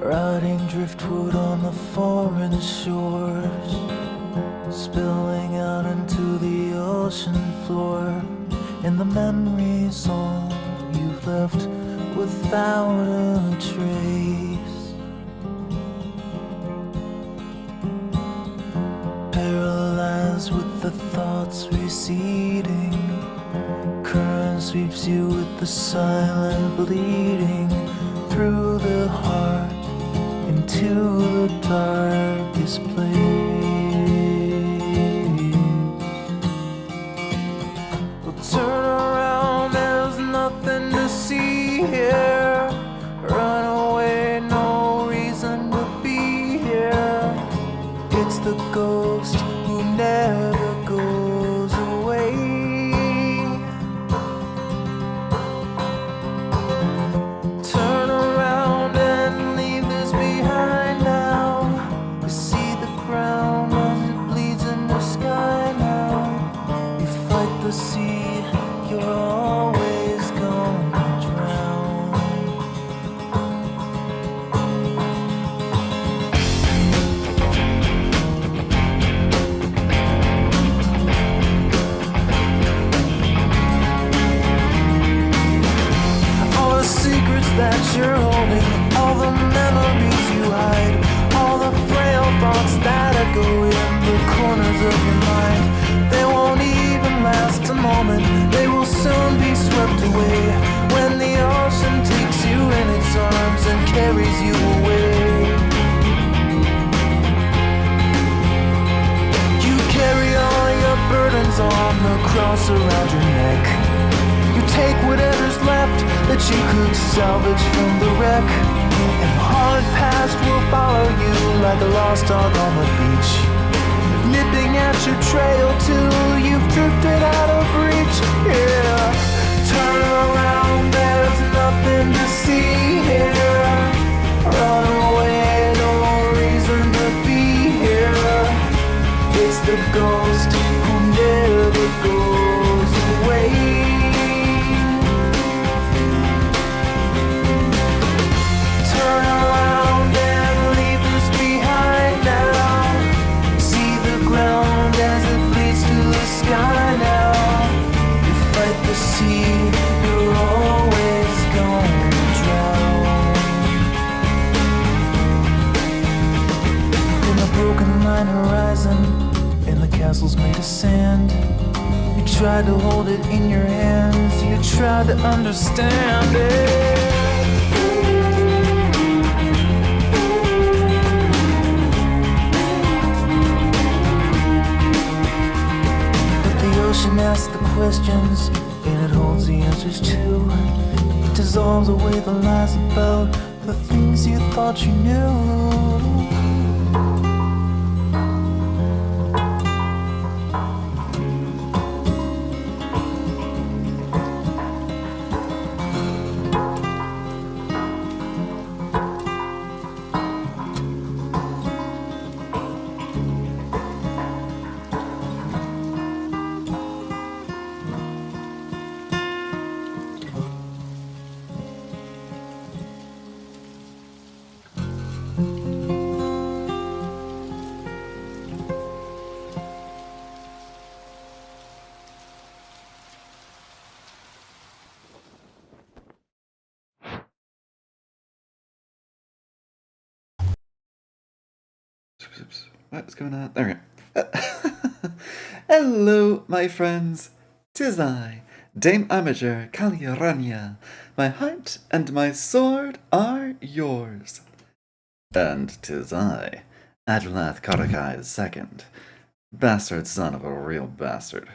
rotting driftwood on the foreign shores, spilling out into the ocean floor, and the memories all you've left without a trace. Paralyzed with the thoughts receding, current sweeps you with the silent bleeding through the heart into the darkest place. Well, turn around, there's nothing to see here. Run away, no reason to be here. It's the ghost who never goes away. Turn around and leave this behind now. You see the ground as it bleeds in the sky now. You fight the sea, you're always gonna drown. All the secrets that you're holding, all the memories you hide, all the frail thoughts that echo in the corners of your mind, they won't even last a moment, they will soon be swept away when the ocean takes you in its arms and carries you away. You carry all your burdens on the cross around your neck. You take whatever's left that you could salvage from the wreck, and the hard past will follow you like a lost dog on the beach, nipping at your trail till you've drifted out of reach. Yeah, turn around, there's nothing to see here. Run away, no reason to be here. It's the ghost who never goes away. Turn around and leave this behind now. See the ground as it bleeds to the sky now. You fight the sea, you're always gonna drown. In a broken line horizon, in the castles made of sand, you tried to hold it in your hands, you tried to understand it. The ocean asks the questions, and it holds the answers too. It dissolves away the lies about the things you thought you knew. What's going on? There we go. Hello, my friends. 'Tis I, Dame Amager Calirania. My heart and my sword are yours. And 'tis I, Adulath Karakai II, bastard son of a real bastard.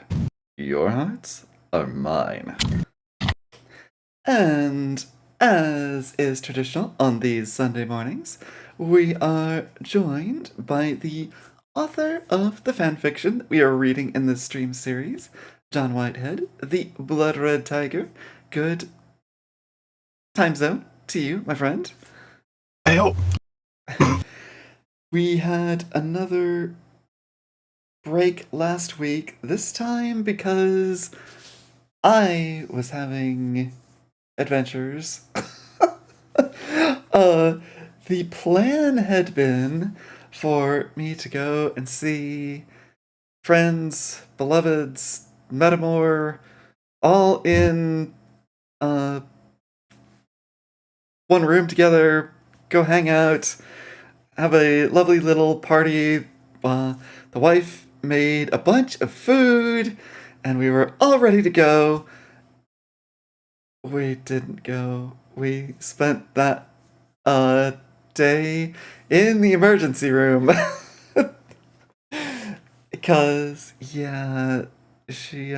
Your hearts are mine. And as is traditional on these Sunday mornings, we are joined by the author of the fanfiction that we are reading in this stream series, John Whitehead, the BloodRedTiger. Good time zone to you, my friend. Heyo. We had another break last week, this time because I was having adventures the plan had been for me to go and see friends, beloveds, Metamore, all in one room together, go hang out, have a lovely little party. The wife made a bunch of food, and we were all ready to go. We didn't go. We spent that day in the emergency room. Because, yeah, she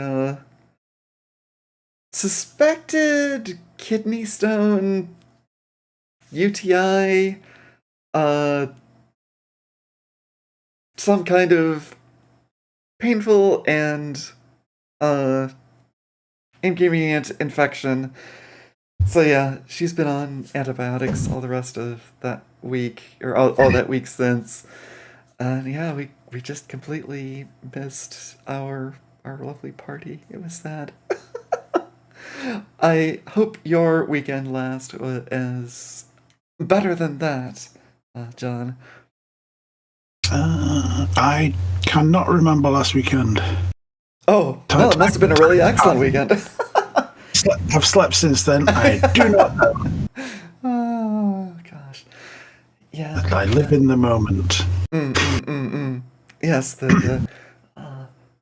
suspected kidney stone, UTI, some kind of painful and inconvenient infection. So yeah, she's been on antibiotics all the rest of that week, or all that week since. And yeah, we just completely missed our lovely party. It was sad. I hope your weekend last is better than that, John. I cannot remember last weekend. Oh, well, it must have been a really excellent weekend. I've slept since then. I do not know. Oh, gosh. Yeah. I live in the moment. Yes, the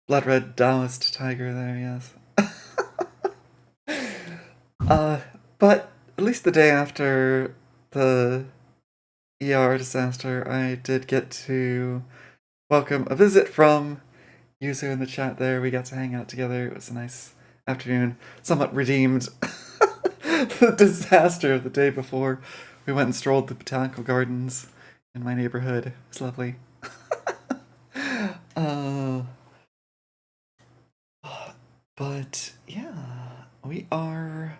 blood red Taoist tiger there, yes. But at least the day after the ER disaster, I did get to welcome a visit from Yuzu in the chat there. We got to hang out together. It was a nice afternoon. Somewhat redeemed the disaster of the day before. We went and strolled the botanical gardens in my neighborhood. It was lovely. But yeah, we are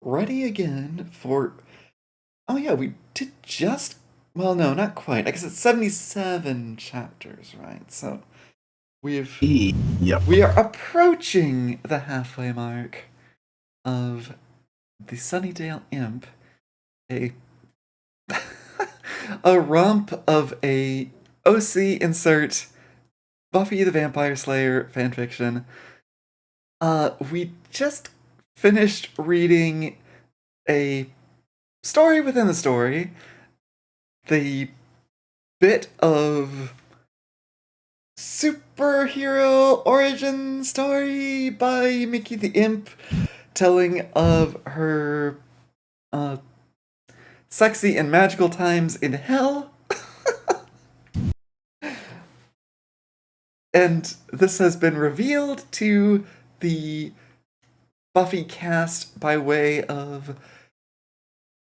ready again for... Oh yeah, we did just... Well, no, not quite. I guess it's 77 chapters, right? So Yep. we are approaching the halfway mark of the Sunnydale Imp, a a romp of a OC insert Buffy the Vampire Slayer fanfiction. We just finished reading a story within the story, the bit of superhero origin story by Mickey the Imp, telling of her sexy and magical times in hell. And this has been revealed to the Buffy cast by way of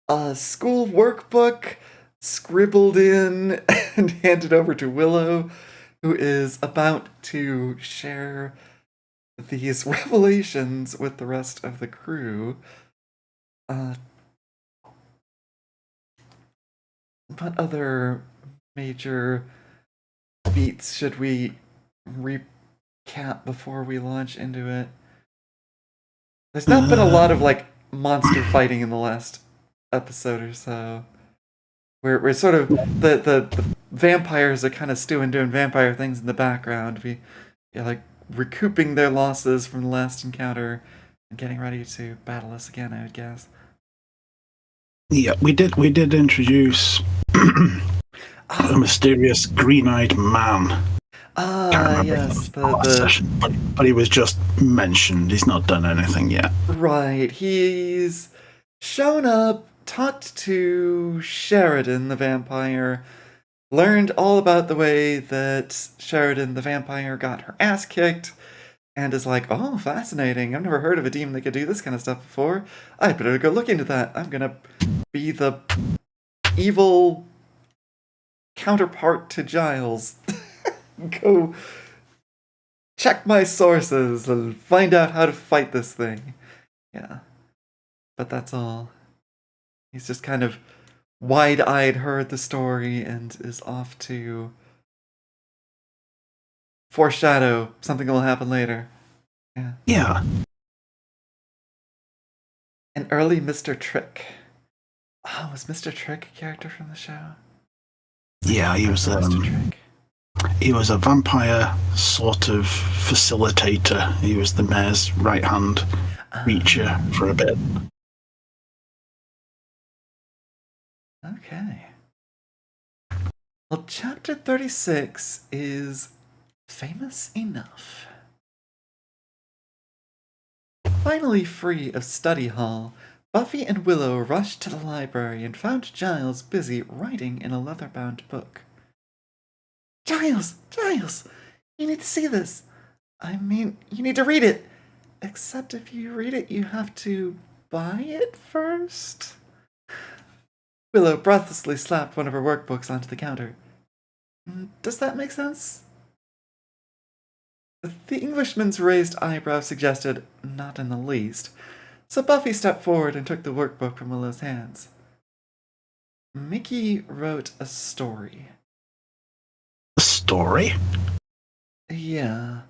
a school workbook scribbled in and handed over to Willow, who is about to share these revelations with the rest of the crew. What other major beats should we recap before we launch into it? There's not been a lot of like monster fighting in the last episode or so. We're sort of the vampires are kind of stewing, doing vampire things in the background. We're like recouping their losses from the last encounter and getting ready to battle us again, I would guess. Yeah, we did introduce a mysterious green-eyed man. Yes, but he was just mentioned. He's not done anything yet. Right, he's shown up, talked to Sheridan the vampire, learned all about the way that Sheridan the vampire got her ass kicked, and is like, oh, fascinating, I've never heard of a demon that could do this kind of stuff before. I better go look into that. I'm gonna be the evil counterpart to Giles. Go check my sources and find out how to fight this thing. Yeah. But that's all. He's just kind of wide-eyed heard the story and is off to foreshadow something will happen later. Yeah. Yeah. An early Mr. Trick. Oh, was Mr. Trick a character from the show? Yeah, Mr. Trick. he was a vampire sort of facilitator. He was the mayor's right hand creature for a bit. Okay. Well, chapter 36 is famous enough. Finally free of study hall, Buffy and Willow rushed to the library and found Giles busy writing in a leather-bound book. Giles! Giles! You need to see this! I mean, you need to read it! Except if you read it, you have to buy it first? Willow breathlessly slapped one of her workbooks onto the counter. Does that make sense? The Englishman's raised eyebrow suggested not in the least, so Buffy stepped forward and took the workbook from Willow's hands. Mickey wrote a story. A story? Yeah,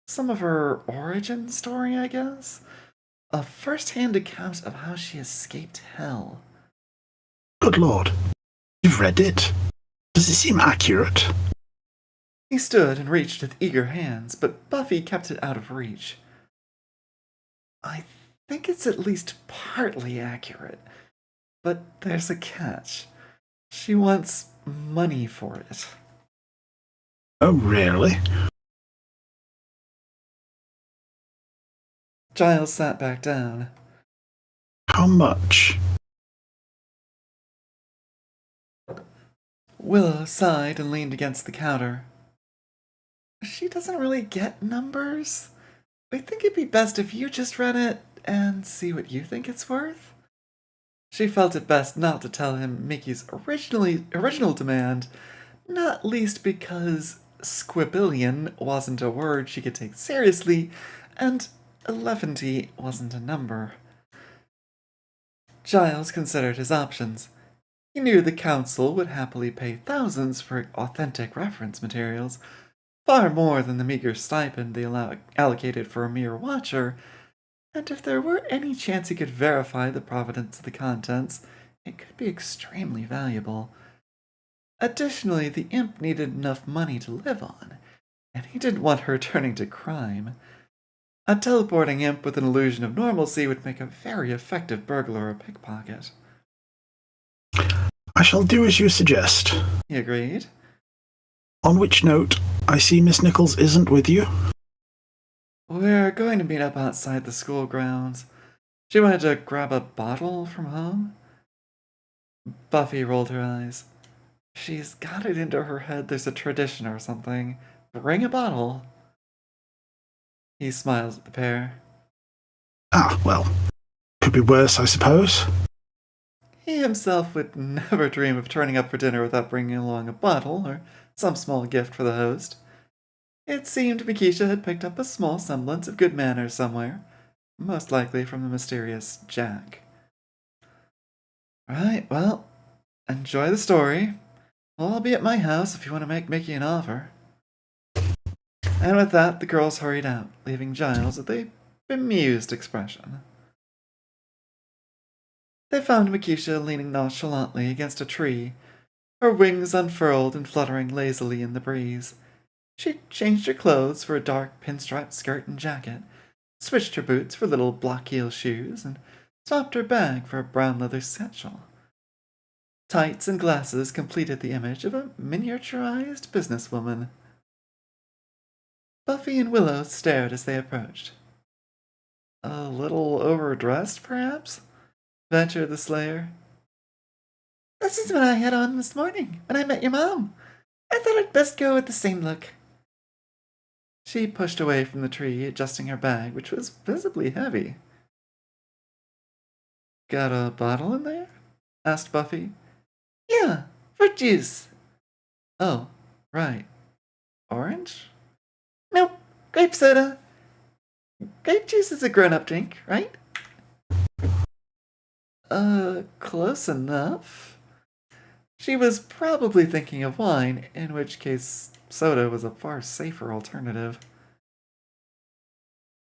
some of her origin story, I guess? A first-hand account of how she escaped hell. Good lord. You've read it? Does it seem accurate? He stood and reached with eager hands, but Buffy kept it out of reach. I think it's at least partly accurate, but there's a catch. She wants money for it. Oh, really? Giles sat back down. How much? Willow sighed and leaned against the counter. She doesn't really get numbers. I think it'd be best if you just read it and see what you think it's worth. She felt it best not to tell him Mickey's original demand, not least because squabillion wasn't a word she could take seriously, and 11 wasn't a number. Giles considered his options. He knew the council would happily pay thousands for authentic reference materials, far more than the meager stipend they allocated for a mere watcher, and if there were any chance he could verify the provenance of the contents, it could be extremely valuable. Additionally, the imp needed enough money to live on, and he didn't want her turning to crime. A teleporting imp with an illusion of normalcy would make a very effective burglar or pickpocket. I shall do as you suggest. He agreed. On which note, I see Miss Nichols isn't with you. We're going to meet up outside the school grounds. She wanted to grab a bottle from home. Buffy rolled her eyes. She's got it into her head there's a tradition or something. Bring a bottle. He smiled at the pair. Ah, well, could be worse, I suppose. He himself would never dream of turning up for dinner without bringing along a bottle or some small gift for the host. It seemed Makisha had picked up a small semblance of good manners somewhere, most likely from the mysterious Jack. Right, well, enjoy the story. I'll be at my house if you want to make Mickey an offer. And with that, the girls hurried out, leaving Giles with a bemused expression. They found Makisha leaning nonchalantly against a tree, her wings unfurled and fluttering lazily in the breeze. She'd changed her clothes for a dark pinstriped skirt and jacket, switched her boots for little block-heel shoes, and swapped her bag for a brown leather satchel. Tights and glasses completed the image of a miniaturized businesswoman. Buffy and Willow stared as they approached. A little overdressed, perhaps? Ventured the Slayer. This is what I had on this morning when I met your mom. I thought I'd best go with the same look. She pushed away from the tree, adjusting her bag, which was visibly heavy. Got a bottle in there? Asked Buffy. Yeah, fruit juice. Oh, right. Orange? Nope, grape soda. Grape juice is a grown-up drink, right? Close enough. She was probably thinking of wine, in which case soda was a far safer alternative.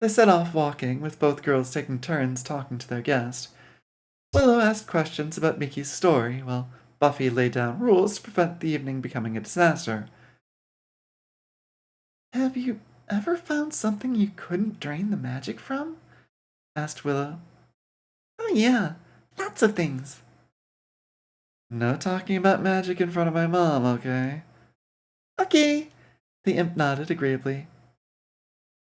They set off walking, with both girls taking turns talking to their guest. Willow asked questions about Mickey's story, while Buffy laid down rules to prevent the evening becoming a disaster. Have you ever found something you couldn't drain the magic from? Asked Willow. Oh yeah, lots of things. No talking about magic in front of my mom, okay? Okay, the imp nodded agreeably.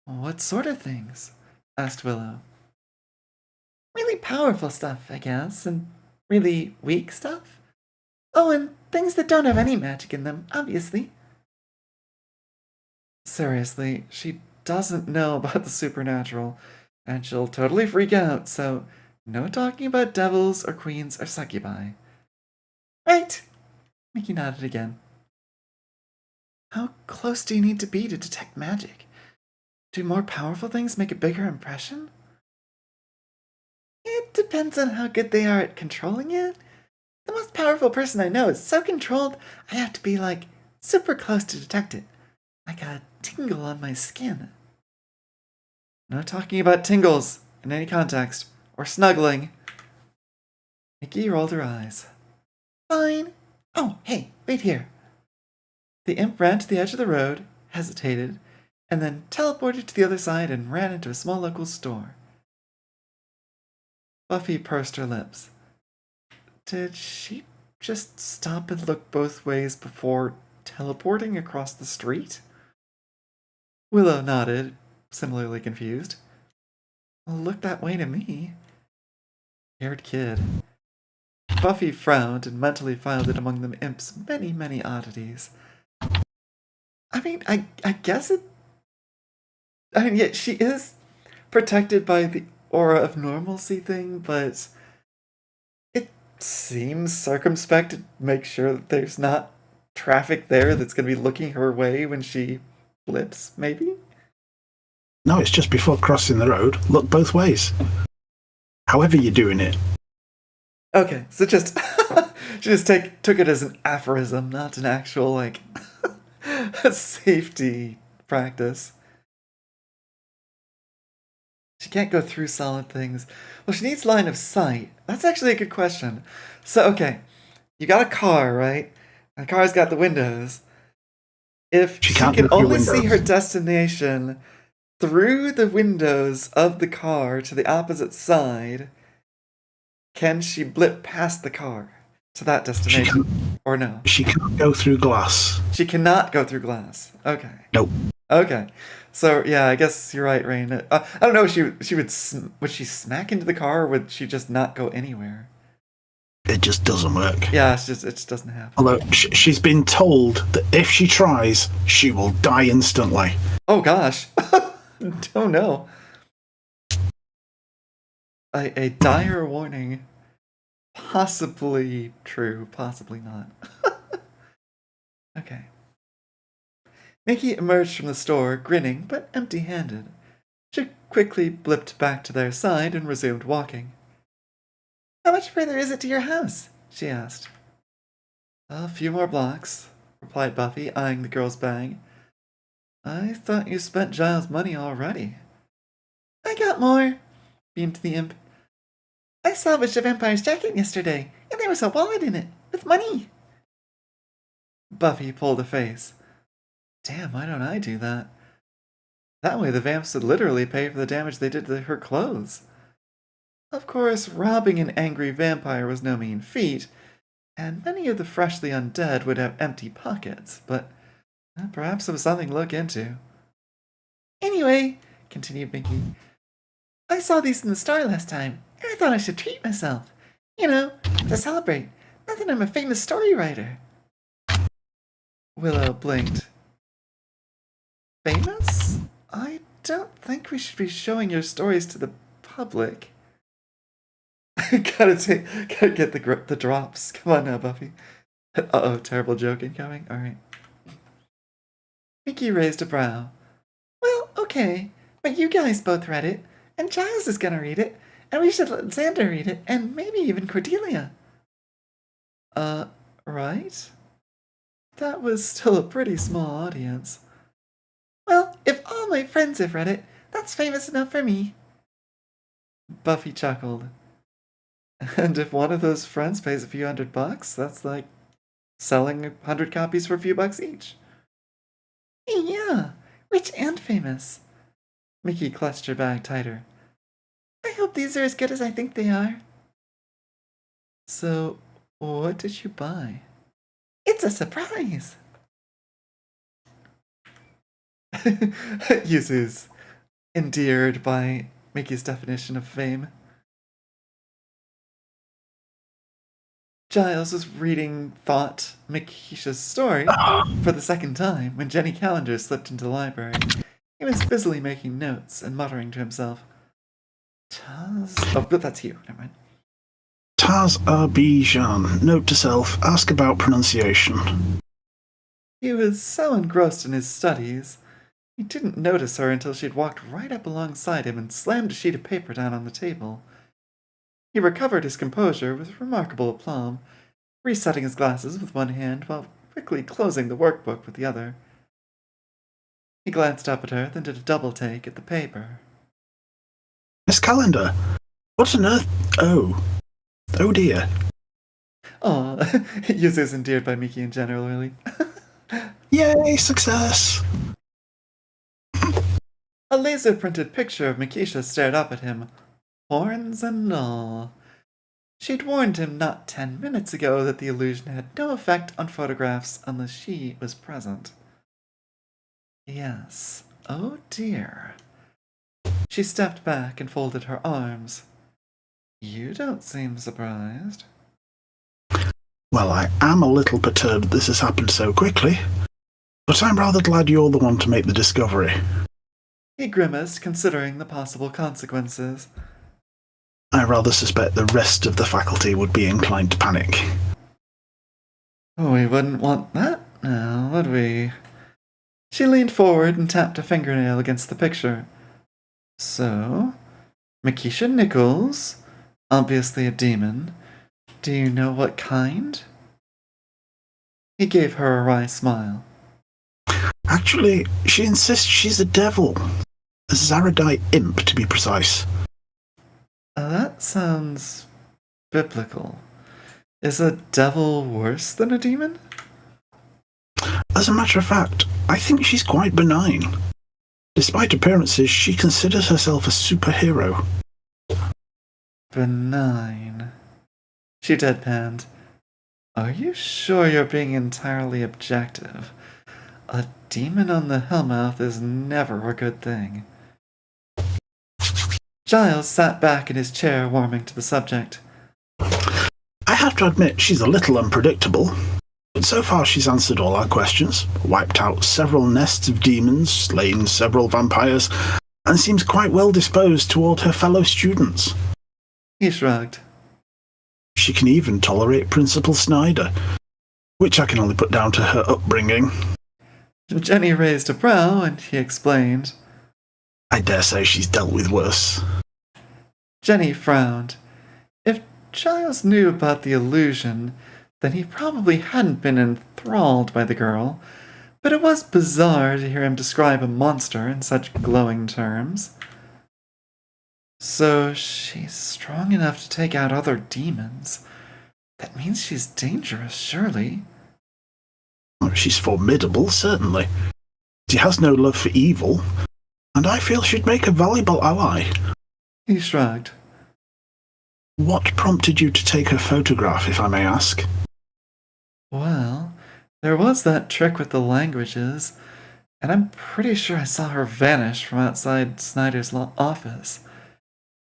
What sort of things? Asked Willow. Really powerful stuff, I guess, and really weak stuff. Oh, and things that don't have any magic in them, obviously. Seriously, she doesn't know about the supernatural, and she'll totally freak out, so no talking about devils or queens or succubi. Right, Mickey nodded again. How close do you need to be to detect magic? Do more powerful things make a bigger impression? It depends on how good they are at controlling it. The most powerful person I know is so controlled I have to be, like, super close to detect it. Like a tingle on my skin. No talking about tingles in any context, or snuggling. Mickey rolled her eyes. Fine. Oh, hey, wait here. The imp ran to the edge of the road, hesitated, and then teleported to the other side and ran into a small local store. Buffy pursed her lips. Did she just stop and look both ways before teleporting across the street? Willow nodded, similarly confused. Looked that way to me. Scared kid. Buffy frowned and mentally filed it among the imp's many, many oddities. I mean, I guess it... I mean, yeah, she is protected by the aura of normalcy thing, but it seems circumspect to make sure that there's not traffic there that's going to be looking her way when she flips, maybe? No, it's just before crossing the road. Look both ways. However you're doing it. Okay, so just she just took it as an aphorism, not an actual, like, safety practice. She can't go through solid things. Well, she needs line of sight. That's actually a good question. So, okay, you got a car, right? And the car's got the windows. If she can't can look through only see windows. her destination through the windows of the car to the opposite side, can she blip past the car to that destination? Or no? She can't go through glass. She cannot go through glass. Okay. Nope. Okay. So, yeah, I guess you're right, Rain. I don't know if she would she smack into the car, or would she just not go anywhere? It just doesn't work. Yeah, it just doesn't happen. Although she's been told that if she tries, she will die instantly. Oh gosh. Don't know. A dire warning. Possibly true, possibly not. Okay. Mickey emerged from the store, grinning but empty-handed. She quickly blipped back to their side and resumed walking. How much further is it to your house? She asked. A few more blocks, replied Buffy, eyeing the girl's bag. I thought you spent Giles' money already. I got more, beamed the imp. I salvaged a vampire's jacket yesterday, and there was a wallet in it, with money. Buffy pulled a face. Damn, why don't I do that? That way the vamps would literally pay for the damage they did to her clothes. Of course, robbing an angry vampire was no mean feat, and many of the freshly undead would have empty pockets, but perhaps it was something to look into. Anyway, continued Mickey, I saw these in the store last time, and I thought I should treat myself. You know, to celebrate. Not that I'm a famous story writer. Willow blinked. Famous? I don't think we should be showing your stories to the public. gotta get the drops. Come on now, Buffy. Uh-oh, terrible joke incoming. Alright. Mickey raised a brow. Well, okay, but you guys both read it, and Giles is gonna read it, and we should let Xander read it, and maybe even Cordelia. Right? That was still a pretty small audience. Well, if all my friends have read it, that's famous enough for me. Buffy chuckled. And if one of those friends pays a few $100, that's like selling 100 copies for a few bucks each. Yeah, rich and famous. Mickey clutched her bag tighter. I hope these are as good as I think they are. So, what did you buy? It's a surprise. Yuzu's endeared by Mickey's definition of fame. Giles was reading Thought Mikisha's story for the second time when Jenny Calendar slipped into the library. He was busily making notes and muttering to himself. Oh, but that's you. Never mind. Taz Arbijan. Note to self, ask about pronunciation. He was so engrossed in his studies, he didn't notice her until she'd walked right up alongside him and slammed a sheet of paper down on the table. He recovered his composure with remarkable aplomb, resetting his glasses with one hand while quickly closing the workbook with the other. He glanced up at her, then did a double take at the paper. Miss Calendar, what on earth? Oh dear. Aw, Yuzu's endeared by Miki in general, really. Yay, success! A laser-printed picture of Mikisha stared up at him, horns and all. She'd warned him not 10 minutes ago that the illusion had no effect on photographs unless she was present. Yes, oh dear. She stepped back and folded her arms. You don't seem surprised. Well, I am a little perturbed this has happened so quickly, but I'm rather glad you're the one to make the discovery. He grimaced, considering the possible consequences. I rather suspect the rest of the faculty would be inclined to panic. We wouldn't want that now, would we? She leaned forward and tapped a fingernail against the picture. So, Mikisha Nichols, obviously a demon. Do you know what kind? He gave her a wry smile. Actually, she insists she's a devil. A Zaradite imp, to be precise. That sounds biblical. Is a devil worse than a demon? As a matter of fact, I think she's quite benign. Despite appearances, she considers herself a superhero. Benign. She deadpanned. Are you sure you're being entirely objective? A demon on the Hellmouth is never a good thing. Giles sat back in his chair, warming to the subject. I have to admit she's a little unpredictable, but so far she's answered all our questions, wiped out several nests of demons, slain several vampires, and seems quite well disposed toward her fellow students. He shrugged. She can even tolerate Principal Snyder, which I can only put down to her upbringing. Jenny raised a brow, and he explained. I dare say she's dealt with worse. Jenny frowned. If Giles knew about the illusion, then he probably hadn't been enthralled by the girl, but it was bizarre to hear him describe a monster in such glowing terms. So she's strong enough to take out other demons. That means she's dangerous, surely. She's formidable, certainly. She has no love for evil, and I feel she'd make a valuable ally. He shrugged. What prompted you to take her photograph, if I may ask? Well, there was that trick with the languages, and I'm pretty sure I saw her vanish from outside Snyder's office.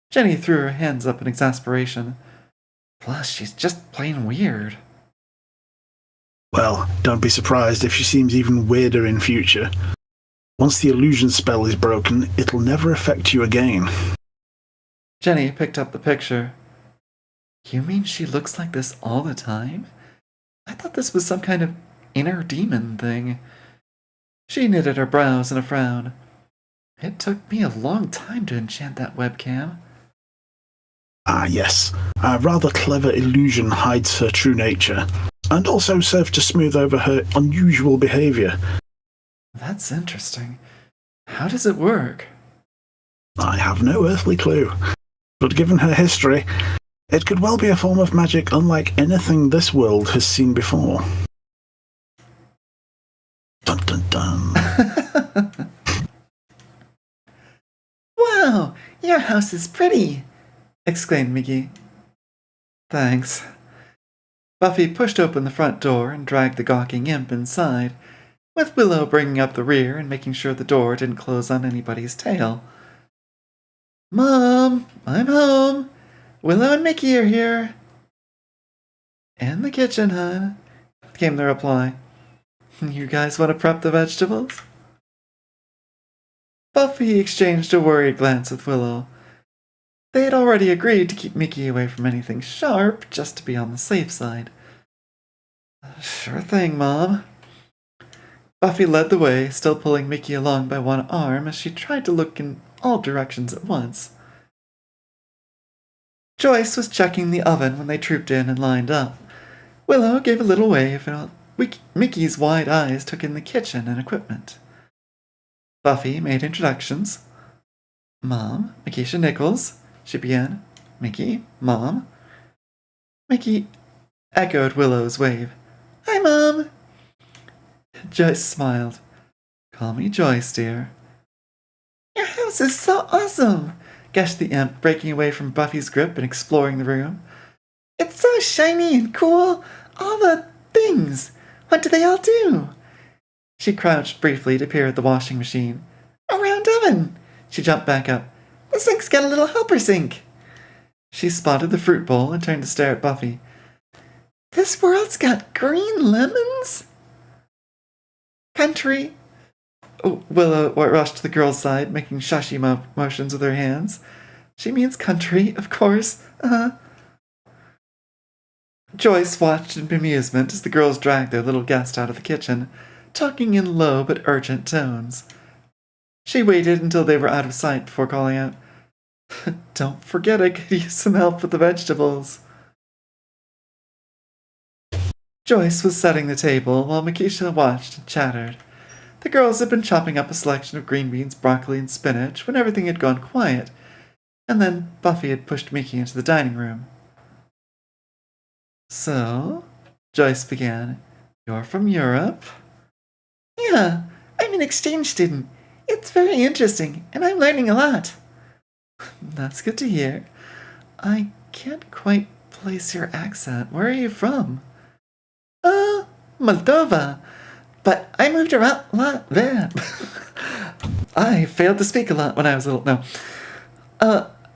Jenny threw her hands up in exasperation. Plus, she's just plain weird. Well, don't be surprised if she seems even weirder in future. Once the illusion spell is broken, it'll never affect you again. Jenny picked up the picture. You mean she looks like this all the time? I thought this was some kind of inner demon thing. She knitted her brows in a frown. It took me a long time to enchant that webcam. Ah, yes. A rather clever illusion hides her true nature, and also served to smooth over her unusual behavior. That's interesting. How does it work? I have no earthly clue, but given her history, It could well be a form of magic unlike anything this world has seen before. Dun dun dun. Wow, your house is pretty, exclaimed Mickey. Thanks. Buffy pushed open the front door and dragged the gawking imp inside, with Willow bringing up the rear and making sure the door didn't close on anybody's tail. Mom, I'm home. Willow and Mickey are here. In the kitchen, hon, came the reply. You guys want to prep the vegetables? Buffy exchanged a worried glance with Willow. They had already agreed to keep Mickey away from anything sharp, just to be on the safe side. Sure thing, Mom. Buffy led the way, still pulling Mickey along by one arm as she tried to look in all directions at once. Joyce was checking the oven when they trooped in and lined up. Willow gave a little wave, and Mickey's wide eyes took in the kitchen and equipment. Buffy made introductions. Mom, Makisha Nichols, she began. Mickey, Mom. Mickey echoed Willow's wave. Hi, Mom. Joyce smiled. Call me Joyce, dear. Your house is so awesome, gushed the imp, breaking away from Buffy's grip and exploring the room. It's so shiny and cool. All the things. What do they all do? She crouched briefly to peer at the washing machine. A round oven. She jumped back up. The sink's got a little helper sink. She spotted the fruit bowl and turned to stare at Buffy. This world's got green lemons? Country. Willow rushed to the girl's side, making shushy motions with her hands. She means country, of course. Joyce watched in bemusement as the girls dragged their little guest out of the kitchen, talking in low but urgent tones. She waited until they were out of sight before calling out, Don't forget I could use some help with the vegetables. Joyce was setting the table while Makisha watched and chattered. The girls had been chopping up a selection of green beans, broccoli, and spinach when everything had gone quiet, and then Buffy had pushed Mickey into the dining room. So, Joyce began, you're from Europe? Yeah, I'm an exchange student. It's very interesting, and I'm learning a lot. That's good to hear. I can't quite place your accent. Where are you from? Moldova. But I moved around a lot there. I failed to speak a lot when I was little. No.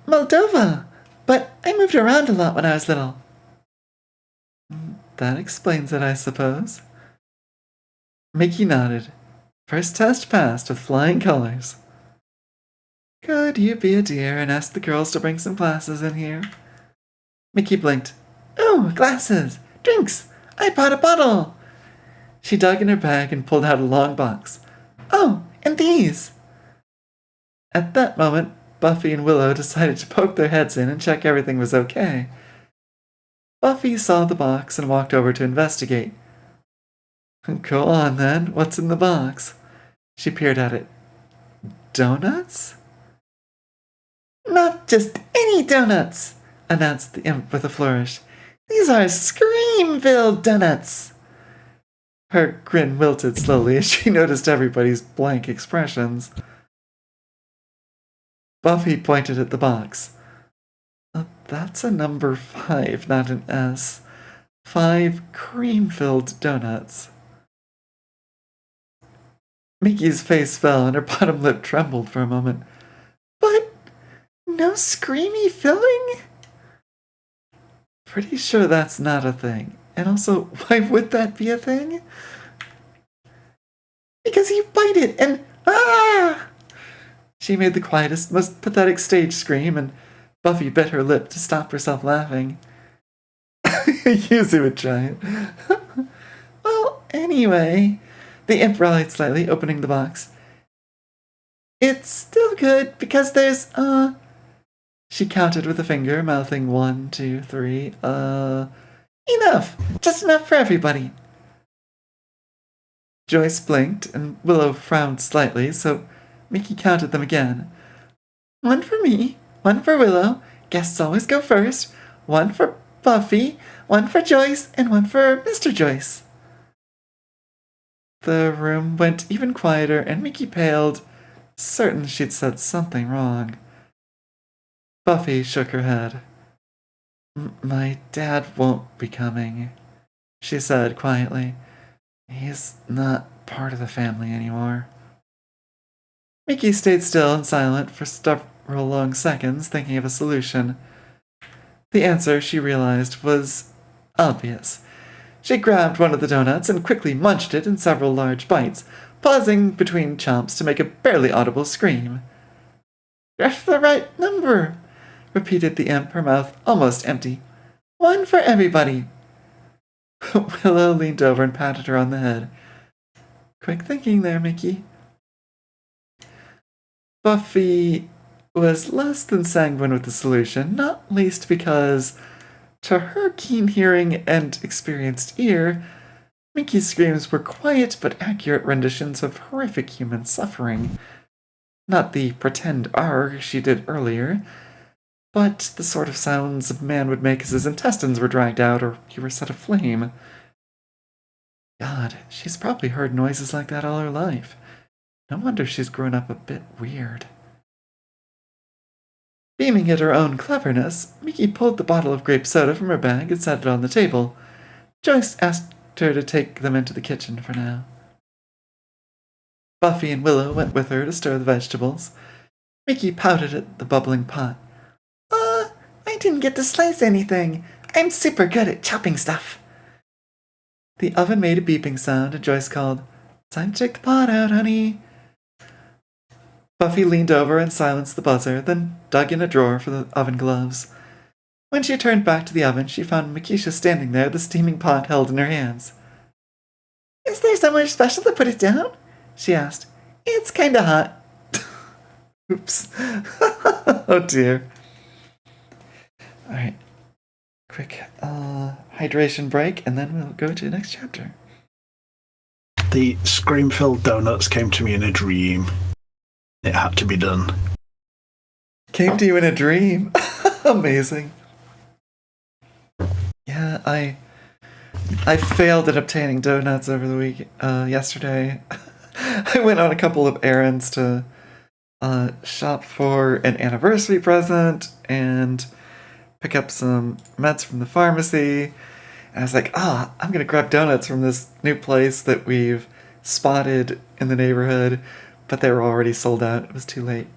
Moldova. But I moved around a lot when I was little. That explains it, I suppose. Mickey nodded. First test passed with flying colors. Could you be a dear and ask the girls to bring some glasses in here? Mickey blinked. Oh, glasses! Drinks! I bought a bottle! She dug in her bag and pulled out a long box. Oh, and these! At that moment, Buffy and Willow decided to poke their heads in and check everything was okay. Buffy saw the box and walked over to investigate. Go on, then. What's in the box? She peered at it. Donuts? Not just any donuts, announced the imp with a flourish. These are Scream-filled donuts. Her grin wilted slowly as she noticed everybody's blank expressions. Buffy pointed at the box. That's a number 5, not an S. 5 cream-filled donuts. Mickey's face fell and her bottom lip trembled for a moment. But no screamy filling? Pretty sure that's not a thing. And also, why would that be a thing? Because you bite it and ah! She made the quietest, most pathetic stage scream, and Buffy bit her lip to stop herself laughing. Usually would try it. Well, anyway, the imp rallied slightly, opening the box. It's still good because there's, She counted with a finger, mouthing 1, 2, 3, Enough! Just enough for everybody. Joyce blinked, and Willow frowned slightly, so Mickey counted them again. 1 for me, 1 for Willow, guests always go first, One for Buffy, one for Joyce, and one for Mr. Joyce. The room went even quieter, and Mickey paled, certain she'd said something wrong. Buffy shook her head. My dad won't be coming, she said quietly. He's not part of the family anymore. Mickey stayed still and silent for several long seconds, thinking of a solution. The answer, she realized, was obvious. She grabbed one of the donuts and quickly munched it in several large bites, pausing between chomps to make a barely audible scream. Just the right number, repeated the imp, her mouth almost empty. One for everybody. Willow leaned over and patted her on the head. Quick thinking there, Mickey. Buffy was less than sanguine with the solution, not least because, to her keen hearing and experienced ear, Mickey's screams were quiet but accurate renditions of horrific human suffering. Not the pretend arg she did earlier, but the sort of sounds a man would make as his intestines were dragged out or he were set aflame. God, she's probably heard noises like that all her life. No wonder she's grown up a bit weird. Beaming at her own cleverness, Mickey pulled the bottle of grape soda from her bag and set it on the table. Joyce asked her to take them into the kitchen for now. Buffy and Willow went with her to stir the vegetables. Mickey pouted at the bubbling pot. I didn't get to slice anything. I'm super good at chopping stuff. The oven made a beeping sound, and Joyce called, Time to take the pot out, honey. Buffy leaned over and silenced the buzzer, then dug in a drawer for the oven gloves. When she turned back to the oven, she found Makisha standing there, the steaming pot held in her hands. Is there somewhere special to put it down? She asked. It's kinda hot. Oops. Oh dear. Alright. Quick hydration break, and then we'll go to the next chapter. The scream-filled donuts came to me in a dream. It had to be done. Came to you in a dream. Amazing. Yeah, I failed at obtaining donuts over the week. Yesterday, I went on a couple of errands to shop for an anniversary present and pick up some meds from the pharmacy. And I was like, I'm gonna grab donuts from this new place that we've spotted in the neighborhood, but they were already sold out. It was too late.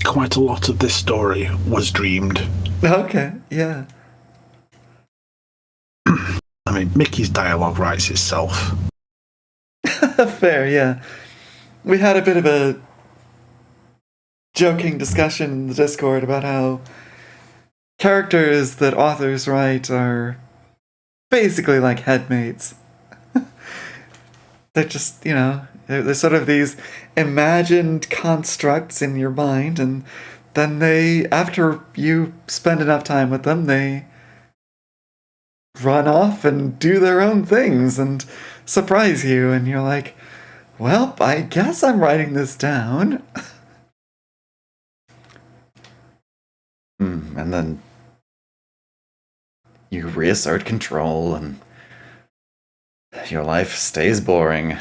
Quite a lot of this story was dreamed. Okay, yeah. I mean, Mickey's dialogue writes itself. Fair, yeah. We had a bit of a joking discussion in the Discord about how characters that authors write are basically like headmates. They're just, they're sort of these imagined constructs in your mind, and then they, after you spend enough time with them, they run off and do their own things and surprise you, and you're like, well, I guess I'm writing this down. And then you reassert control and your life stays boring.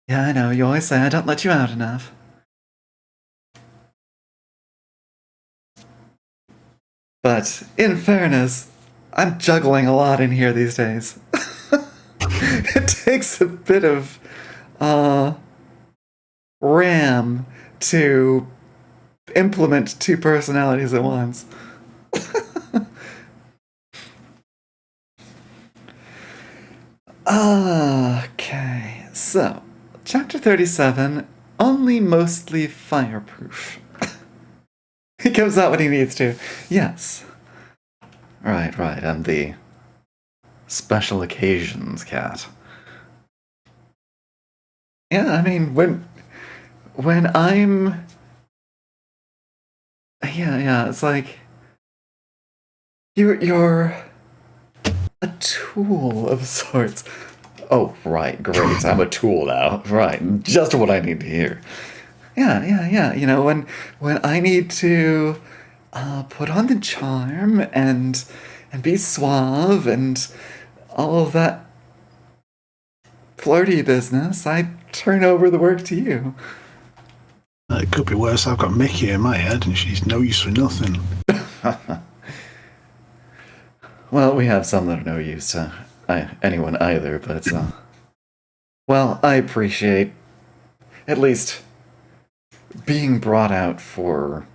Yeah, I know, you always say I don't let you out enough. But, in fairness, I'm juggling a lot in here these days. It takes a bit of RAM to implement two personalities at once. Okay, so, chapter 37, only mostly fireproof. He comes out when he needs to. Yes. Right, I'm the special occasions cat. Yeah, I mean, when I'm... Yeah, it's like... You're a tool of sorts. Oh, right, great. I'm a tool now. Right, just what I need to hear. Yeah. When I need to put on the charm and be suave and all of that flirty business, I turn over the work to you. It could be worse. I've got Mickey in my head, and she's no use for nothing. Well, we have some that are no use to anyone either, but, well, I appreciate at least being brought out for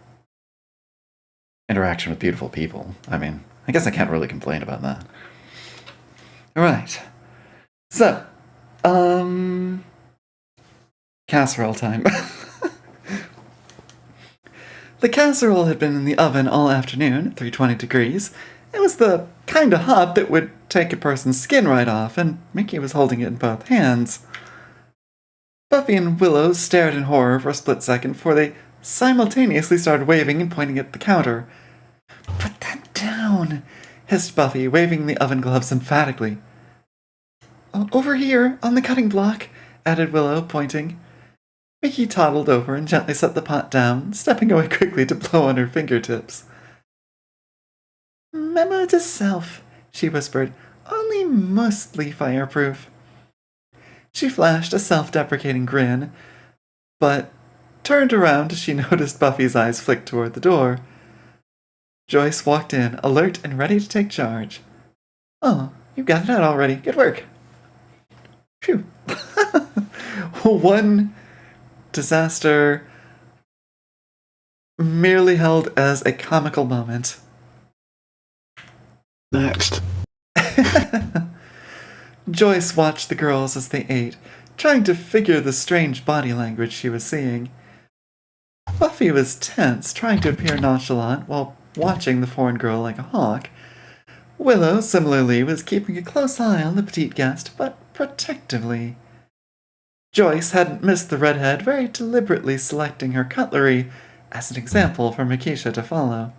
interaction with beautiful people. I mean, I guess I can't really complain about that. Alright. So, casserole time. The casserole had been in the oven all afternoon at 320 degrees. It was the kind of hot that would take a person's skin right off, and Mickey was holding it in both hands. Buffy and Willow stared in horror for a split second before they simultaneously started waving and pointing at the counter. "Put that down," hissed Buffy, waving the oven gloves emphatically. "Over here, on the cutting block," added Willow, pointing. Mickey toddled over and gently set the pot down, stepping away quickly to blow on her fingertips. "Memo to self," she whispered, "only mostly fireproof." She flashed a self-deprecating grin, but turned around as she noticed Buffy's eyes flick toward the door. Joyce walked in, alert and ready to take charge. "Oh, you got it out already. Good work." Phew. One disaster merely held as a comical moment. Next. Joyce watched the girls as they ate, trying to figure the strange body language she was seeing. Buffy was tense, trying to appear nonchalant while watching the foreign girl like a hawk. Willow, similarly, was keeping a close eye on the petite guest, but protectively. Joyce hadn't missed the redhead very deliberately selecting her cutlery as an example for Makisha to follow.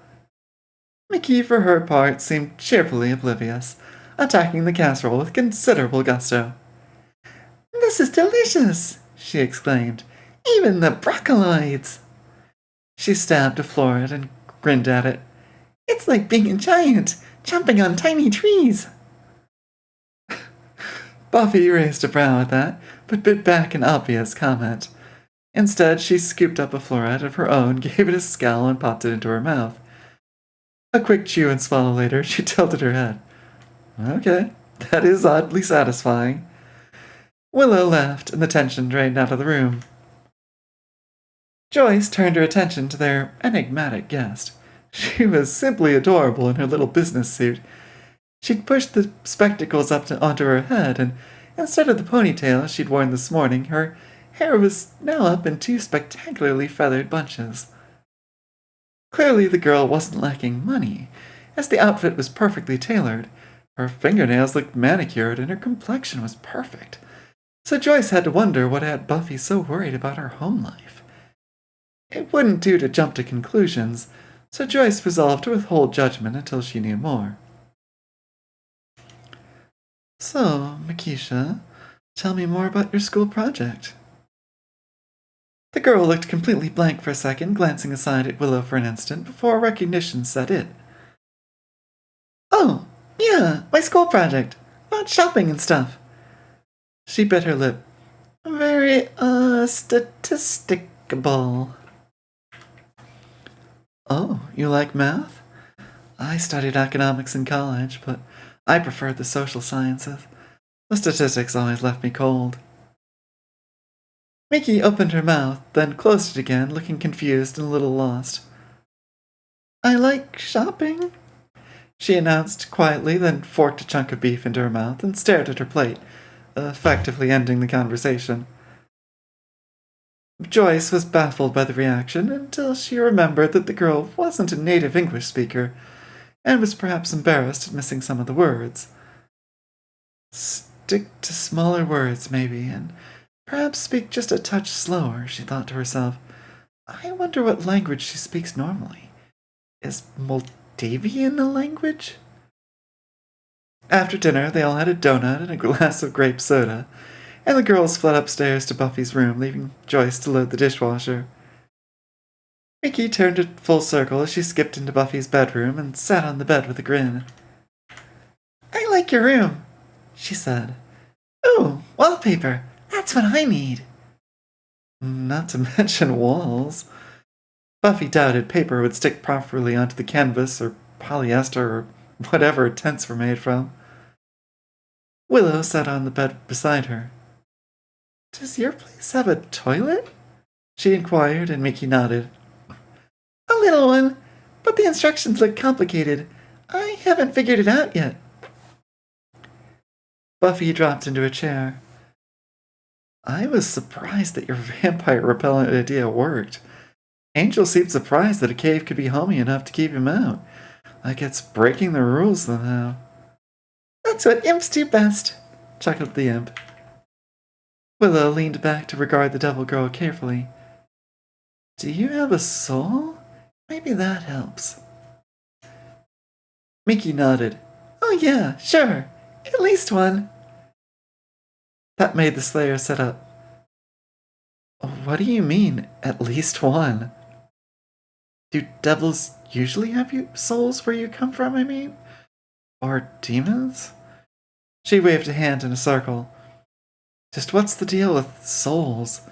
Mickey, for her part, seemed cheerfully oblivious, attacking the casserole with considerable gusto. "This is delicious!" she exclaimed. "Even the broccoloids!" She stabbed a floret and grinned at it. "It's like being a giant, jumping on tiny trees!" Buffy raised a brow at that, but bit back an obvious comment. Instead, she scooped up a floret of her own, gave it a scowl, and popped it into her mouth. A quick chew and swallow later, she tilted her head. "Okay, that is oddly satisfying." Willow laughed, and the tension drained out of the room. Joyce turned her attention to their enigmatic guest. She was simply adorable in her little business suit. She'd pushed the spectacles up onto her head, and instead of the ponytail she'd worn this morning, her hair was now up in two spectacularly feathered bunches. Clearly the girl wasn't lacking money, as the outfit was perfectly tailored. Her fingernails looked manicured, and her complexion was perfect. So Joyce had to wonder what had Buffy so worried about her home life. It wouldn't do to jump to conclusions, so Joyce resolved to withhold judgment until she knew more. "So, Makisha, tell me more about your school project." The girl looked completely blank for a second, glancing aside at Willow for an instant before recognition set in. "Oh, yeah, my school project. About shopping and stuff." She bit her lip. "Very, statisticable." "Oh, you like math?" "I studied economics in college, but I preferred the social sciences. The statistics always left me cold." Mickey opened her mouth, then closed it again, looking confused and a little lost. "I like shopping," she announced quietly, then forked a chunk of beef into her mouth and stared at her plate, effectively ending the conversation. Joyce was baffled by the reaction until she remembered that the girl wasn't a native English speaker, and was perhaps embarrassed at missing some of the words. Stick to smaller words, maybe, and perhaps speak just a touch slower, she thought to herself. I wonder what language she speaks normally. Is Moldavian a language? After dinner, they all had a donut and a glass of grape soda, and the girls fled upstairs to Buffy's room, leaving Joyce to load the dishwasher. Mickey turned a full circle as she skipped into Buffy's bedroom and sat on the bed with a grin. I like your room, she said. Ooh, wallpaper. That's what I need. Not to mention walls. Buffy doubted paper would stick properly onto the canvas or polyester or whatever tents were made from. Willow sat on the bed beside her. Does your place have a toilet? She inquired, and Mickey nodded. A little one, but the instructions look complicated. I haven't figured it out yet. Buffy dropped into a chair. I was surprised that your vampire repellent idea worked. Angel seemed surprised that a cave could be homey enough to keep him out. Like it's breaking the rules somehow. That's what imps do best, chuckled the imp. Willow leaned back to regard the devil girl carefully. Do you have a soul? Maybe that helps. Mickey nodded. Oh yeah, sure. At least one. That made the Slayer sit up. What do you mean, at least one? Do devils usually have souls where you come from, I mean? Or demons? She waved a hand in a circle. Just what's the deal with souls?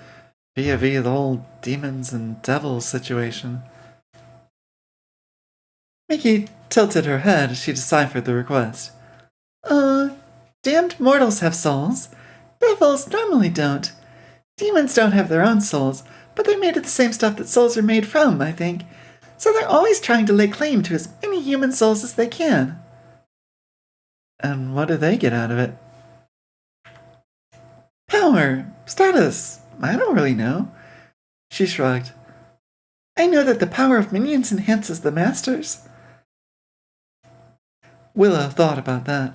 Vis-a-vis the whole demons and devils situation. Mickey tilted her head as she deciphered the request. Damned mortals have souls. Devils normally don't. Demons don't have their own souls, but they're made of the same stuff that souls are made from, I think. So they're always trying to lay claim to as many human souls as they can. And what do they get out of it? Power, status, I don't really know. She shrugged. I know that the power of minions enhances the masters. Willow thought about that.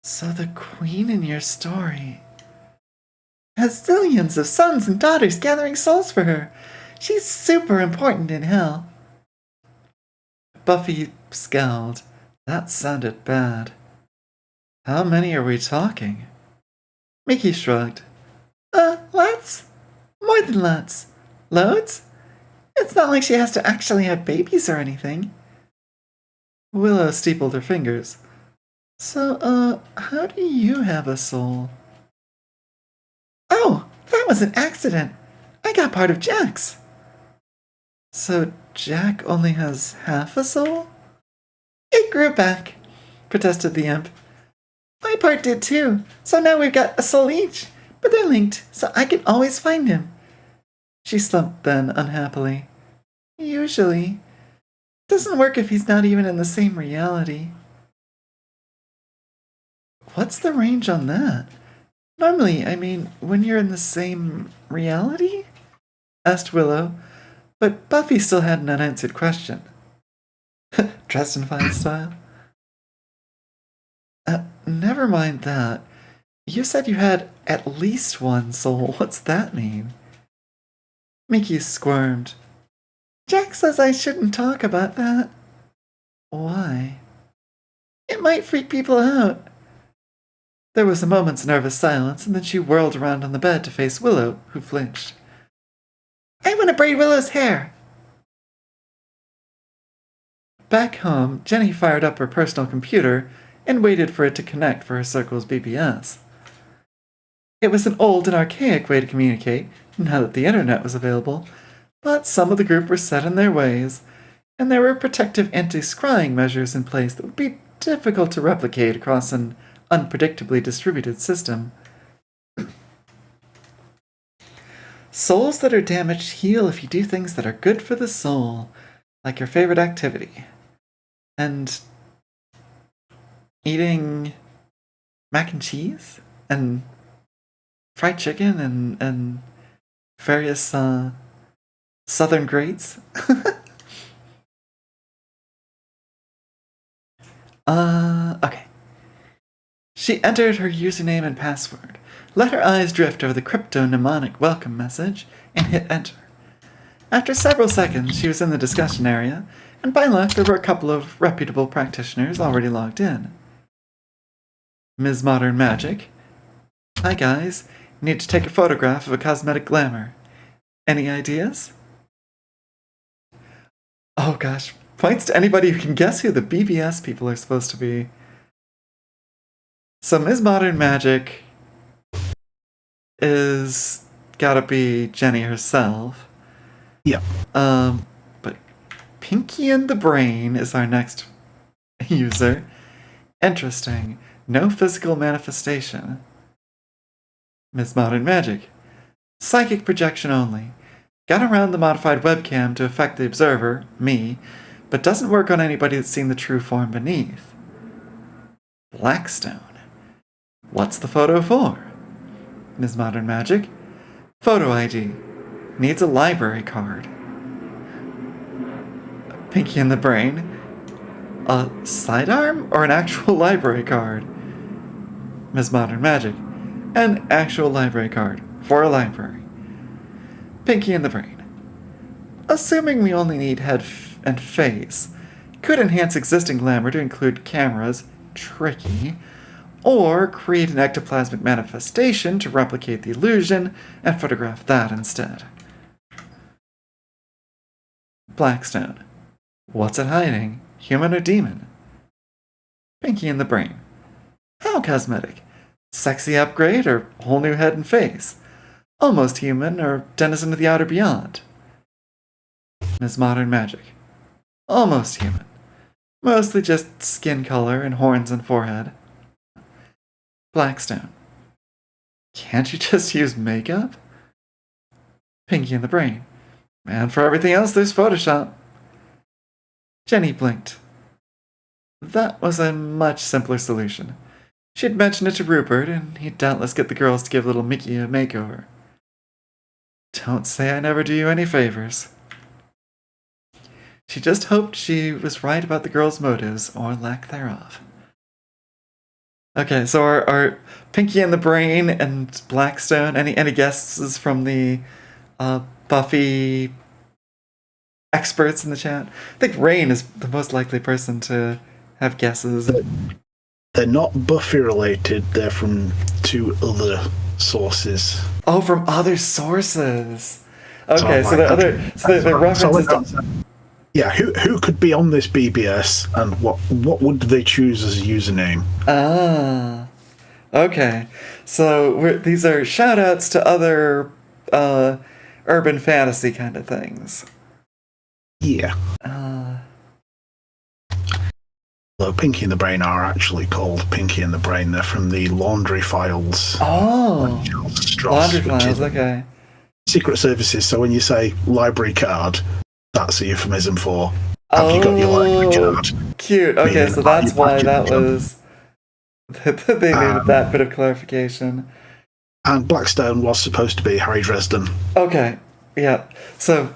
So the queen in your story has zillions of sons and daughters gathering souls for her. She's super important in hell. Buffy scowled. That sounded bad. How many are we talking? Mickey shrugged. Lots? More than lots. Loads? It's not like she has to actually have babies or anything. Willow steepled her fingers. So, how do you have a soul? Oh, that was an accident. I got part of Jack's. So Jack only has half a soul? It grew back, protested the imp. My part did too, so now we've got a soul each, but they're linked, so I can always find him. She slumped then, unhappily. Usually. Doesn't work if he's not even in the same reality. What's the range on that? Normally, I mean, when you're in the same reality? Asked Willow, but Buffy still had an unanswered question. Dresden-Files style? Never mind that. You said you had at least one soul. What's that mean? Mickey squirmed. Jack says I shouldn't talk about that. Why? It might freak people out. There was a moment's nervous silence, and then she whirled around on the bed to face Willow, who flinched. I want to braid Willow's hair. Back home, Jenny fired up her personal computer and waited for it to connect for her circle's BBS. It was an old and archaic way to communicate, now that the internet was available, but some of the group were set in their ways, and there were protective anti-scrying measures in place that would be difficult to replicate across an unpredictably distributed system. Souls that are damaged heal if you do things that are good for the soul, like your favorite activity. And eating mac and cheese and fried chicken and various southern greats. Okay. She entered her username and password, let her eyes drift over the crypto-mnemonic welcome message, and hit enter. After several seconds, she was in the discussion area, and by luck there were a couple of reputable practitioners already logged in. Ms. Modern Magic. Hi guys, need to take a photograph of a cosmetic glamour. Any ideas? Oh gosh. Points to anybody who can guess who the BBS people are supposed to be. So Ms. Modern Magic is gotta be Jenny herself. Yeah. But Pinky and the Brain is our next user. Interesting. No physical manifestation. Ms. Modern Magic. Psychic projection only. Got around the modified webcam to affect the observer, me, but doesn't work on anybody that's seen the true form beneath. Blackstone. What's the photo for? Ms. Modern Magic. Photo ID. Needs a library card. Pinky and the Brain. A sidearm or an actual library card? Ms. Modern Magic. An actual library card for a library. Pinky and the Brain. Assuming we only need head and face, could enhance existing glamour to include cameras, tricky, or create an ectoplasmic manifestation to replicate the illusion and photograph that instead. Blackstone. What's it hiding? Human or demon? Pinky and the Brain. How cosmetic? Sexy upgrade or whole new head and face? Almost human or denizen of the outer beyond? Ms. Modern Magic. Almost human. Mostly just skin color and horns and forehead. Blackstone. Can't you just use makeup? Pinky and the Brain. And for everything else, there's Photoshop. Jenny blinked. That was a much simpler solution. She'd mentioned it to Rupert, and he'd doubtless get the girls to give little Mickey a makeover. Don't say I never do you any favors. She just hoped she was right about the girls' motives, or lack thereof. Okay, so our Pinky and the Brain and Blackstone, any guesses from the Buffy experts in the chat? I think Rain is the most likely person to have guesses. They're not Buffy related, they're from two other sources. Oh, from other sources. Okay, so the references to... Yeah, who could be on this BBS, and what would they choose as a username? Ah, okay. So these are shout-outs to other urban fantasy kind of things. Yeah. Though Pinky and the Brain are actually called Pinky and the Brain. They're from the Laundry Files. Oh, Laundry Files, okay. Secret Services, so when you say library card, that's a euphemism for have you got your library card? Cute. Okay, so that's why that was... they needed that bit of clarification. And Blackstone was supposed to be Harry Dresden. Okay, yeah. So...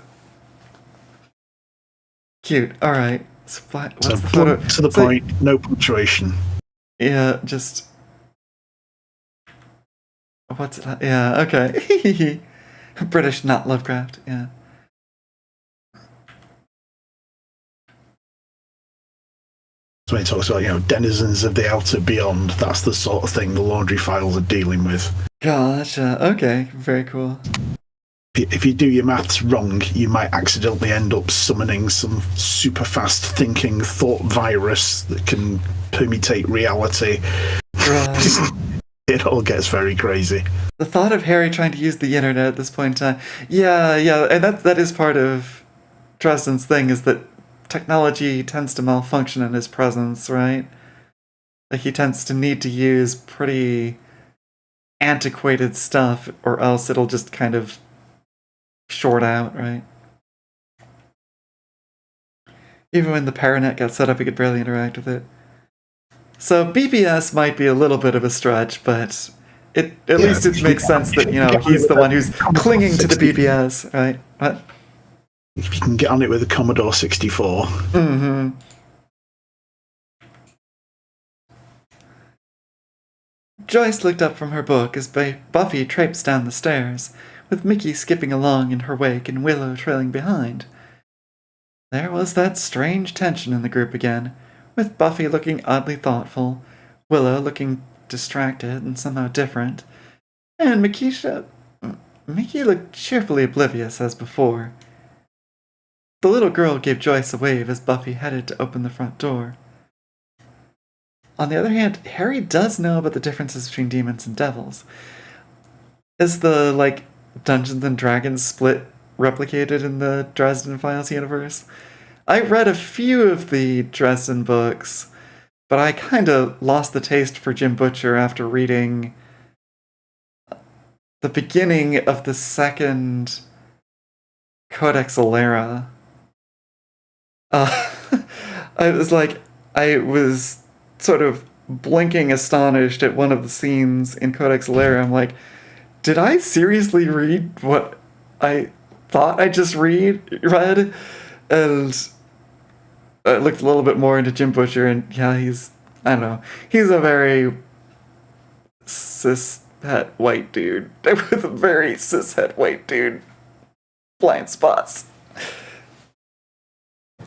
Cute, alright. So what's the photo? To the point, no punctuation. Yeah, just... What's it? Yeah, okay. British, not Lovecraft, yeah. So when he talks about, denizens of the outer beyond, that's the sort of thing the Laundry Files are dealing with. Gotcha, okay, very cool. If you do your maths wrong, you might accidentally end up summoning some super fast thinking thought virus that can permutate reality. Right. It all gets very crazy. The thought of Harry trying to use the internet at this point in time. Yeah, and that is part of Dresden's thing, is that technology tends to malfunction in his presence, right? Like, he tends to need to use pretty antiquated stuff, or else it'll just kind of short out, right? Even when the Paranet got set up, he could barely interact with it. So BBS might be a little bit of a stretch, but at least it makes sense that, he's the one who's clinging to the BBS, right? What? If you can get on it with a Commodore 64. Mm-hmm. Joyce looked up from her book as Buffy traipsed down the stairs, with Mickey skipping along in her wake and Willow trailing behind. There was that strange tension in the group again, with Buffy looking oddly thoughtful, Willow looking distracted and somehow different, and Mickey looked cheerfully oblivious as before. The little girl gave Joyce a wave as Buffy headed to open the front door. On the other hand, Harry does know about the differences between demons and devils. Is the, like, Dungeons and Dragons split replicated in the Dresden Files universe? I read a few of the Dresden books, but I kind of lost the taste for Jim Butcher after reading the beginning of the second Codex Alera. I was sort of blinking astonished at one of the scenes in Codex Alera. I'm like, did I seriously read what I thought I just read? And I looked a little bit more into Jim Butcher, and yeah, he's a very cis-het white dude with a very cis-het white dude blind spots.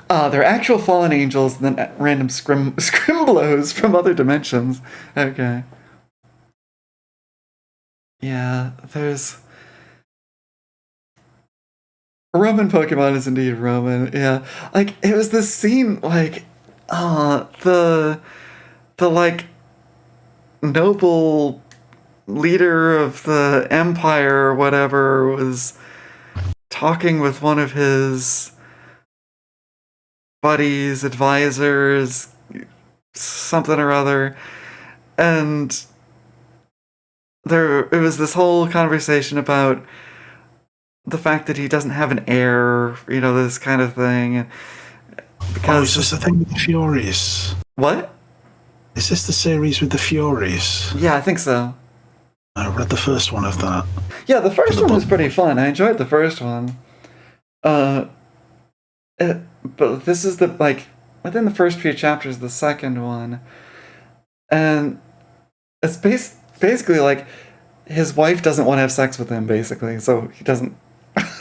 They're actual fallen angels and then random scrimblows from other dimensions. Okay. Yeah, there's... Roman Pokemon is indeed Roman, yeah. Like, it was this scene, like, the like, noble leader of the Empire or whatever was talking with one of his buddies, advisors, something or other, and it was this whole conversation about the fact that he doesn't have an heir, this kind of thing. Is this the thing with the Furies? What? Is this the series with the Furies? Yeah, I think so. I read the first one of that. Yeah, the first one was pretty fun. I enjoyed the first one. But this is within the first few chapters of the second one. And it's basically like his wife doesn't want to have sex with him, basically. So he doesn't...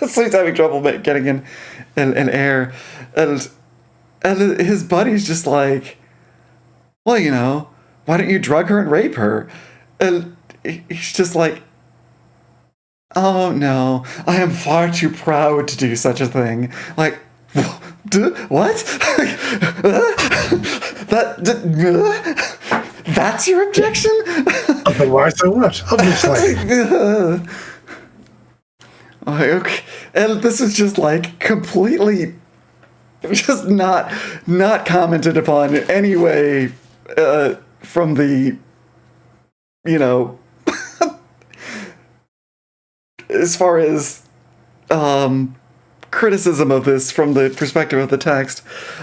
so he's having trouble getting an heir. And his buddy's just like, well, why don't you drug her and rape her? And he's just like, oh no, I am far too proud to do such a thing. Like, what? That's your objection? Otherwise I would, obviously. Okay. And this is just like completely just not commented upon in any way from the, as far as criticism of this from the perspective of the text.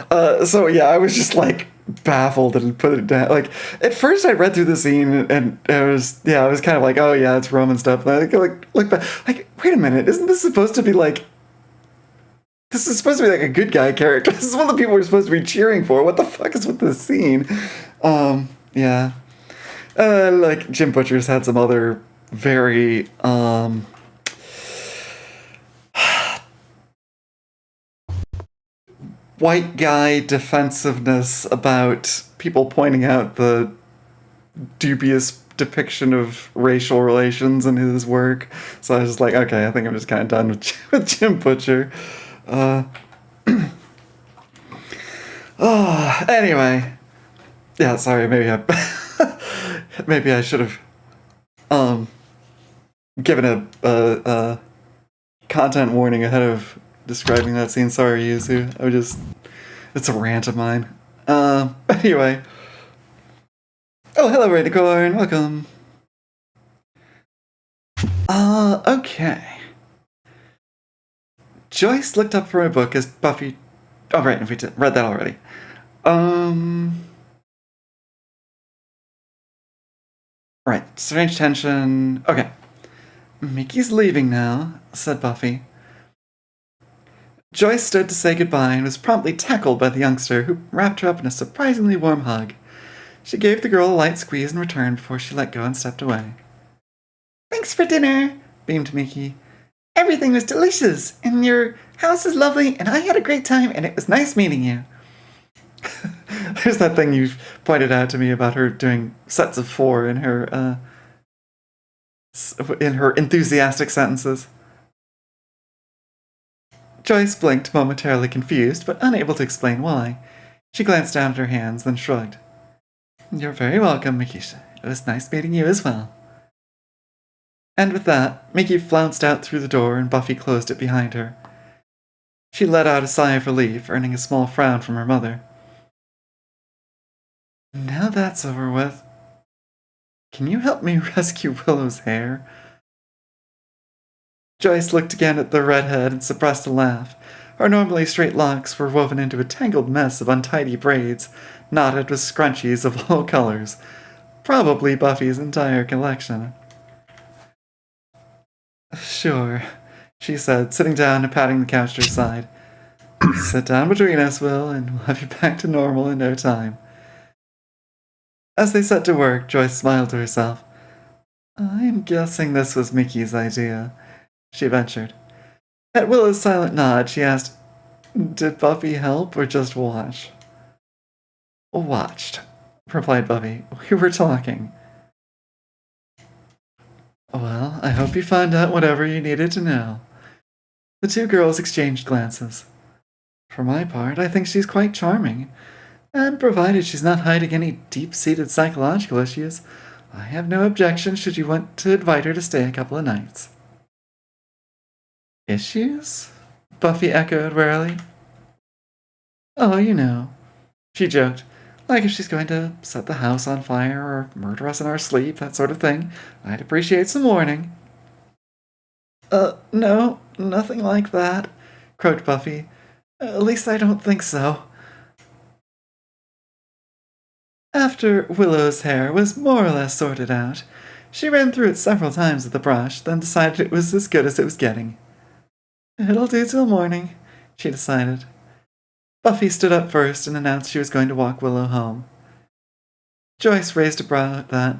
So yeah, I was just like baffled and put it down. Like, at first I read through the scene and I was kind of like, oh yeah, it's Roman stuff. And I look back, like, wait a minute, isn't this supposed to be like... This is supposed to be like a good guy character. This is one of the people we're supposed to be cheering for. What the fuck is with this scene? Yeah. Like, Jim Butcher's had some other very, white guy defensiveness about people pointing out the dubious depiction of racial relations in his work. So I was just like, okay, I think I'm just kind of done with Jim Butcher. Anyway. Yeah, sorry, maybe I should have given a content warning ahead of describing that scene. Sorry, Yuzu. It's a rant of mine. Anyway. Oh, hello, Radicorn. Welcome. Okay. Joyce looked up from her book as Buffy... Oh, right, we read that already. Right, strange tension. Okay. Mickey's leaving now, said Buffy. Joyce stood to say goodbye and was promptly tackled by the youngster, who wrapped her up in a surprisingly warm hug. She gave the girl a light squeeze in return before she let go and stepped away. Thanks for dinner, beamed Mickey. Everything was delicious, and your house is lovely, and I had a great time, and it was nice meeting you. There's that thing you've pointed out to me about her doing sets of 4 in her enthusiastic sentences. Joyce blinked, momentarily confused, but unable to explain why. She glanced down at her hands, then shrugged. You're very welcome, Mikisha. It was nice meeting you as well. And with that, Mickey flounced out through the door and Buffy closed it behind her. She let out a sigh of relief, earning a small frown from her mother. Now that's over with, can you help me rescue Willow's hair? Joyce looked again at the redhead and suppressed a laugh. Her normally straight locks were woven into a tangled mess of untidy braids, knotted with scrunchies of all colors. Probably Buffy's entire collection. Sure, she said, sitting down and patting the couch to her side. Sit down between us, Will, and we'll have you back to normal in no time. As they set to work, Joyce smiled to herself. I'm guessing this was Mickey's idea, she ventured. At Willow's silent nod, she asked, Did Buffy help or just watch? Watched, replied Buffy. We were talking. Well, I hope you found out whatever you needed to know. The two girls exchanged glances. For my part, I think she's quite charming, and provided she's not hiding any deep-seated psychological issues, I have no objection should you want to invite her to stay a couple of nights. Issues? Buffy echoed warily. Oh, you know, she joked, like if she's going to set the house on fire or murder us in our sleep, that sort of thing. I'd appreciate some warning. No, nothing like that, croaked Buffy. At least I don't think so. After Willow's hair was more or less sorted out, she ran through it several times with the brush, then decided it was as good as it was getting. It'll do till morning, she decided. Buffy stood up first and announced she was going to walk Willow home. Joyce raised a brow at that.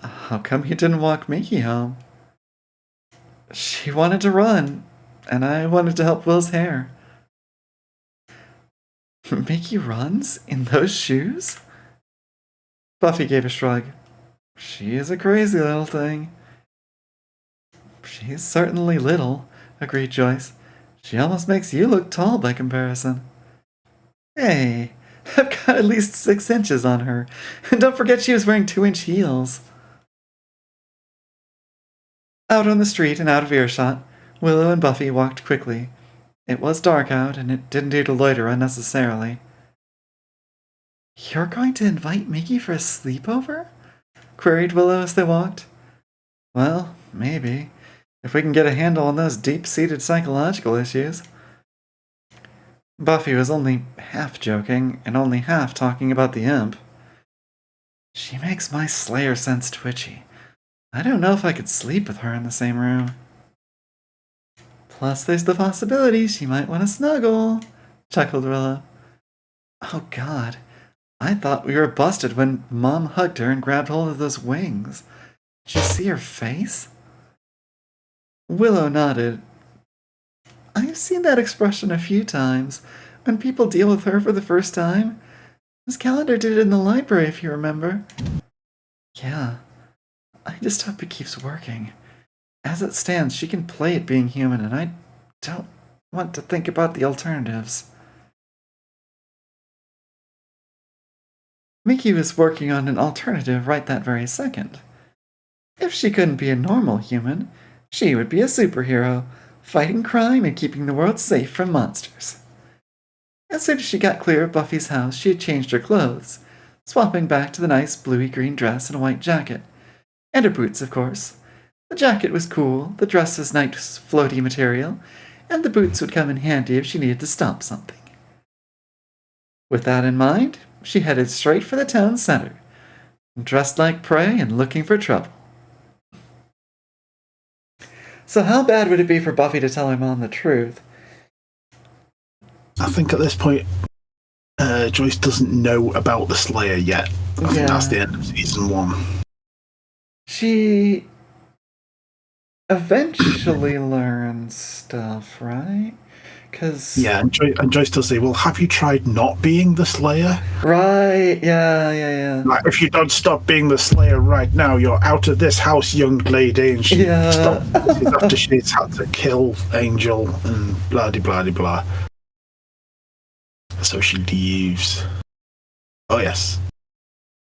How come you didn't walk Mickey home? She wanted to run, and I wanted to help Will's hair. Mickey runs? In those shoes? Buffy gave a shrug. She is a crazy little thing. She's certainly little, agreed Joyce. She almost makes you look tall by comparison. Hey, I've got at least 6 inches on her. And don't forget she was wearing 2-inch heels. Out on the street and out of earshot, Willow and Buffy walked quickly. It was dark out, and it didn't do to loiter unnecessarily. You're going to invite Mickey for a sleepover? Queried Willow as they walked. Well, maybe, if we can get a handle on those deep-seated psychological issues. Buffy was only half joking, and only half talking about the imp. She makes my Slayer sense twitchy. I don't know if I could sleep with her in the same room. Plus, there's the possibility she might want to snuggle, chuckled Willow. Oh, God. I thought we were busted when Mom hugged her and grabbed hold of those wings. Did you see her face? Willow nodded. I've seen that expression a few times when people deal with her for the first time. Miss Calendar did it in the library, if you remember. Yeah. I just hope it keeps working. As it stands, she can play at being human, and I don't want to think about the alternatives. Mickey was working on an alternative right that very second. If she couldn't be a normal human, she would be a superhero, fighting crime and keeping the world safe from monsters. As soon as she got clear of Buffy's house, she had changed her clothes, swapping back to the nice bluey-green dress and a white jacket. And her boots, of course. The jacket was cool, the dress was nice floaty material, and the boots would come in handy if she needed to stop something. With that in mind, she headed straight for the town center, dressed like prey and looking for trouble. So how bad would it be for Buffy to tell her mom the truth? I think at this point, Joyce doesn't know about the Slayer yet. I think that's the end of season 1. She eventually learns stuff, right? Because Yeah, and Joyce does say, well, have you tried not being the Slayer? right, yeah. Like, if you don't stop being the Slayer right now, you're out of this house, young lady. And she Yeah. stops after she's had to kill Angel and blah de blah de blah. So she leaves. Oh yes,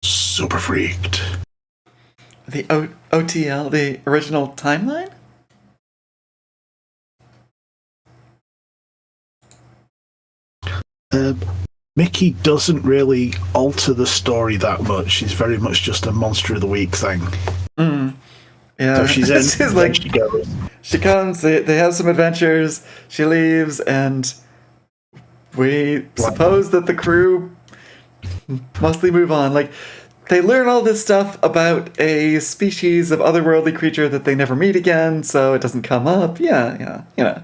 super freaked. The OTL, the original timeline? Mickey doesn't really alter the story that much. She's very much just a monster of the week thing. Yeah. So she's in. She's like, she goes. she comes, they have some adventures, she leaves, and we suppose that the crew mostly move on. Like, they learn all this stuff about a species of otherworldly creature that they never meet again, so it doesn't come up. Yeah, you know.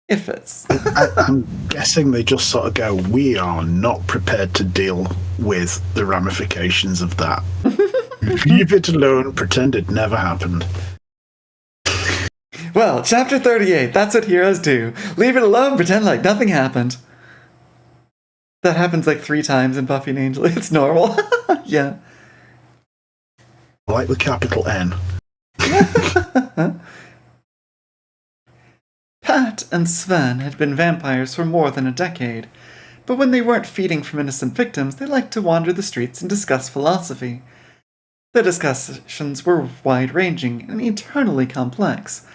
It fits. I'm guessing they just sort of go, we are not prepared to deal with the ramifications of that. Leave it alone, pretend it never happened. Well, chapter 38, that's what heroes do. Leave it alone, pretend like nothing happened. That happens like 3 times in Buffy and Angel. It's normal. Yeah. Like the capital N. Pat and Sven had been vampires for more than a decade, but when they weren't feeding from innocent victims, they liked to wander the streets and discuss philosophy. Their discussions were wide-ranging and eternally complex,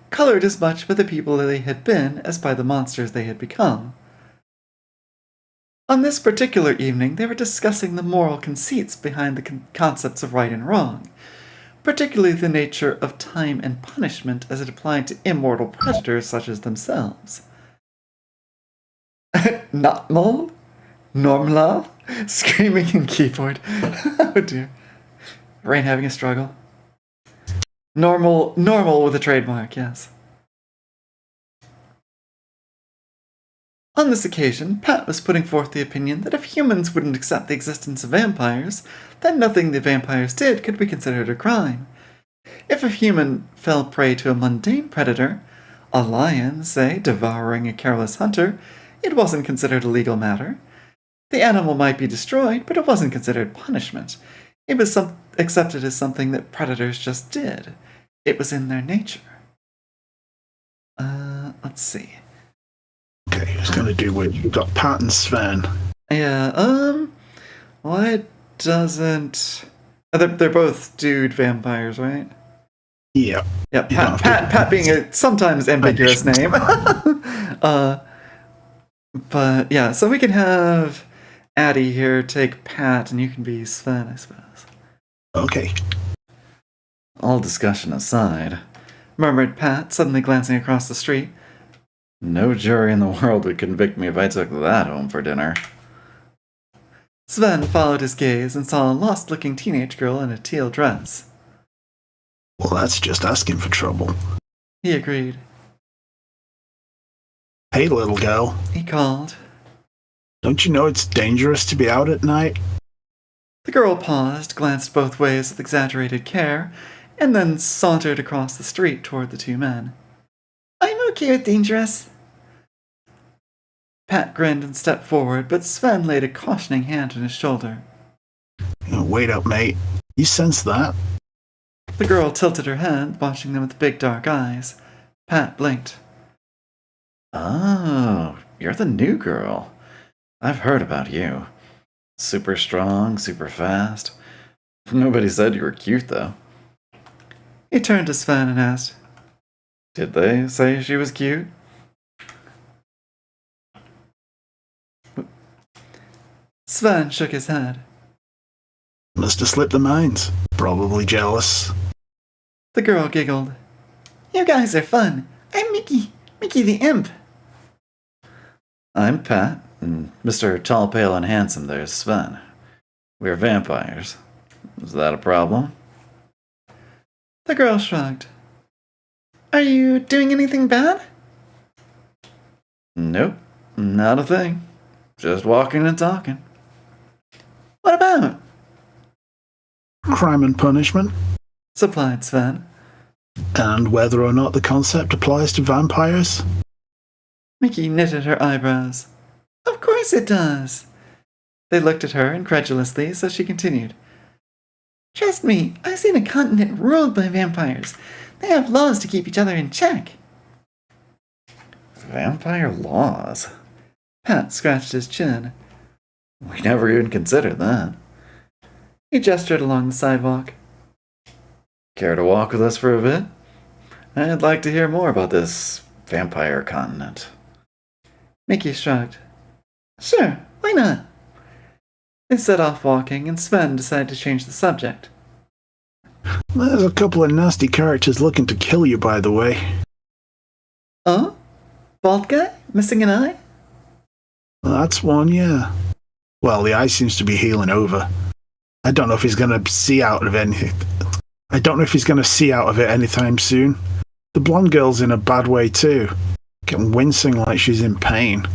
colored as much by the people they had been as by the monsters they had become. On this particular evening, they were discussing the moral conceits behind the concepts of right and wrong, particularly the nature of time and punishment as it applied to immortal predators such as themselves. Not mold? Normla? Screaming in keyboard. Oh dear. Rain having a struggle. Normal with a trademark, yes. On this occasion, Pat was putting forth the opinion that if humans wouldn't accept the existence of vampires, then nothing the vampires did could be considered a crime. If a human fell prey to a mundane predator, a lion, say, devouring a careless hunter, it wasn't considered a legal matter. The animal might be destroyed, but it wasn't considered punishment. It was accepted as something that predators just did. It was in their nature. Let's see. Okay, who's going to do which? We've got Pat and Sven. Yeah, why doesn't... They're both dude vampires, right? Yeah. Yeah, Pat being a sometimes ambiguous name. But yeah, so we can have Addie here take Pat, and you can be Sven, I suppose. Okay. All discussion aside, murmured Pat, suddenly glancing across the street. No jury in the world would convict me if I took that home for dinner. Sven followed his gaze and saw a lost-looking teenage girl in a teal dress. Well, that's just asking for trouble. He agreed. Hey, little girl. He called. Don't you know it's dangerous to be out at night? The girl paused, glanced both ways with exaggerated care, and then sauntered across the street toward the 2 men. I'm okay with dangerous. Pat grinned and stepped forward, but Sven laid a cautioning hand on his shoulder. Wait up, mate. You sense that? The girl tilted her head, watching them with big dark eyes. Pat blinked. Oh, you're the new girl. I've heard about you. Super strong, super fast. Nobody said you were cute, though. He turned to Sven and asked, Did they say she was cute? Sven shook his head. Must have slipped the minds. Probably jealous. The girl giggled. You guys are fun. I'm Mickey. Mickey the Imp. I'm Pat, and Mr. Tall, Pale, and Handsome there's Sven. We're vampires. Is that a problem? The girl shrugged. Are you doing anything bad? Nope, not a thing. Just walking and talking. What about? Crime and punishment. Supplied Sven. And whether or not the concept applies to vampires. Mickey knitted her eyebrows. Of course it does. They looked at her incredulously, so she continued. Trust me, I've seen a continent ruled by vampires. They have laws to keep each other in check. Vampire laws? Pat scratched his chin. We never even considered that. He gestured along the sidewalk. Care to walk with us for a bit? I'd like to hear more about this vampire continent. Mickey shrugged. Sure, why not? They set off walking, and Sven decided to change the subject. There's a couple of nasty characters looking to kill you, by the way. Oh? Bald guy? Missing an eye? That's one, yeah. Well, the eye seems to be healing over. I don't know if he's going to see out of anything. I don't know if he's going to see out of it anytime soon. The blonde girl's in a bad way too. Getting wincing like she's in pain.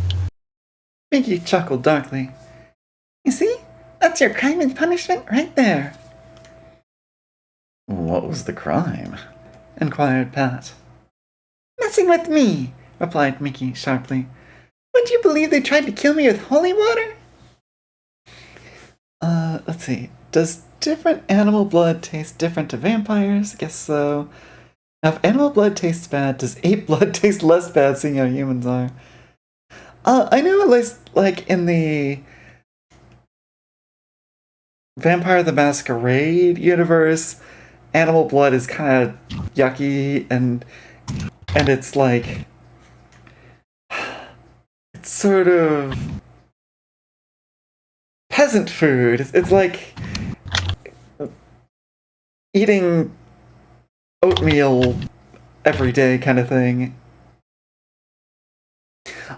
Mickey chuckled darkly. You see? That's your crime and punishment right there. What was the crime? Inquired Pat. Messing with me, replied Mickey sharply. Would you believe they tried to kill me with holy water? Let's see. Does different animal blood taste different to vampires? I guess so. Now, if animal blood tastes bad, does ape blood taste less bad, seeing how humans are? I know at least, like, in the Vampire the Masquerade universe, animal blood is kind of yucky, and it's like, it's sort of peasant food. It's like eating oatmeal every day kind of thing.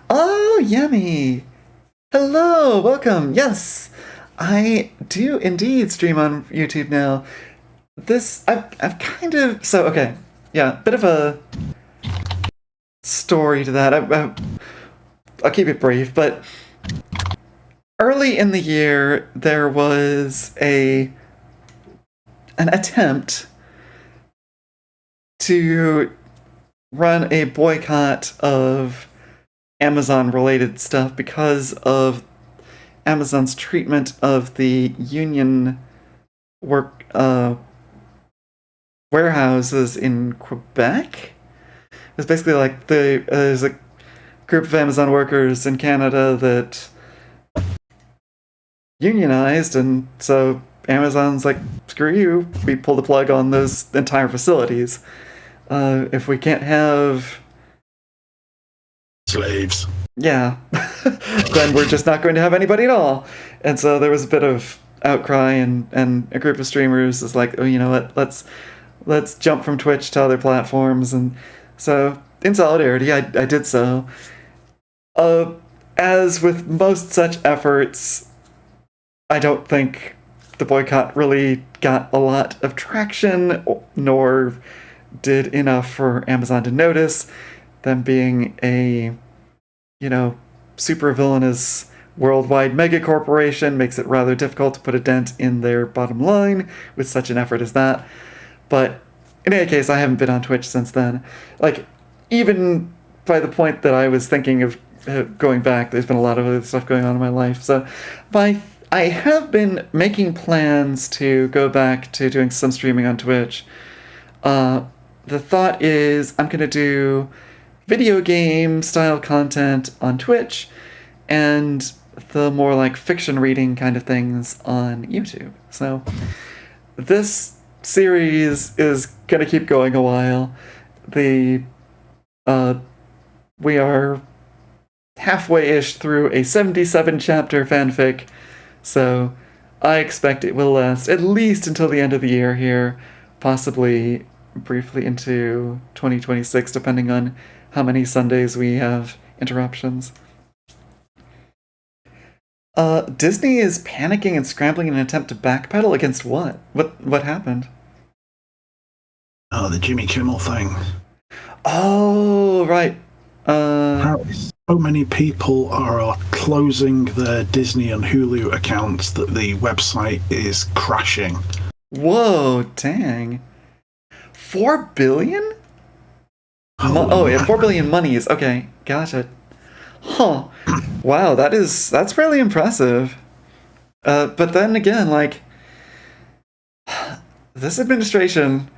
Oh, yummy! Hello, welcome. Yes, I do indeed stream on YouTube now. I've kind of, so okay, yeah, bit of a story to that. I'll keep it brief, but early in the year there was an attempt to run a boycott of Amazon-related stuff because of Amazon's treatment of the union warehouses in Quebec. It was basically like there's a group of Amazon workers in Canada that unionized, and so Amazon's like, screw you, we pull the plug on those entire facilities. If we can't have slaves, yeah, then we're just not going to have anybody at all. And so there was a bit of outcry, and a group of streamers is like, oh, you know what, let's jump from Twitch to other platforms. And so in solidarity, I did so. As with most such efforts, I don't think the boycott really got a lot of traction, nor did enough for Amazon to notice. Them being a, super villainous worldwide mega corporation makes it rather difficult to put a dent in their bottom line with such an effort as that. But in any case, I haven't been on Twitch since then. Like, even by the point that I was thinking of going back, there's been a lot of other stuff going on in my life. So I have been making plans to go back to doing some streaming on Twitch. The thought is I'm going to do video game style content on Twitch and the more like fiction reading kind of things on YouTube. So this series is going to keep going a while. We are halfway-ish through a 77-chapter fanfic, so I expect it will last at least until the end of the year here, possibly briefly into 2026, depending on how many Sundays we have interruptions. Disney is panicking and scrambling in an attempt to backpedal against what? What happened? Oh, the Jimmy Kimmel thing. Oh, right. Apparently so many people are closing their Disney and Hulu accounts that the website is crashing. Whoa, dang. 4 billion? Oh, yeah, 4 billion monies. Okay, gotcha. Huh. Wow, that's really impressive. But then again, like, this administration,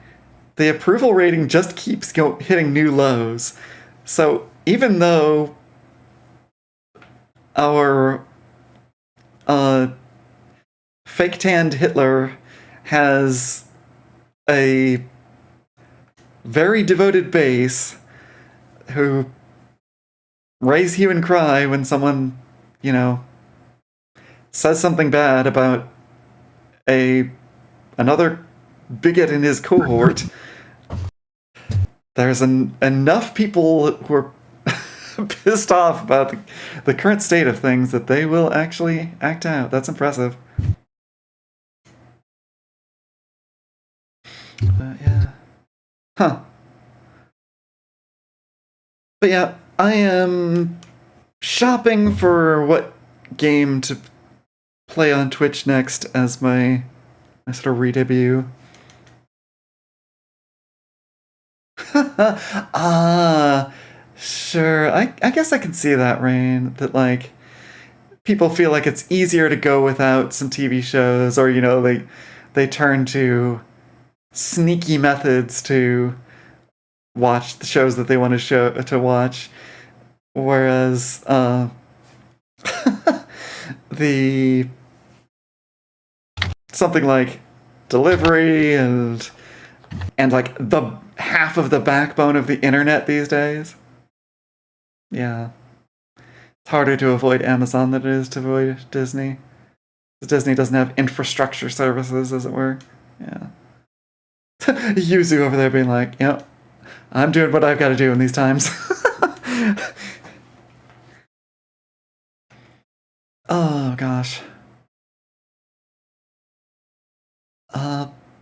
the approval rating just keeps hitting new lows. So even though our fake tanned Hitler has a very devoted base who raise hue and cry when someone, you know, says something bad about another bigot in his cohort. There's enough people who are pissed off about the current state of things that they will actually act out. That's impressive. Yeah. Huh. But yeah, I am shopping for what game to play on Twitch next as my sort of re-debut. Sure. I guess I can see that, Rain. That, like, people feel like it's easier to go without some TV shows, or, you know, they turn to sneaky methods to watch the shows that they want to watch. Whereas, the something like delivery and like the half of the backbone of the internet these days. Yeah. It's harder to avoid Amazon than it is to avoid Disney. Disney doesn't have infrastructure services, as it were. Yeah. Yuzu over there being like, yep, I'm doing what I've got to do in these times. Oh, gosh.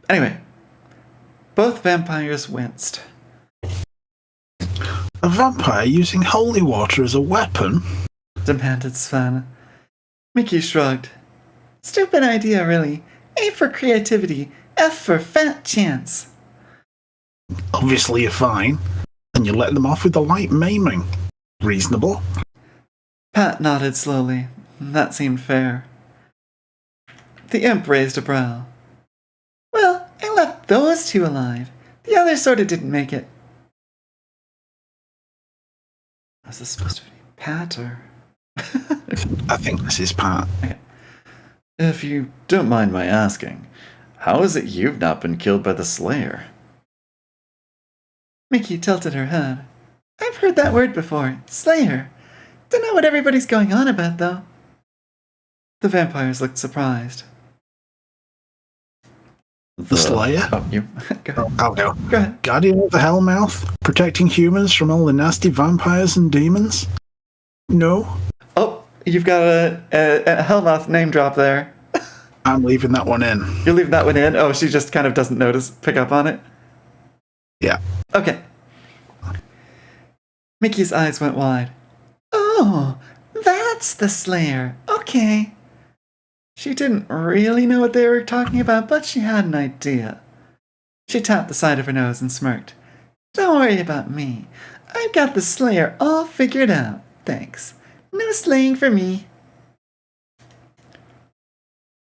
Anyway. Both vampires winced. A vampire using holy water as a weapon? Demanded Sven. Mickey shrugged. Stupid idea, really. A for creativity, F for fat chance. Obviously you're fine. And you let them off with a light maiming. Reasonable. Pat nodded slowly. That seemed fair. The imp raised a brow. Well, I left those two alive. The others sort of didn't make it. Was this supposed to be Pat, or...? I think this is Pat. Okay. If you don't mind my asking, how is it you've not been killed by the Slayer? Mickey tilted her head. I've heard that word before. Slayer. Don't know what everybody's going on about, though. The vampires looked surprised. The Slayer? Oh, you. Go ahead. I'll go. Go ahead. Guardian of the Hellmouth? Protecting humans from all the nasty vampires and demons? No. Oh, you've got a Hellmouth name drop there. I'm leaving that one in. You're leaving that one in? Oh, she just kind of doesn't pick up on it? Yeah. Okay. Mickey's eyes went wide. Oh, that's the Slayer. Okay. She didn't really know what they were talking about, but she had an idea. She tapped the side of her nose and smirked. Don't worry about me. I've got the Slayer all figured out. Thanks. No slaying for me.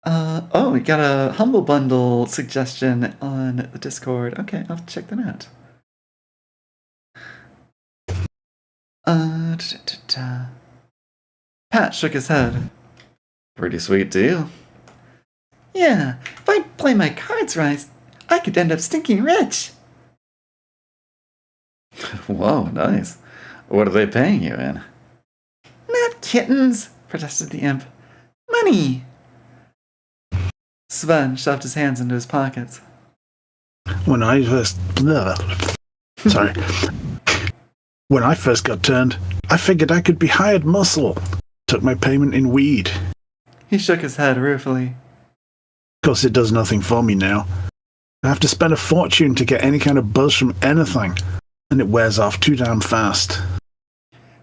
Oh, we got a Humble Bundle suggestion on the Discord. Okay, I'll check that out. Pat shook his head. Pretty sweet deal. Yeah, if I play my cards right, I could end up stinking rich. Whoa, nice. What are they paying you in? Not kittens, protested the imp. Money. Sven shoved his hands into his pockets. When I first... Sorry. When I first got turned, I figured I could be hired muscle. Took my payment in weed. He shook his head ruefully. Of course, it does nothing for me now. I have to spend a fortune to get any kind of buzz from anything, and it wears off too damn fast.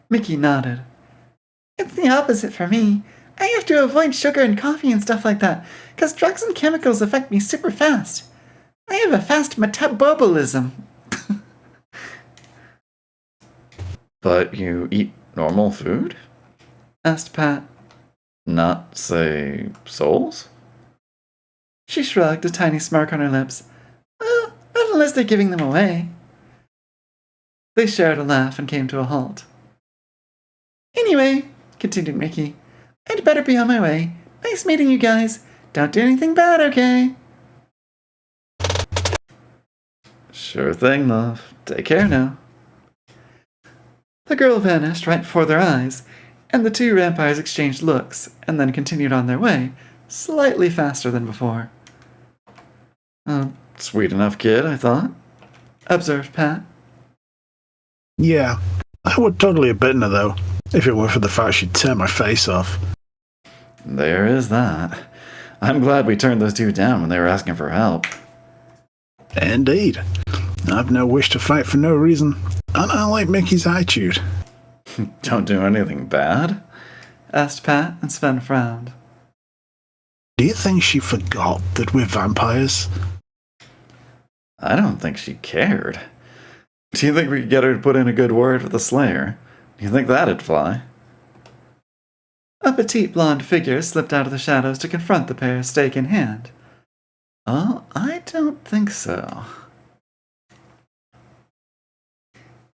Mickey nodded. It's the opposite for me. I have to avoid sugar and coffee and stuff like that, because drugs and chemicals affect me super fast. I have a fast metabolism. But you eat normal food? asked Pat. Not, say, souls? She shrugged, a tiny smirk on her lips. Well, not unless they're giving them away. They shared a laugh and came to a halt. Anyway, continued Mickey, I'd better be on my way. Nice meeting you guys. Don't do anything bad, okay? Sure thing, love. Take care now. The girl vanished right before their eyes, and the two vampires exchanged looks, and then continued on their way, slightly faster than before. Sweet enough kid, I thought, observed Pat. Yeah, I would totally have bitten her though, if it weren't for the fact she'd tear my face off. There is that. I'm glad we turned those two down when they were asking for help. Indeed. I've no wish to fight for no reason, and I like Mickey's attitude. Don't do anything bad? Asked Pat, and Sven frowned. Do you think she forgot that we're vampires? I don't think she cared. Do you think we could get her to put in a good word with the Slayer? Do you think that'd fly? A petite blonde figure slipped out of the shadows to confront the pair, stake in hand. Oh, I don't think so.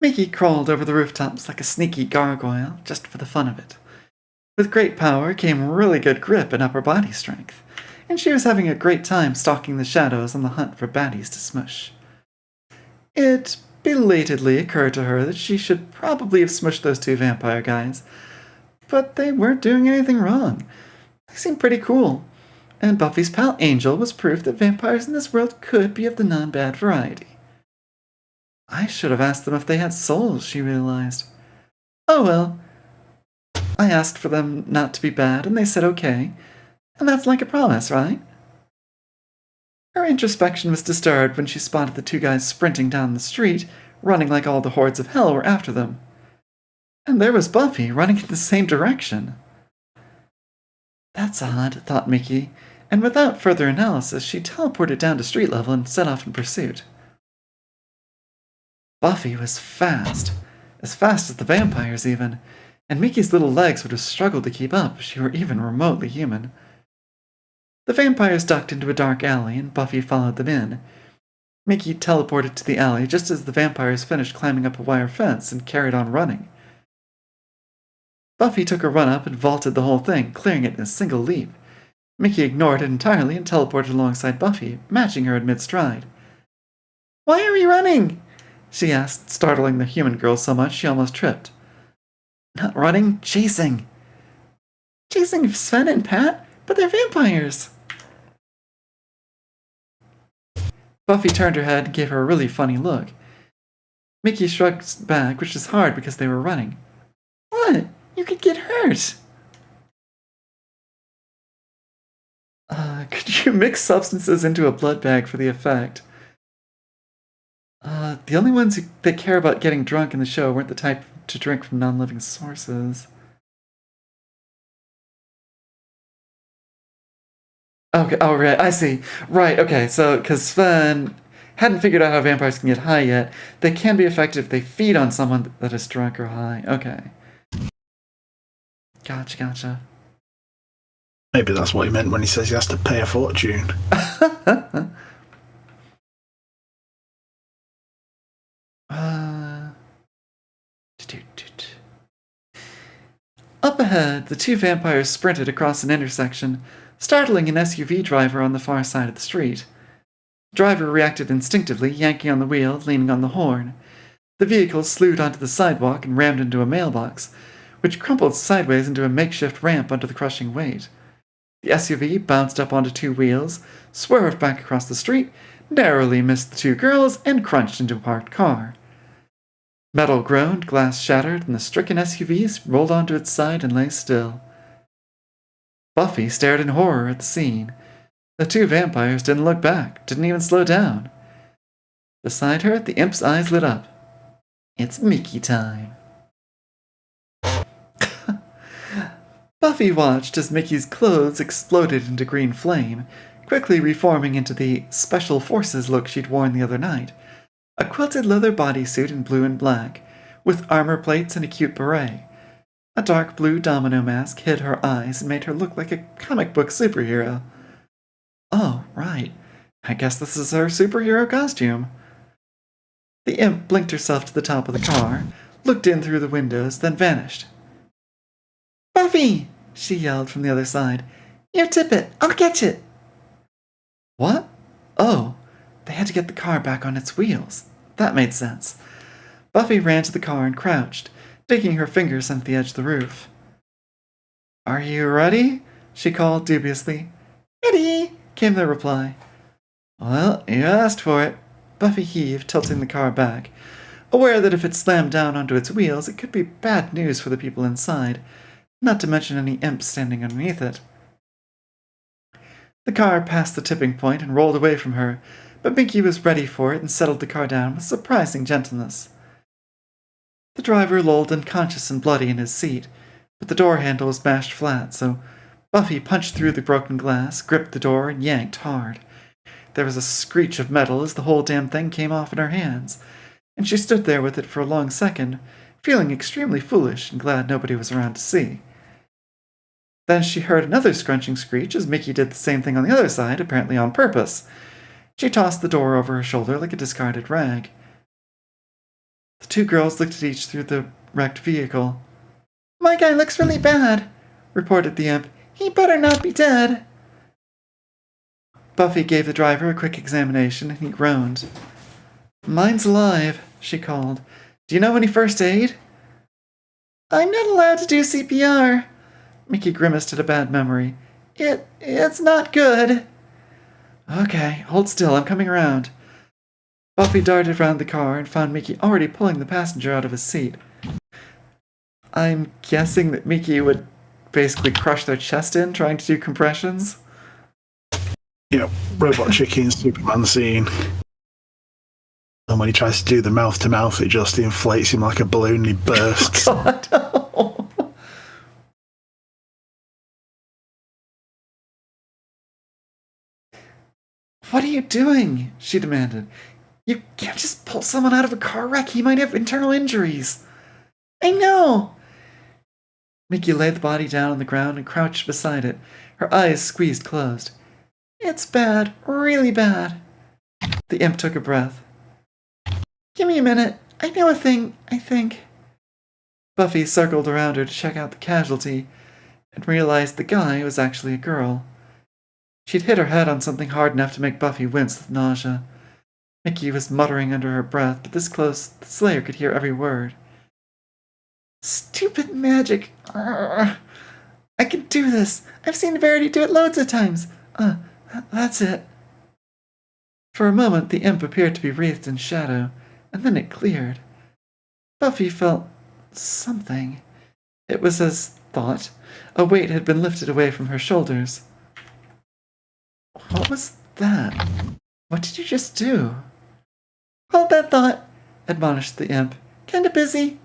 Mickey crawled over the rooftops like a sneaky gargoyle, just for the fun of it. With great power came really good grip and upper body strength, and she was having a great time stalking the shadows on the hunt for baddies to smush. It belatedly occurred to her that she should probably have smushed those two vampire guys, but they weren't doing anything wrong. They seemed pretty cool, and Buffy's pal Angel was proof that vampires in this world could be of the non-bad variety. I should have asked them if they had souls, she realized. Oh well. I asked for them not to be bad, and they said okay, and that's like a promise, right? Her introspection was disturbed when she spotted the two guys sprinting down the street, running like all the hordes of hell were after them. And there was Buffy, running in the same direction. That's odd, thought Mickey, and without further analysis, she teleported down to street level and set off in pursuit. Buffy was fast as the vampires even, and Mickey's little legs would have struggled to keep up if she were even remotely human. The vampires ducked into a dark alley, and Buffy followed them in. Mickey teleported to the alley just as the vampires finished climbing up a wire fence and carried on running. Buffy took a run up and vaulted the whole thing, clearing it in a single leap. Mickey ignored it entirely and teleported alongside Buffy, matching her in mid-stride. Why are we running? She asked, startling the human girl so much she almost tripped. Not running, chasing. Chasing Sven and Pat? But they're vampires. Buffy turned her head and gave her a really funny look. Mickey shrugged back, which is hard because they were running. What? You could get hurt. Could you mix substances into a blood bag for the effect? The only ones that care about getting drunk in the show weren't the type to drink from non-living sources. Okay, oh, right, I see. Right, okay, so, because Sven hadn't figured out how vampires can get high yet, they can be effective if they feed on someone that is drunk or high. Okay. Gotcha. Maybe that's what he meant when he says he has to pay a fortune. Up ahead, the two vampires sprinted across an intersection, startling an SUV driver on the far side of the street. The driver reacted instinctively, yanking on the wheel, leaning on the horn. The vehicle slewed onto the sidewalk and rammed into a mailbox, which crumpled sideways into a makeshift ramp under the crushing weight. The SUV bounced up onto two wheels, swerved back across the street, narrowly missed the two girls, and crunched into a parked car. Metal groaned, glass shattered, and the stricken SUV rolled onto its side and lay still. Buffy stared in horror at the scene. The two vampires didn't look back, didn't even slow down. Beside her, the imp's eyes lit up. It's Mickey time. Buffy watched as Mickey's clothes exploded into green flame, quickly reforming into the Special Forces look she'd worn the other night. A quilted leather bodysuit in blue and black, with armor plates and a cute beret. A dark blue domino mask hid her eyes and made her look like a comic book superhero. Oh, right. I guess this is her superhero costume. The imp blinked herself to the top of the car, looked in through the windows, then vanished. Buffy! She yelled from the other side. You tip it! I'll catch it! What? Oh, they had to get the car back on its wheels. That made sense. Buffy ran to the car and crouched, digging her fingers into the edge of the roof. Are you ready? She called dubiously. Ready, came the reply. Well, you asked for it. Buffy heaved, tilting the car back, aware that if it slammed down onto its wheels, it could be bad news for the people inside, not to mention any imps standing underneath it. The car passed the tipping point and rolled away from her, but Mickey was ready for it and settled the car down with surprising gentleness. The driver lolled unconscious and bloody in his seat, but the door handle was bashed flat, so Buffy punched through the broken glass, gripped the door, and yanked hard. There was a screech of metal as the whole damn thing came off in her hands, and she stood there with it for a long second, feeling extremely foolish and glad nobody was around to see. Then she heard another scrunching screech as Mickey did the same thing on the other side, apparently on purpose. She tossed the door over her shoulder like a discarded rag. The two girls looked at each through the wrecked vehicle. My guy looks really bad, reported the imp. He better not be dead. Buffy gave the driver a quick examination and he groaned. Mine's alive, she called. Do you know any first aid? I'm not allowed to do CPR. Mickey grimaced at a bad memory. It's not good. Okay, hold still, I'm coming around. Buffy darted round the car and found Mickey already pulling the passenger out of his seat. I'm guessing that Mickey would basically crush their chest in trying to do compressions. Yeah, Robot Chicken Superman scene. And when he tries to do the mouth-to-mouth, it just inflates him like a balloon and he bursts. God, no. What are you doing? She demanded. You can't just pull someone out of a car wreck. He might have internal injuries. I know. Mickey laid the body down on the ground and crouched beside it, her eyes squeezed closed. It's bad, really bad. The imp took a breath. Give me a minute. I know a thing, I think. Buffy circled around her to check out the casualty and realized the guy was actually a girl. She'd hit her head on something hard enough to make Buffy wince with nausea. Mickey was muttering under her breath, but this close, the Slayer could hear every word. Stupid magic. I can do this. I've seen Verity do it loads of times. That's it. For a moment, the imp appeared to be wreathed in shadow, and then it cleared. Buffy felt something. It was as thought. A weight had been lifted away from her shoulders. What was that? What did you just do? Hold that thought, admonished the imp. Kinda busy.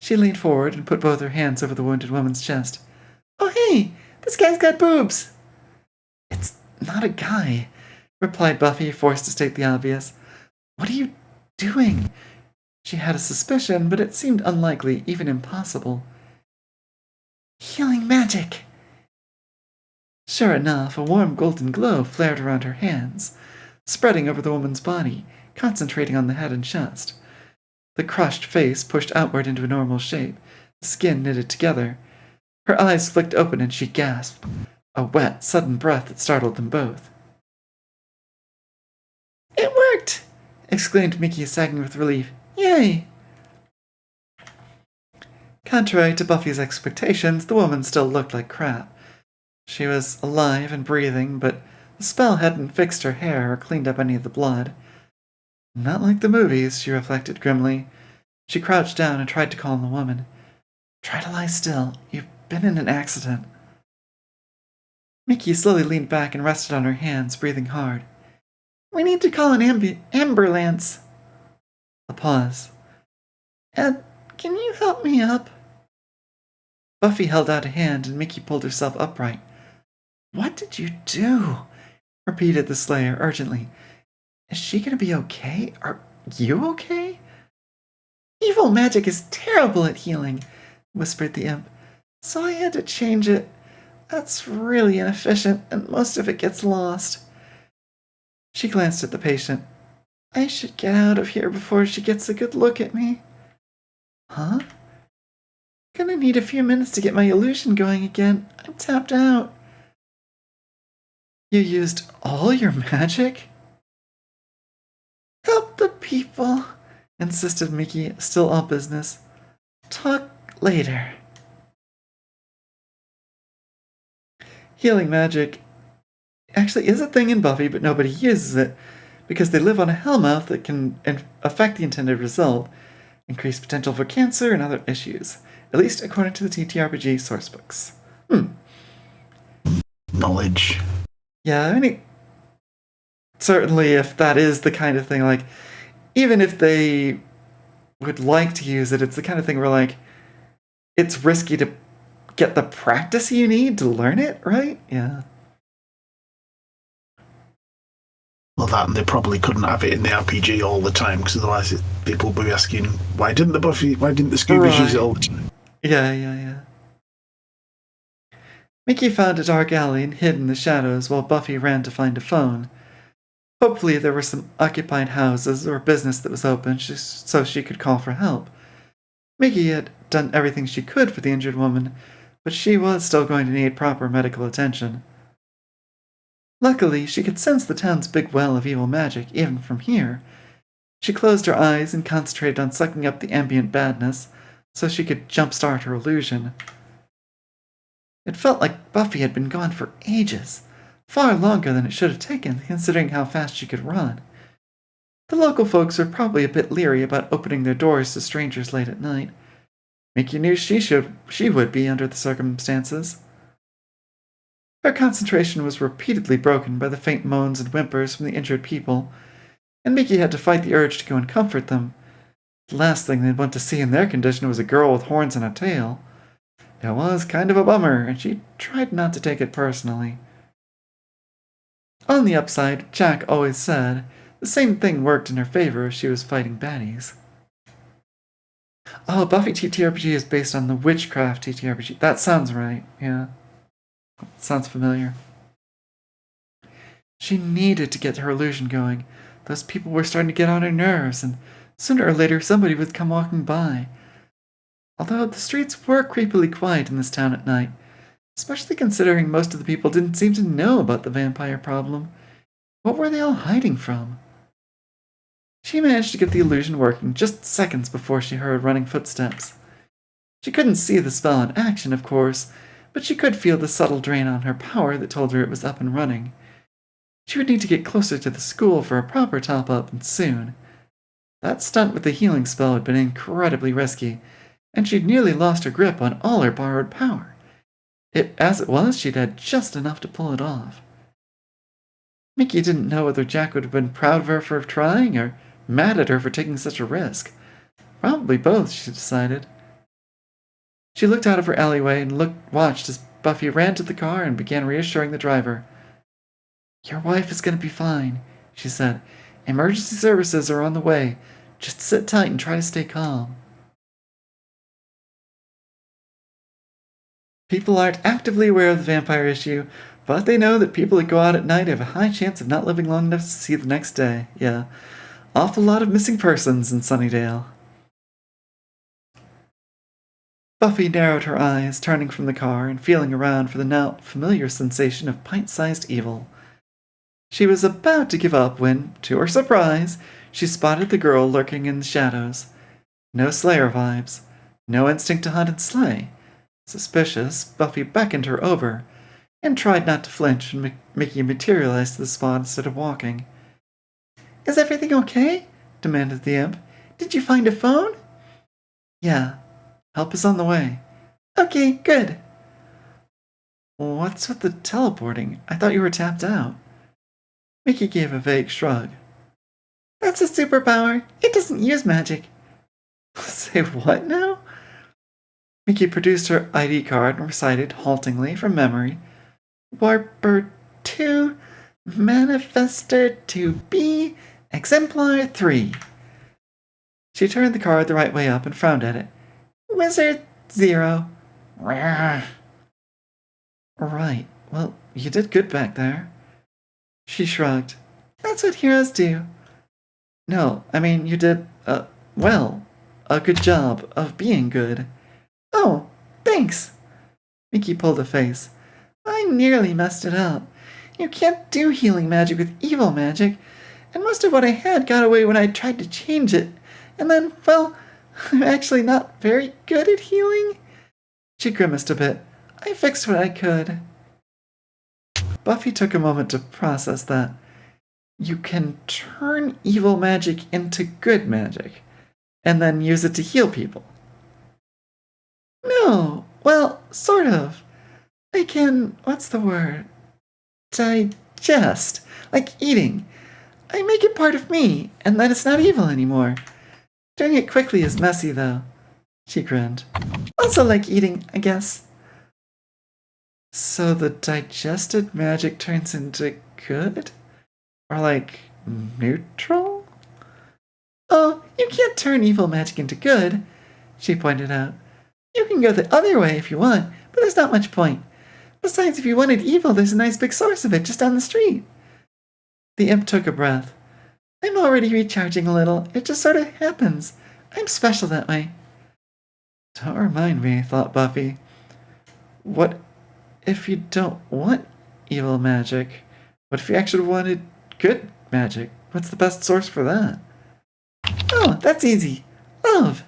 She leaned forward and put both her hands over the wounded woman's chest. Oh, hey, this guy's got boobs. It's not a guy, replied Buffy, forced to state the obvious. What are you doing? She had a suspicion, but it seemed unlikely, even impossible. Healing magic. Sure enough, a warm golden glow flared around her hands, spreading over the woman's body, concentrating on the head and chest. The crushed face pushed outward into a normal shape, the skin knitted together. Her eyes flicked open and she gasped, a wet, sudden breath that startled them both. It worked! Exclaimed Mickey, sagging with relief. Yay! Contrary to Buffy's expectations, the woman still looked like crap. She was alive and breathing, but the spell hadn't fixed her hair or cleaned up any of the blood. Not like the movies, she reflected grimly. She crouched down and tried to calm the woman. Try to lie still. You've been in an accident. Mickey slowly leaned back and rested on her hands, breathing hard. We need to call an ambulance. A pause. Ed, can you help me up? Buffy held out a hand and Mickey pulled herself upright. What did you do? Repeated the Slayer urgently. Is she gonna be okay? Are you okay? Evil magic is terrible at healing. whispered the imp. So I had to change it. That's really inefficient, and most of it gets lost. She glanced at the patient. I should get out of here before she gets a good look at me. Huh? Gonna need a few minutes to get my illusion going again. I'm tapped out. You used all your magic? Help the people, insisted Mickey, still all business. Talk later. Healing magic actually is a thing in Buffy, but nobody uses it because they live on a hellmouth that can affect the intended result, increase potential for cancer and other issues, at least according to the TTRPG sourcebooks. Knowledge. Yeah, I mean, certainly if that is the kind of thing, like, even if they would like to use it, it's the kind of thing where, like, it's risky to get the practice you need to learn it, right? Yeah. Well, that, and they probably couldn't have it in the RPG all the time, because otherwise people would be asking, why didn't the Scoobies use it all the time? Yeah. Mickey found a dark alley and hid in the shadows while Buffy ran to find a phone. Hopefully there were some occupied houses or business that was open so she could call for help. Mickey had done everything she could for the injured woman, but she was still going to need proper medical attention. Luckily, she could sense the town's big well of evil magic even from here. She closed her eyes and concentrated on sucking up the ambient badness so she could jumpstart her illusion. It felt like Buffy had been gone for ages, far longer than it should have taken, considering how fast she could run. The local folks were probably a bit leery about opening their doors to strangers late at night. Mickey knew she would be under the circumstances. Her concentration was repeatedly broken by the faint moans and whimpers from the injured people, and Mickey had to fight the urge to go and comfort them. The last thing they'd want to see in their condition was a girl with horns and a tail. It was kind of a bummer, and she tried not to take it personally. On the upside, Jack always said, the same thing worked in her favor if she was fighting baddies. Oh, Buffy TTRPG is based on the Witchcraft TTRPG. That sounds right, yeah. Sounds familiar. She needed to get her illusion going. Those people were starting to get on her nerves, and sooner or later somebody would come walking by. Although the streets were creepily quiet in this town at night, especially considering most of the people didn't seem to know about the vampire problem. What were they all hiding from? She managed to get the illusion working just seconds before she heard running footsteps. She couldn't see the spell in action, of course, but she could feel the subtle drain on her power that told her it was up and running. She would need to get closer to the school for a proper top-up, and soon. That stunt with the healing spell had been incredibly risky, and she'd nearly lost her grip on all her borrowed power. As it was, she'd had just enough to pull it off. Mickey didn't know whether Jack would have been proud of her for trying, or mad at her for taking such a risk. Probably both, she decided. She looked out of her alleyway and watched as Buffy ran to the car and began reassuring the driver. Your wife is going to be fine, she said. Emergency services are on the way. Just sit tight and try to stay calm. People aren't actively aware of the vampire issue, but they know that people that go out at night have a high chance of not living long enough to see the next day. Yeah, awful lot of missing persons in Sunnydale. Buffy narrowed her eyes, turning from the car and feeling around for the now familiar sensation of pint-sized evil. She was about to give up when, to her surprise, she spotted the girl lurking in the shadows. No Slayer vibes. No instinct to hunt and slay. Suspicious, Buffy beckoned her over, and tried not to flinch when Mickey materialized to the spot instead of walking. Is everything okay? Demanded the imp. Did you find a phone? Yeah. Help is on the way. Okay, good. What's with the teleporting? I thought you were tapped out. Mickey gave a vague shrug. That's a superpower. It doesn't use magic. Say what now? Mickey produced her ID card and recited, haltingly, from memory, Warper 2, Manifester 2B, Exemplar 3. She turned the card the right way up and frowned at it. Wizard 0. Right. Well, you did good back there. She shrugged. That's what heroes do. No, I mean, you did, well, a good job of being good. Oh, thanks. Mickey pulled a face. I nearly messed it up. You can't do healing magic with evil magic, and most of what I had got away when I tried to change it. And then, well, I'm actually not very good at healing. She grimaced a bit. I fixed what I could. Buffy took a moment to process that. You can turn evil magic into good magic, and then use it to heal people. No, well, sort of. I can, what's the word? Digest, like eating. I make it part of me, and then it's not evil anymore. Doing it quickly is messy, though. She grinned. Also like eating, I guess. So the digested magic turns into good? Or like neutral? Oh, you can't turn evil magic into good, she pointed out. You can go the other way if you want, but there's not much point. Besides, if you wanted evil, there's a nice big source of it just down the street. The imp took a breath. I'm already recharging a little. It just sort of happens. I'm special that way. Don't remind me, thought Buffy. What if you don't want evil magic? What if you actually wanted good magic? What's the best source for that? Oh, that's easy. Love.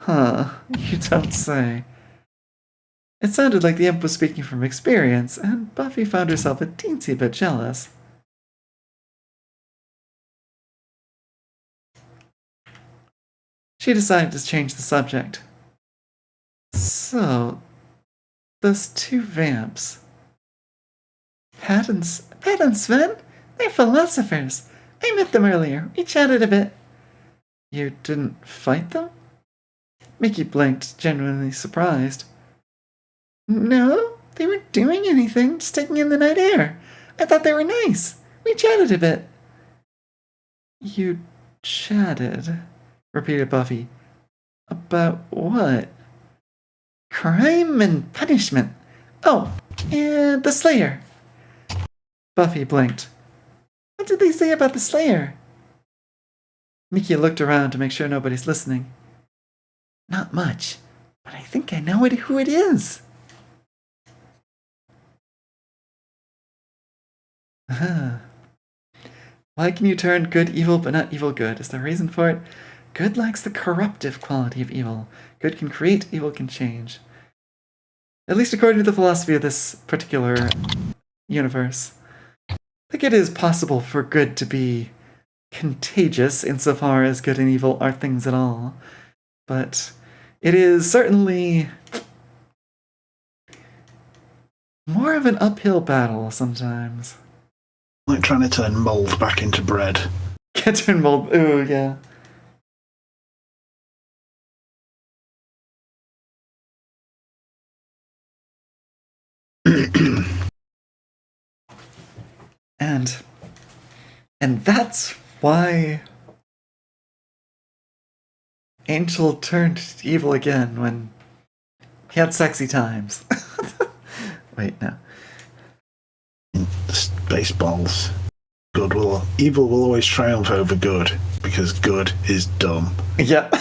Huh, you don't say. It sounded like the imp was speaking from experience, and Buffy found herself a teensy bit jealous. She decided to change the subject. So, those two vamps. Pat and Sven? They're philosophers. I met them earlier. We chatted a bit. You didn't fight them? Mickey blinked, genuinely surprised. No, they weren't doing anything, just taking in the night air. I thought they were nice. We chatted a bit. You chatted, repeated Buffy. About what? Crime and punishment. Oh, and the Slayer. Buffy blinked. What did they say about the Slayer? Mickey looked around to make sure nobody's listening. Not much, but I think I know who it is. Why can you turn good evil but not evil good? Is there a reason for it? Good lacks the corruptive quality of evil. Good can create, evil can change. At least according to the philosophy of this particular universe. I think it is possible for good to be contagious insofar as good and evil are things at all. But it is certainly more of an uphill battle sometimes. Like trying to turn mold back into bread. Get turn mold. Ooh, yeah. And that's why Angel turned evil again when he had sexy times. Wait, no. Spaceballs. Evil will always triumph over good, because good is dumb. Yep.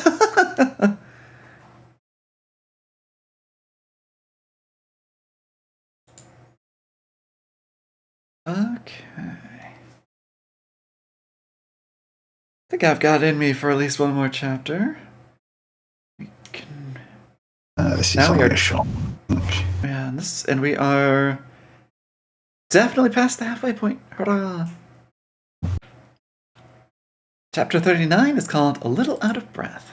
Okay. I think I've got in me for at least one more chapter. We can. This is Now we only are- a shot. Okay. Yeah, and we are definitely past the halfway point. Hurrah! Chapter 39 is called A Little Out of Breath.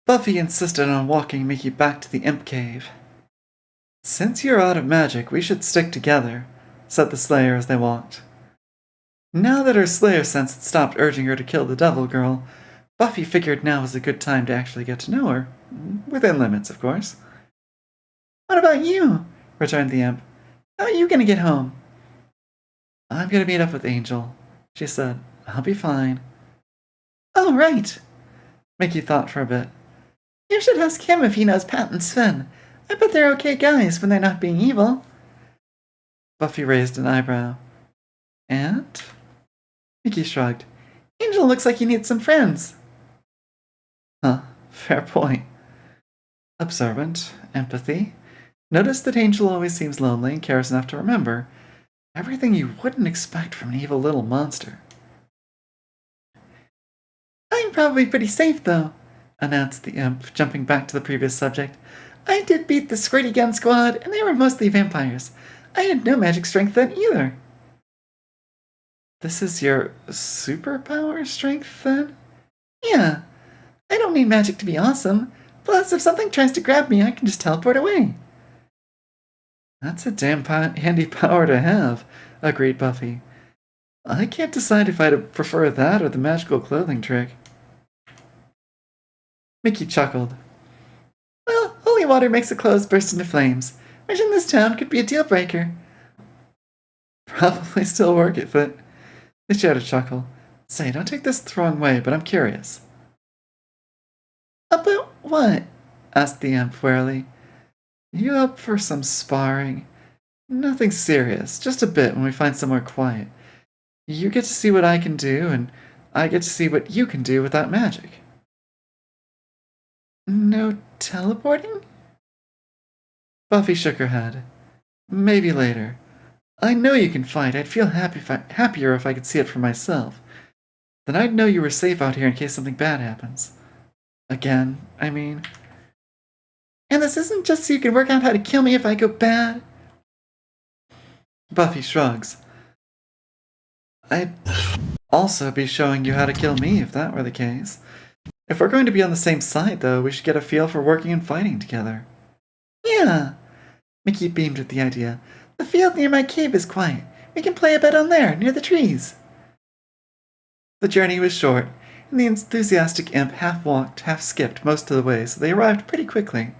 Buffy insisted on walking Mickey back to the imp cave. Since you're out of magic, we should stick together, said the Slayer as they walked. Now that her Slayer sense had stopped urging her to kill the Devil Girl, Buffy figured now was a good time to actually get to know her. Within limits, of course. What about you? Returned the imp. How are you going to get home? I'm going to meet up with Angel, she said. I'll be fine. Oh, right. Mickey thought for a bit. You should ask him if he knows Pat and Sven. I bet they're okay guys when they're not being evil. Buffy raised an eyebrow. And? Mickey shrugged. Angel looks like he needs some friends. Huh, fair point. Observant, empathy. Notice that Angel always seems lonely and cares enough to remember everything you wouldn't expect from an evil little monster. I'm probably pretty safe, though, announced the imp, jumping back to the previous subject. I did beat the Squirty Gun Squad, and they were mostly vampires. I had no magic strength then either. This is your superpower strength, then? Yeah. I don't need magic to be awesome. Plus, if something tries to grab me, I can just teleport away. That's a damn handy power to have, agreed Buffy. I can't decide if I'd prefer that or the magical clothing trick. Mickey chuckled. Well, holy water makes the clothes burst into flames, which in this town could be a deal breaker. Probably still work it, but they shared a chuckle. Say, don't take this the wrong way, but I'm curious. About what? Asked the imp warily. You up for some sparring? Nothing serious, just a bit when we find somewhere quiet. You get to see what I can do, and I get to see what you can do without magic. No teleporting? Buffy shook her head. Maybe later. I know you can fight. I'd feel happier if I could see it for myself. Then I'd know you were safe out here in case something bad happens. Again, I mean. And this isn't just so you can work out how to kill me if I go bad? Buffy shrugs. I'd also be showing you how to kill me if that were the case. If we're going to be on the same side, though, we should get a feel for working and fighting together. Yeah. Mickey beamed at the idea. The field near my cave is quiet. We can play a bit on there, near the trees. The journey was short, and the enthusiastic imp half-walked, half-skipped most of the way, so they arrived pretty quickly.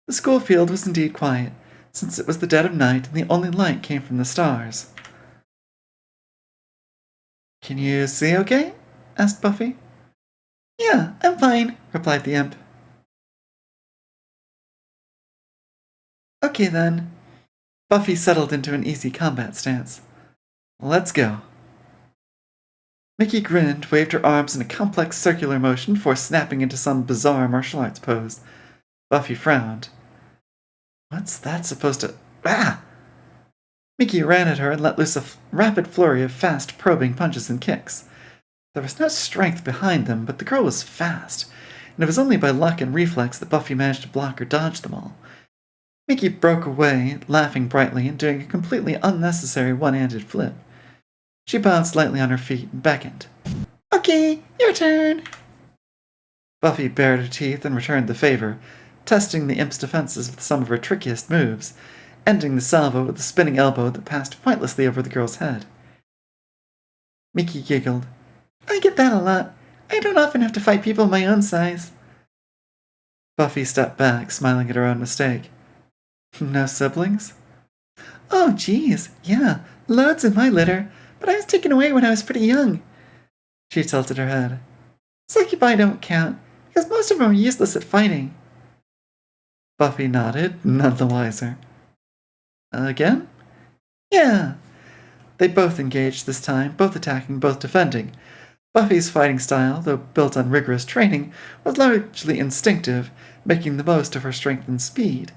The school field was indeed quiet, since it was the dead of night and the only light came from the stars. Can you see okay? Asked Buffy. Yeah, I'm fine, replied the imp. Okay then. Buffy settled into an easy combat stance. Let's go. Mickey grinned, waved her arms in a complex circular motion before snapping into some bizarre martial arts pose. Buffy frowned. What's that supposed to... Ah! Mickey ran at her and let loose a rapid flurry of fast, probing punches and kicks. There was no strength behind them, but the girl was fast, and it was only by luck and reflex that Buffy managed to block or dodge them all. Mickey broke away, laughing brightly and doing a completely unnecessary one-handed flip. She bounced lightly on her feet and beckoned. Okay, your turn. Buffy bared her teeth and returned the favor, testing the imp's defenses with some of her trickiest moves, ending the salvo with a spinning elbow that passed pointlessly over the girl's head. Mickey giggled. I get that a lot. I don't often have to fight people my own size. Buffy stepped back, smiling at her own mistake. No siblings? Oh, geez, yeah, loads in my litter, but I was taken away when I was pretty young. She tilted her head. Succubi don't count, because most of them are useless at fighting. Buffy nodded, none the wiser. Again? Yeah. They both engaged this time, both attacking, both defending. Buffy's fighting style, though built on rigorous training, was largely instinctive, making the most of her strength and speed.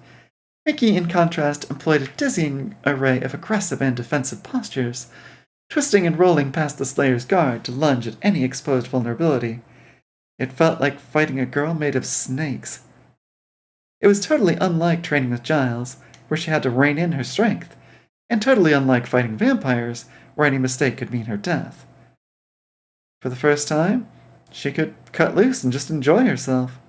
Mickey, in contrast, employed a dizzying array of aggressive and defensive postures, twisting and rolling past the Slayer's guard to lunge at any exposed vulnerability. It felt like fighting a girl made of snakes. It was totally unlike training with Giles, where she had to rein in her strength, and totally unlike fighting vampires, where any mistake could mean her death. For the first time, she could cut loose and just enjoy herself.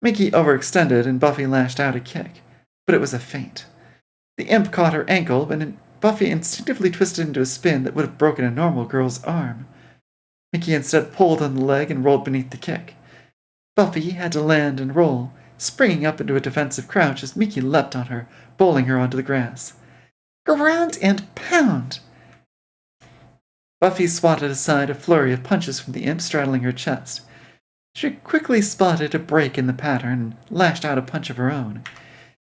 Mickey overextended and Buffy lashed out a kick, but it was a feint. The imp caught her ankle, and Buffy instinctively twisted into a spin that would have broken a normal girl's arm. Mickey instead pulled on the leg and rolled beneath the kick. Buffy had to land and roll, springing up into a defensive crouch as Mickey leapt on her, bowling her onto the grass. Ground and pound! Buffy swatted aside a flurry of punches from the imp straddling her chest. She quickly spotted a break in the pattern and lashed out a punch of her own.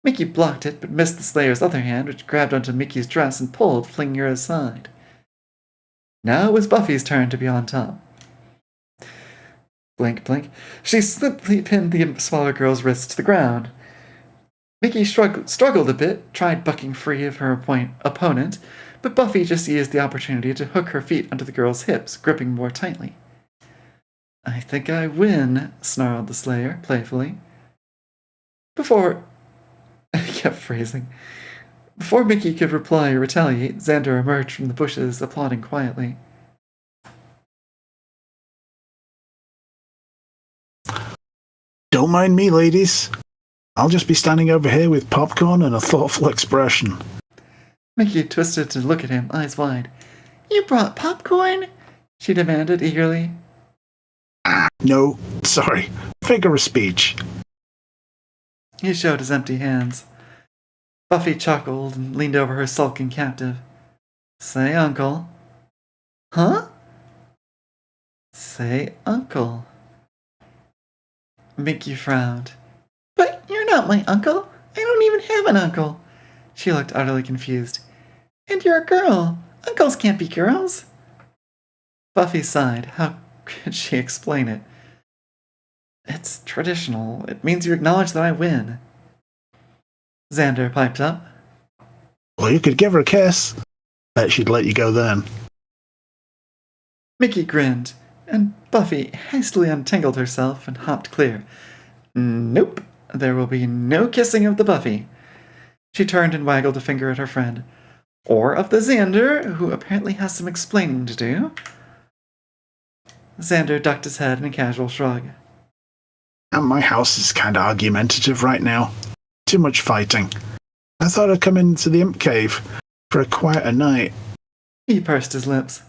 Mickey blocked it, but missed the Slayer's other hand, which grabbed onto Mickey's dress and pulled, flinging her aside. Now it was Buffy's turn to be on top. Blink, blink. She slippantly pinned the smaller girl's wrist to the ground. Mickey struggled a bit, tried bucking free of her opponent, but Buffy just used the opportunity to hook her feet onto the girl's hips, gripping more tightly. I think I win, snarled the Slayer, playfully. Before Mickey could reply or retaliate, Xander emerged from the bushes, applauding quietly. Don't mind me, ladies. I'll just be standing over here with popcorn and a thoughtful expression. Mickey twisted to look at him, eyes wide. You brought popcorn? She demanded eagerly. No, sorry. Figure of speech. He showed his empty hands. Buffy chuckled and leaned over her sulking captive. Say uncle. Huh? Say uncle. Mickey frowned. But you're not my uncle. I don't even have an uncle. She looked utterly confused. And you're a girl. Uncles can't be girls. Buffy sighed. How could she explain it? It's traditional. It means you acknowledge that I win. Xander piped up. Well, you could give her a kiss. Bet she'd let you go then. Mickey grinned, and Buffy hastily untangled herself and hopped clear. Nope, there will be no kissing of the Buffy. She turned and waggled a finger at her friend. Or of the Xander, who apparently has some explaining to do. Xander ducked his head in a casual shrug. My house is kind of argumentative right now. Too much fighting. I thought I'd come into the imp cave for a quieter night. He pursed his lips.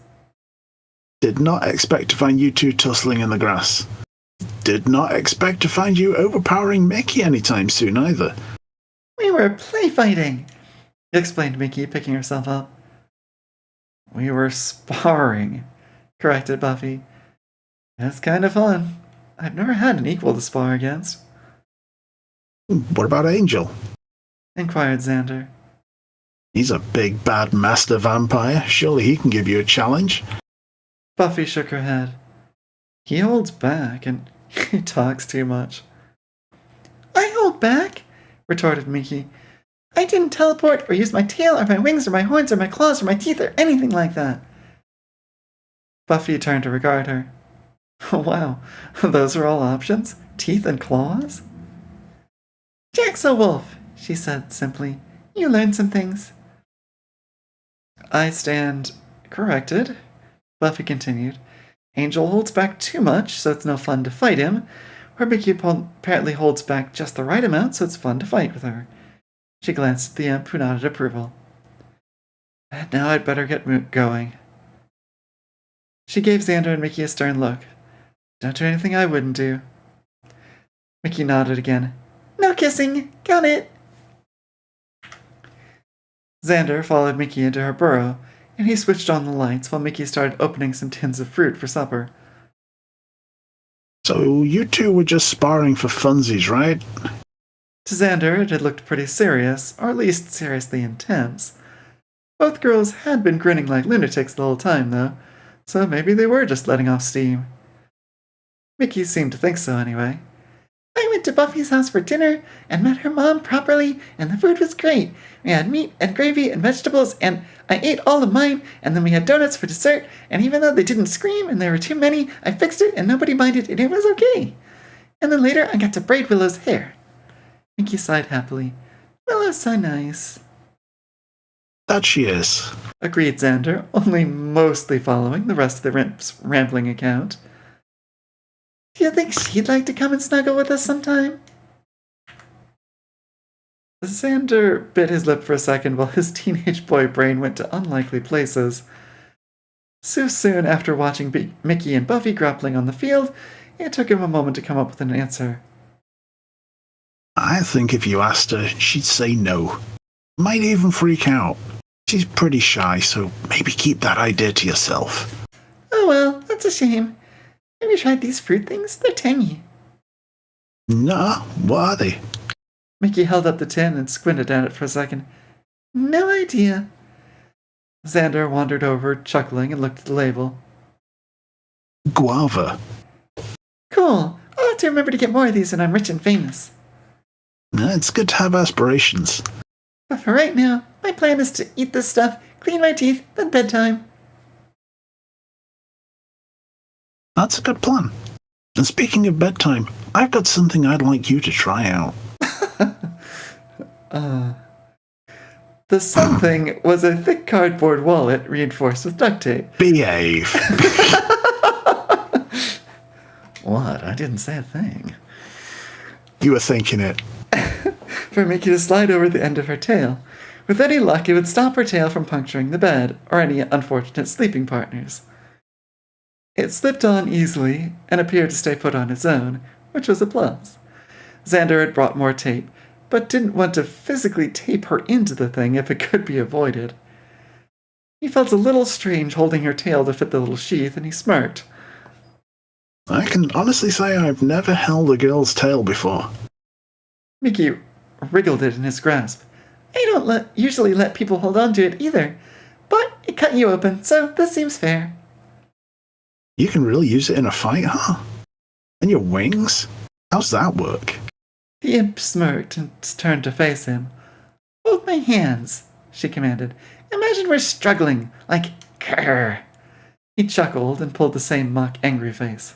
Did not expect to find you two tussling in the grass. Did not expect to find you overpowering Mickey anytime soon either. We were play fighting, explained Mickey, picking herself up. We were sparring, corrected Buffy. That's kind of fun. I've never had an equal to spar against. What about Angel? Inquired Xander. He's a big bad master vampire. Surely he can give you a challenge. Buffy shook her head. He holds back, and he talks too much. I hold back, retorted Mickey. I didn't teleport or use my tail or my wings or my horns or my claws or my teeth or anything like that. Buffy turned to regard her. Oh, wow, those are all options? Teeth and claws? Jack's a wolf, she said simply. You learned some things. I stand corrected, Buffy continued. Angel holds back too much, so it's no fun to fight him, where Mickey apparently holds back just the right amount, so it's fun to fight with her. She glanced at the imp, who nodded approval. And now I'd better get going. She gave Xander and Mickey a stern look. Don't do anything I wouldn't do. Mickey nodded again. No kissing. Got it. Xander followed Mickey into her burrow, and he switched on the lights while Mickey started opening some tins of fruit for supper. So you two were just sparring for funsies, right? To Xander, it had looked pretty serious, or at least seriously intense. Both girls had been grinning like lunatics the whole time, though, so maybe they were just letting off steam. Mickey seemed to think so, anyway. I went to Buffy's house for dinner and met her mom properly, and the food was great. We had meat and gravy and vegetables, and I ate all of mine, and then we had donuts for dessert, and even though they didn't scream and there were too many, I fixed it and nobody minded and it was okay. And then later I got to braid Willow's hair. Mickey sighed happily. Willow's so nice. That she is, agreed Xander, only mostly following the rest of the rambling account. Do you think she'd like to come and snuggle with us sometime? Xander bit his lip for a second while his teenage boy brain went to unlikely places. So soon after watching Mickey and Buffy grappling on the field, it took him a moment to come up with an answer. I think if you asked her, she'd say no. Might even freak out. She's pretty shy, so maybe keep that idea to yourself. Oh well, that's a shame. Have you tried these fruit things? They're tangy. Nah, what are they? Mickey held up the tin and squinted at it for a second. No idea. Xander wandered over, chuckling, and looked at the label. Guava. Cool. I'll have to remember to get more of these when I'm rich and famous. It's good to have aspirations. But for right now, my plan is to eat this stuff, clean my teeth, then bedtime. That's a good plan. And speaking of bedtime, I've got something I'd like you to try out. The something was a thick cardboard wallet reinforced with duct tape. Behave. What? I didn't say a thing. You were thinking it. For Mickey to slide over the end of her tail. With any luck, it would stop her tail from puncturing the bed, or any unfortunate sleeping partners. It slipped on easily, and appeared to stay put on its own, which was a plus. Xander had brought more tape, but didn't want to physically tape her into the thing if it could be avoided. He felt a little strange holding her tail to fit the little sheath, and he smirked. I can honestly say I've never held a girl's tail before. Mickey wriggled it in his grasp. I don't usually let people hold on to it either, but it cut you open, so this seems fair. You can really use it in a fight, huh? And your wings? How's that work? The imp smirked and turned to face him. Hold my hands, she commanded. Imagine we're struggling, like, grrr. He chuckled and pulled the same mock angry face.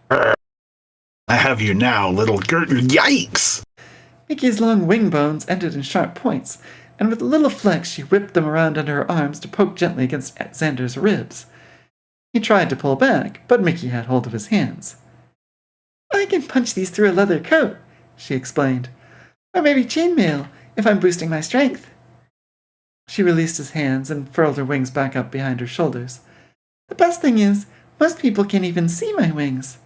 I have you now, little Yikes! Mickey's long wing bones ended in sharp points, and with a little flex she whipped them around under her arms to poke gently against Xander's ribs. He tried to pull back, but Mickey had hold of his hands. I can punch these through a leather coat, she explained. Or maybe chainmail, if I'm boosting my strength. She released his hands and furled her wings back up behind her shoulders. The best thing is, most people can't even see my wings.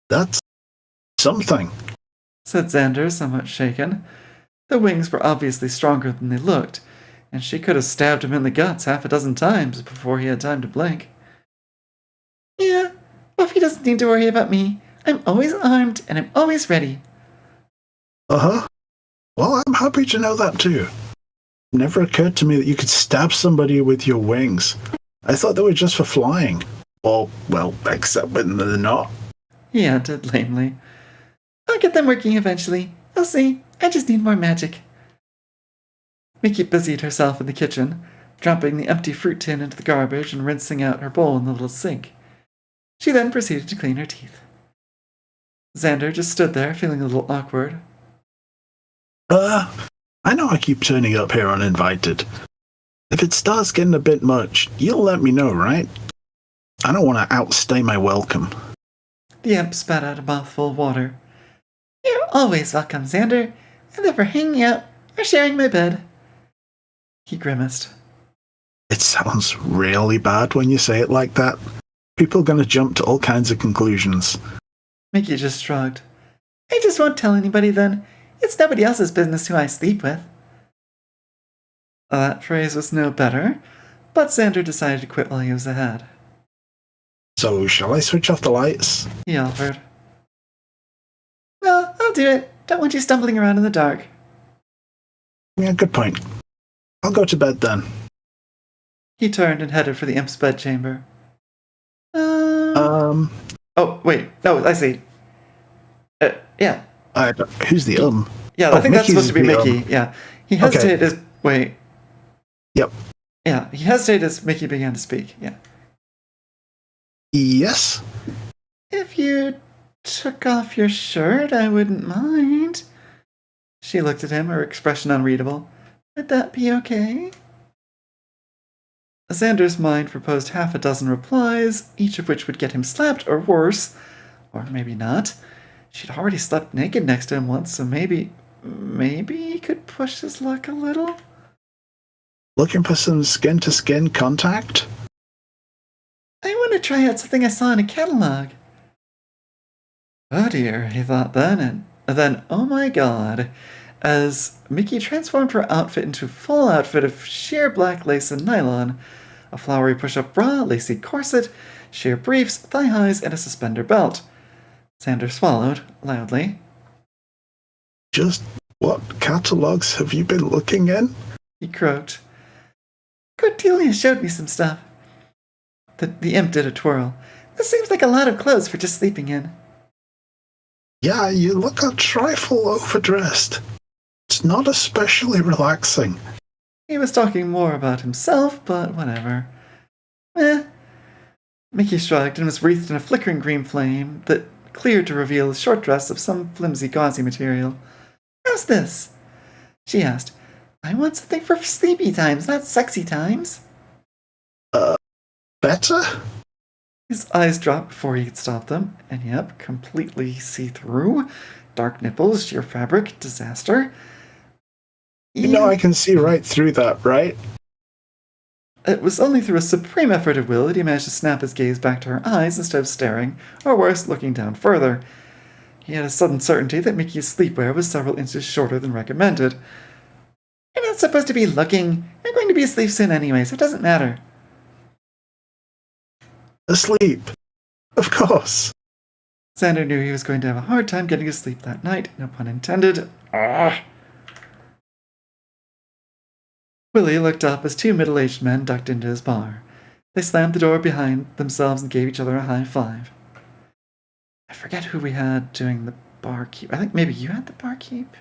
That's something, said Xander, somewhat shaken. The wings were obviously stronger than they looked, and she could have stabbed him in the guts half a dozen times before he had time to blink. Yeah, Buffy doesn't need to worry about me. I'm always armed, and I'm always ready. Uh-huh. Well, I'm happy to know that too. It never occurred to me that you could stab somebody with your wings. I thought they were just for flying. Or, well, except when they're not. He added lamely. I'll get them working eventually. I'll see. I just need more magic. Mickey busied herself in the kitchen, dropping the empty fruit tin into the garbage and rinsing out her bowl in the little sink. She then proceeded to clean her teeth. Xander just stood there, feeling a little awkward. I know I keep turning up here uninvited. If it starts getting a bit much, you'll let me know, right? I don't want to outstay my welcome. The imp spat out a mouthful of water. You're always welcome, Xander, either for hanging out or sharing my bed. He grimaced. It sounds really bad when you say it like that. People are going to jump to all kinds of conclusions. Mickey just shrugged. I just won't tell anybody then. It's nobody else's business who I sleep with. That phrase was no better, but Xander decided to quit while he was ahead. So, shall I switch off the lights? He offered. No, I'll do it. Don't want you stumbling around in the dark. Yeah, good point. I'll go to bed then. He turned and headed for the imp's bedchamber. Oh, wait. No, I see. Yeah. Who's the Yeah, I think that's supposed to be Mickey's Mickey. Yeah. He hesitated as... Wait. Yep. Yeah, he hesitated as Mickey began to speak. Yeah. Yes? If you took off your shirt, I wouldn't mind. She looked at him, her expression unreadable. Would that be okay? Xander's mind proposed half a dozen replies, each of which would get him slapped or worse. Or maybe not. She'd already slept naked next to him once, so maybe he could push his luck a little? Looking for some skin-to-skin contact? I want to try out something I saw in a catalog. Oh dear, he thought then, and then, oh my god. as Mickey transformed her outfit into a full outfit of sheer black lace and nylon, a flowery push-up bra, lacy corset, sheer briefs, thigh-highs, and a suspender belt. Xander swallowed loudly. Just what catalogs have you been looking in? He croaked. Cordelia showed me some stuff. The imp did a twirl. This seems like a lot of clothes for just sleeping in. Yeah, you look a trifle overdressed. It's not especially relaxing. He was talking more about himself, but whatever. Mickey shrugged and was wreathed in a flickering green flame that cleared to reveal a short dress of some flimsy gauzy material. How's this? She asked. I want something for sleepy times, not sexy times. Better? His eyes dropped before he could stop them, and yep, completely see-through. Dark nipples, sheer fabric, disaster. You know I can see right through that, right? It was only through a supreme effort of will that he managed to snap his gaze back to her eyes instead of staring, or worse, looking down further. He had a sudden certainty that Mickey's sleepwear was several inches shorter than recommended. You're not supposed to be looking. You're going to be asleep soon anyway, so it doesn't matter. Asleep. Of course. Xander knew he was going to have a hard time getting to sleep that night, no pun intended. Willie looked up as two middle-aged men ducked into his bar. They slammed the door behind themselves and gave each other a high five. I forget who we had doing the barkeep. I think maybe you had the barkeep?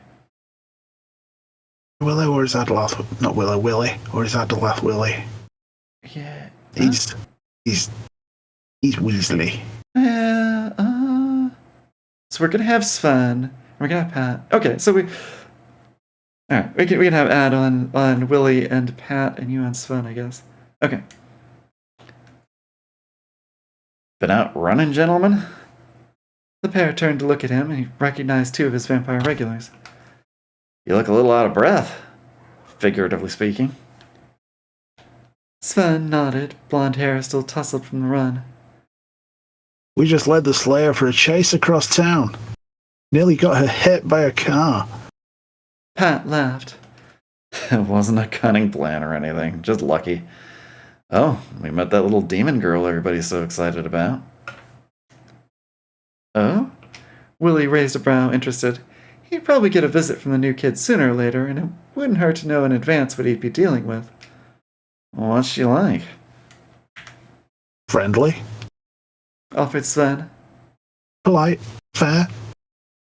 Willow or is that Lath? Not Willow, Willie. Or is that the Lath Willie? Yeah. He's Weasley. So we're gonna have Sven. We're gonna have Pat. Okay, so alright, we can have Ad on Willie and Pat and you on Sven, I guess. Okay. Been out running, gentlemen? The pair turned to look at him, and he recognized two of his vampire regulars. You look a little out of breath, figuratively speaking. Sven nodded, blonde hair still tousled from the run. We just led the Slayer for a chase across town. Nearly got her hit by a car. Pat laughed. It wasn't a cunning plan or anything, just lucky. Oh, we met that little demon girl everybody's so excited about. Oh? Willie raised a brow, interested. He'd probably get a visit from the new kid sooner or later, and it wouldn't hurt to know in advance what he'd be dealing with. What's she like? Friendly. Offered Sven. Polite. Fair.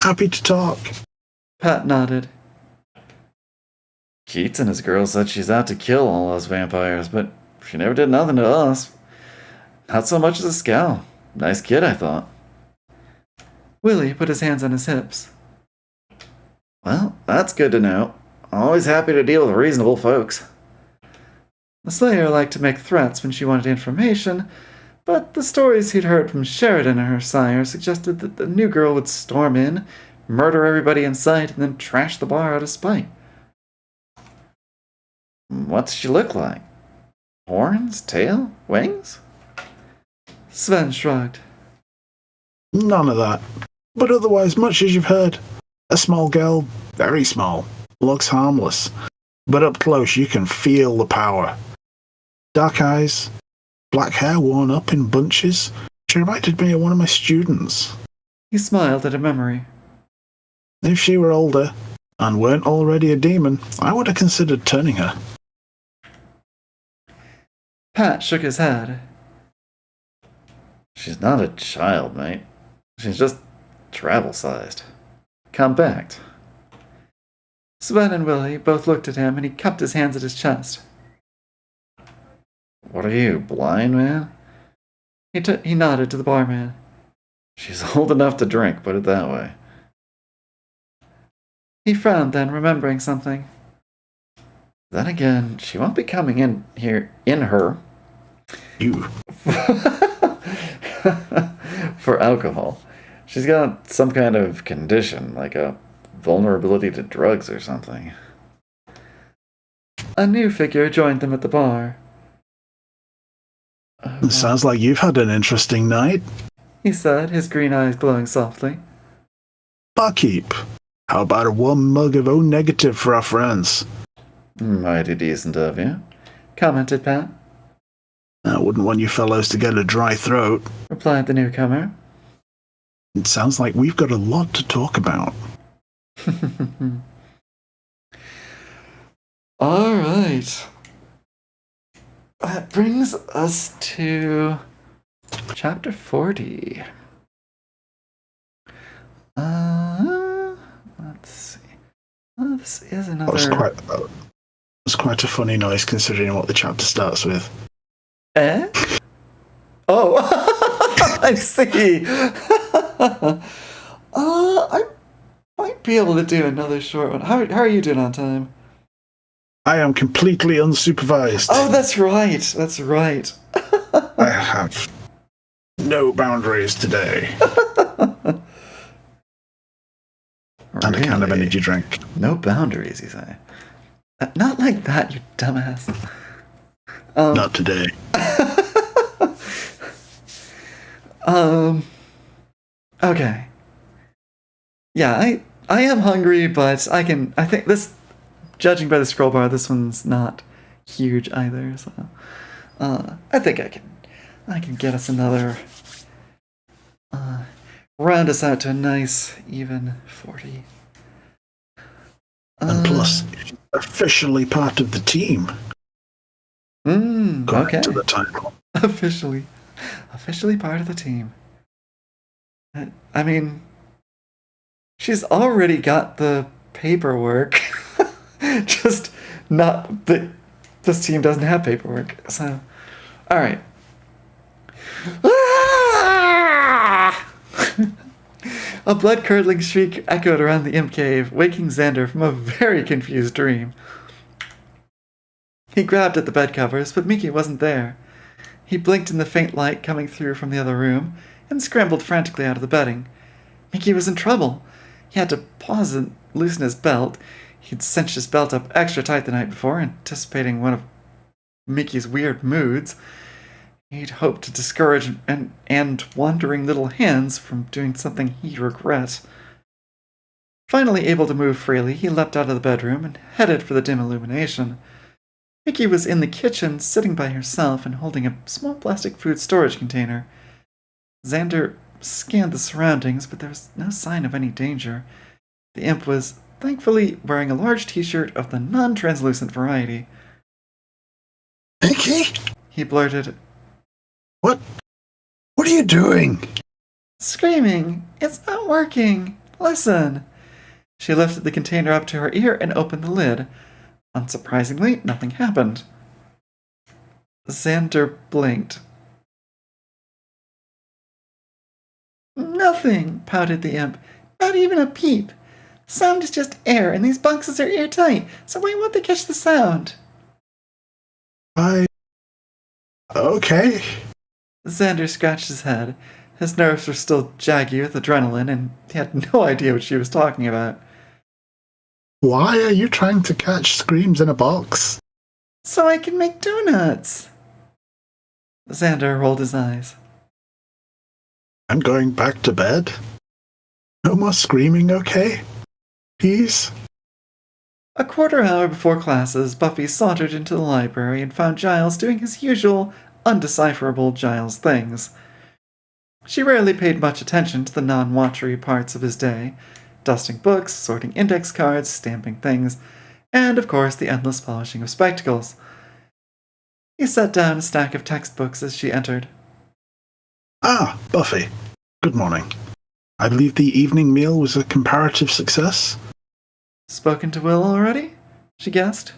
Happy to talk. Pat nodded. Keats and his girl said she's out to kill all those vampires, but she never did nothing to us. Not so much as a scowl. Nice kid, I thought. Willie put his hands on his hips. Well, that's good to know. Always happy to deal with reasonable folks. The Slayer liked to make threats when she wanted information, but the stories he'd heard from Sheridan and her sire suggested that the new girl would storm in, murder everybody in sight, and then trash the bar out of spite. What's she look like? Horns? Tail? Wings? Sven shrugged. None of that. But otherwise, much as you've heard. A small girl, very small, looks harmless. But up close, you can feel the power. Dark eyes, black hair worn up in bunches. She reminded me of one of my students. He smiled at a memory. If she were older, and weren't already a demon, I would have considered turning her. Pat shook his head. She's not a child, mate. She's just travel-sized. Compact. Sven and Willie both looked at him, and he cupped his hands at his chest. What are you, blind, man? He nodded to the barman. She's old enough to drink, put it that way. He frowned then, remembering something. Then again, she won't be coming in here in her You. for alcohol. She's got some kind of condition, like a vulnerability to drugs or something. A new figure joined them at the bar. Sounds like you've had an interesting night. He said, his green eyes glowing softly. Barkeep, How about a warm mug of O negative for our friends? Mighty decent of you, commented Pat, I wouldn't want you fellows to get a dry throat. replied the newcomer. It sounds like we've got a lot to talk about. All right. That brings us to chapter 40. Let's see. This is another. That was quite a funny noise considering what the chapter starts with. Eh? Oh, I see. I might be able to do another short one. How are you doing on time? I am completely unsupervised. Oh, that's right. That's right. I have no boundaries today. And a can of Really? energy drink. No boundaries, you say? Not like that, you dumbass. Not today. Okay. Yeah, I am hungry, but I think this, judging by the scroll bar, this one's not huge either, so I think I can get us another, round us out to a nice, even 40. And plus, she's officially part of the team. According Okay. to the title. Officially part of the team. I mean, she's already got the paperwork. Just not that this team doesn't have paperwork. So, all right. A blood-curdling shriek echoed around the imp cave, waking Xander from a very confused dream. He grabbed at the bed covers, but Miki wasn't there. He blinked in the faint light coming through from the other room and scrambled frantically out of the bedding. Miki was in trouble. He had to pause and loosen his belt. He'd cinched his belt up extra tight the night before, anticipating one of Miki's weird moods. He'd hoped to discourage and wandering little hands from doing something he'd regret. Finally able to move freely, he leapt out of the bedroom and headed for the dim illumination. Miki was in the kitchen, sitting by herself and holding a small plastic food storage container. Xander scanned the surroundings, but there was no sign of any danger. The imp was, thankfully, wearing a large t-shirt of the non-translucent variety. Mickey? He blurted, What are you doing? "Screaming! It's not working! Listen!" She lifted the container up to her ear and opened the lid. Unsurprisingly, nothing happened. Xander blinked. "Nothing," pouted the imp. "Not even a peep. Sound is just air, and these boxes are airtight, so why won't they catch the sound?" Okay. Xander scratched his head. His nerves were still jaggy with adrenaline, and he had no idea what she was talking about. Why are you trying to catch screams in a box? "So I can make donuts." Xander rolled his eyes. I'm going back to bed. No more screaming, okay? Please? A quarter hour before classes, Buffy sauntered into the library and found Giles doing his usual, undecipherable Giles things. She rarely paid much attention to the non-watchery parts of his day, dusting books, sorting index cards, stamping things, and, of course, the endless polishing of spectacles. He set down a stack of textbooks as she entered. Ah, Buffy. Good morning. I believe the evening meal was a comparative success? "Spoken to Will already?" she guessed.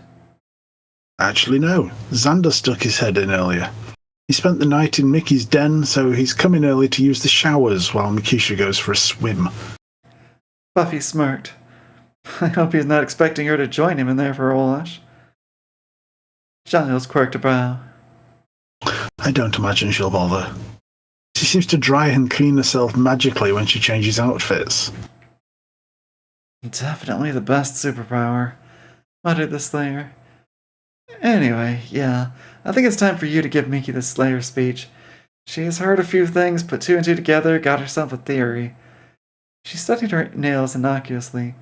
Actually, no. Xander stuck his head in earlier. He spent the night in Mickey's den, so he's coming early to use the showers while Mikisha goes for a swim. Buffy smirked. I hope he's not expecting her to join him in there for a wash. Giles quirked a brow. I don't imagine she'll bother. She seems to dry and clean herself magically when she changes outfits. "Definitely the best superpower," muttered the Slayer. "Anyway, yeah, I think it's time for you to give Miki the Slayer speech. She has heard a few things, put two and two together, got herself a theory." She studied her nails innocuously.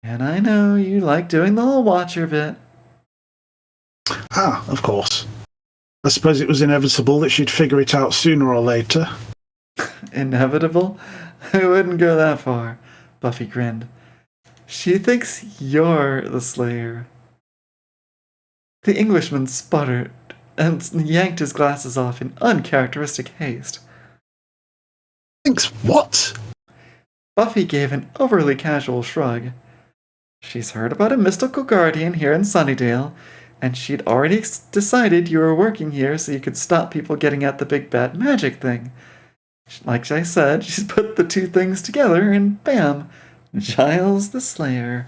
And I know you like doing the whole watcher bit. Ah, of course. I suppose it was inevitable that she'd figure it out sooner or later. Inevitable? I wouldn't go that far, Buffy grinned. She thinks you're the Slayer. The Englishman sputtered and yanked his glasses off in uncharacteristic haste. Thinks what? Buffy gave an overly casual shrug. She's heard about a mystical guardian here in Sunnydale, and she'd already decided you were working here so you could stop people getting at the big bad magic thing. Like I said, she's put the two things together, and bam! Giles the Slayer.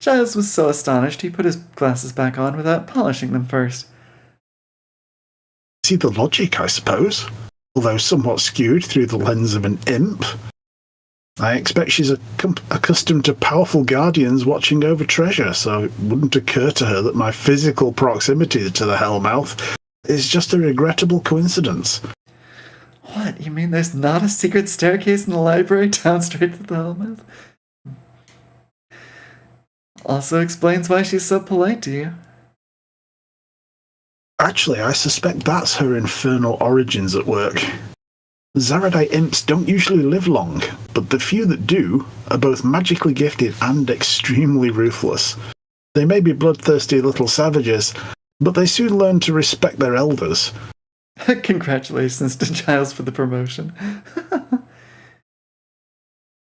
Giles was so astonished he put his glasses back on without polishing them first. See the logic, I suppose, although somewhat skewed through the lens of an imp. I expect she's accustomed to powerful guardians watching over treasure, so it wouldn't occur to her that my physical proximity to the Hellmouth is just a regrettable coincidence. What, you mean there's not a secret staircase in the library down straight to the Hellmouth? Also explains why she's so polite to you. Actually, I suspect that's her infernal origins at work. Zaradite imps don't usually live long, but the few that do are both magically gifted and extremely ruthless. They may be bloodthirsty little savages, but they soon learn to respect their elders. Congratulations to Giles for the promotion.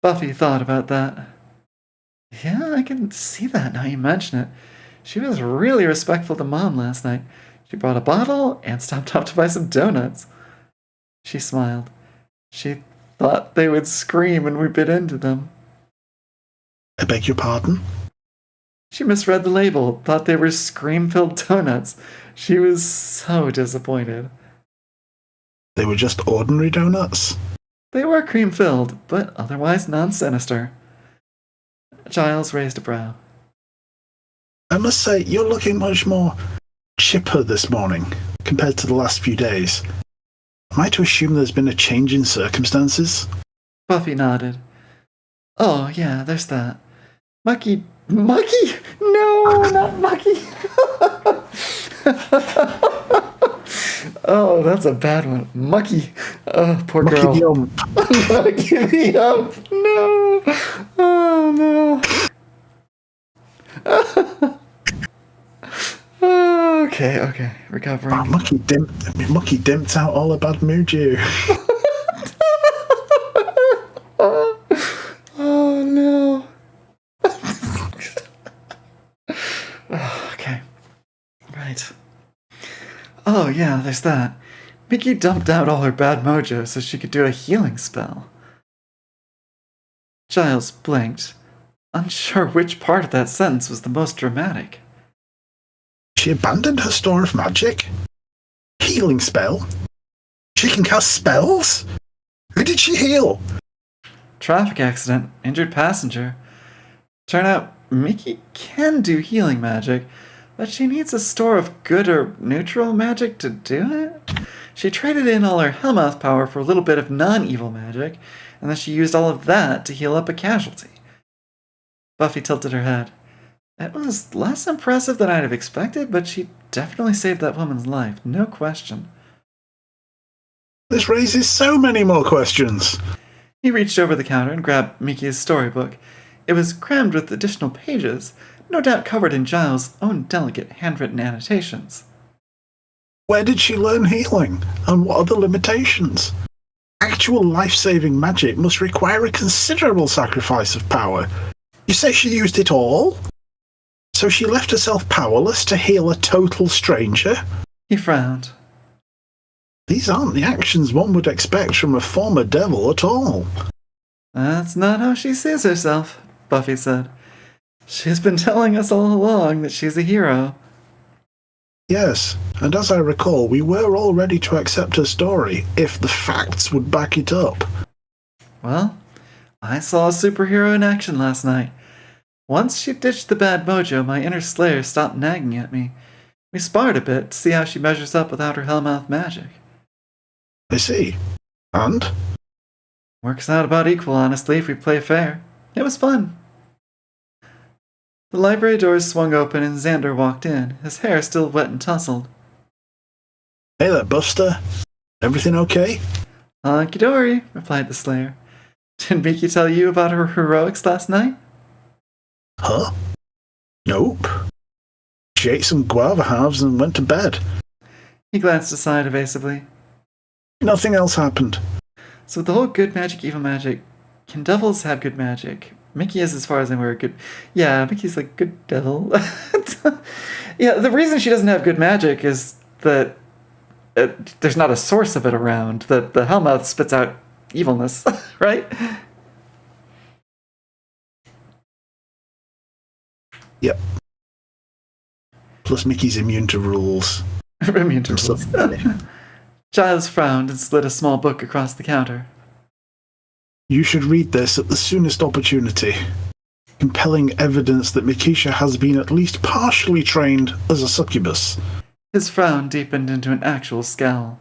Buffy thought about that. Yeah, I can see that now you mention it. She was really respectful to Mom last night. She brought a bottle and stopped off to buy some donuts. She smiled. She thought they would scream when we bit into them. I beg your pardon? She misread the label, thought they were scream-filled donuts. She was so disappointed. They were just ordinary donuts? They were cream-filled, but otherwise non-sinister. Giles raised a brow. I must say, you're looking much more chipper this morning compared to the last few days. Am I to assume there's been a change in circumstances? Buffy nodded. Oh, yeah, there's that. Mucky? No, not Mucky! Oh, that's a bad one. Mucky. Oh, poor Mucky girl. the ump. Mucky the ump. No. Oh, no. Okay. Recovering. Wow, Mucky dimped out all a bad mojo. Oh, no. Okay. Right. Oh, yeah, there's that. Mickey dumped out all her bad mojo so she could do a healing spell. Giles blinked, unsure which part of that sentence was the most dramatic. She abandoned her store of magic? Healing spell? She can cast spells? Who did she heal? Traffic accident, injured passenger. Turn out Mickey can do healing magic, but she needs a store of good or neutral magic to do it. She traded in all her Hellmouth power for a little bit of non-evil magic, and then she used all of that to heal up a casualty. Buffy tilted her head. It was less impressive than I'd have expected, but she definitely saved that woman's life, no question. This raises so many more questions. He reached over the counter and grabbed Miki's storybook. It was crammed with additional pages, no doubt covered in Giles' own delicate handwritten annotations. Where did she learn healing? And what are the limitations? Actual life-saving magic must require a considerable sacrifice of power. You say she used it all? So she left herself powerless to heal a total stranger? He frowned. These aren't the actions one would expect from a former devil at all. That's not how she sees herself, Buffy said. She's been telling us all along that she's a hero. Yes, and as I recall, we were all ready to accept her story if the facts would back it up. Well, I saw a superhero in action last night. Once she ditched the bad mojo, my inner slayer stopped nagging at me. We sparred a bit to see how she measures up without her Hellmouth magic. I see. And? Works out about equal, honestly, if we play fair. It was fun. The library doors swung open and Xander walked in, his hair still wet and tousled. Hey there, Buster. Everything okay? Honky dory, replied the Slayer. Did Miki tell you about her heroics last night? Huh? Nope. She ate some guava halves and went to bed. He glanced aside evasively. Nothing else happened. So with the whole good magic, evil magic, can devils have good magic? Mickey is, as far as I'm aware, good. Yeah, Mickey's like good devil. Yeah, the reason she doesn't have good magic is that there's not a source of it around. The Hellmouth spits out evilness, right? Yep. Plus Mickey's immune to rules. Immune to rules. Giles frowned and slid a small book across the counter. You should read this at the soonest opportunity. Compelling evidence that Mikisha has been at least partially trained as a succubus. His frown deepened into an actual scowl.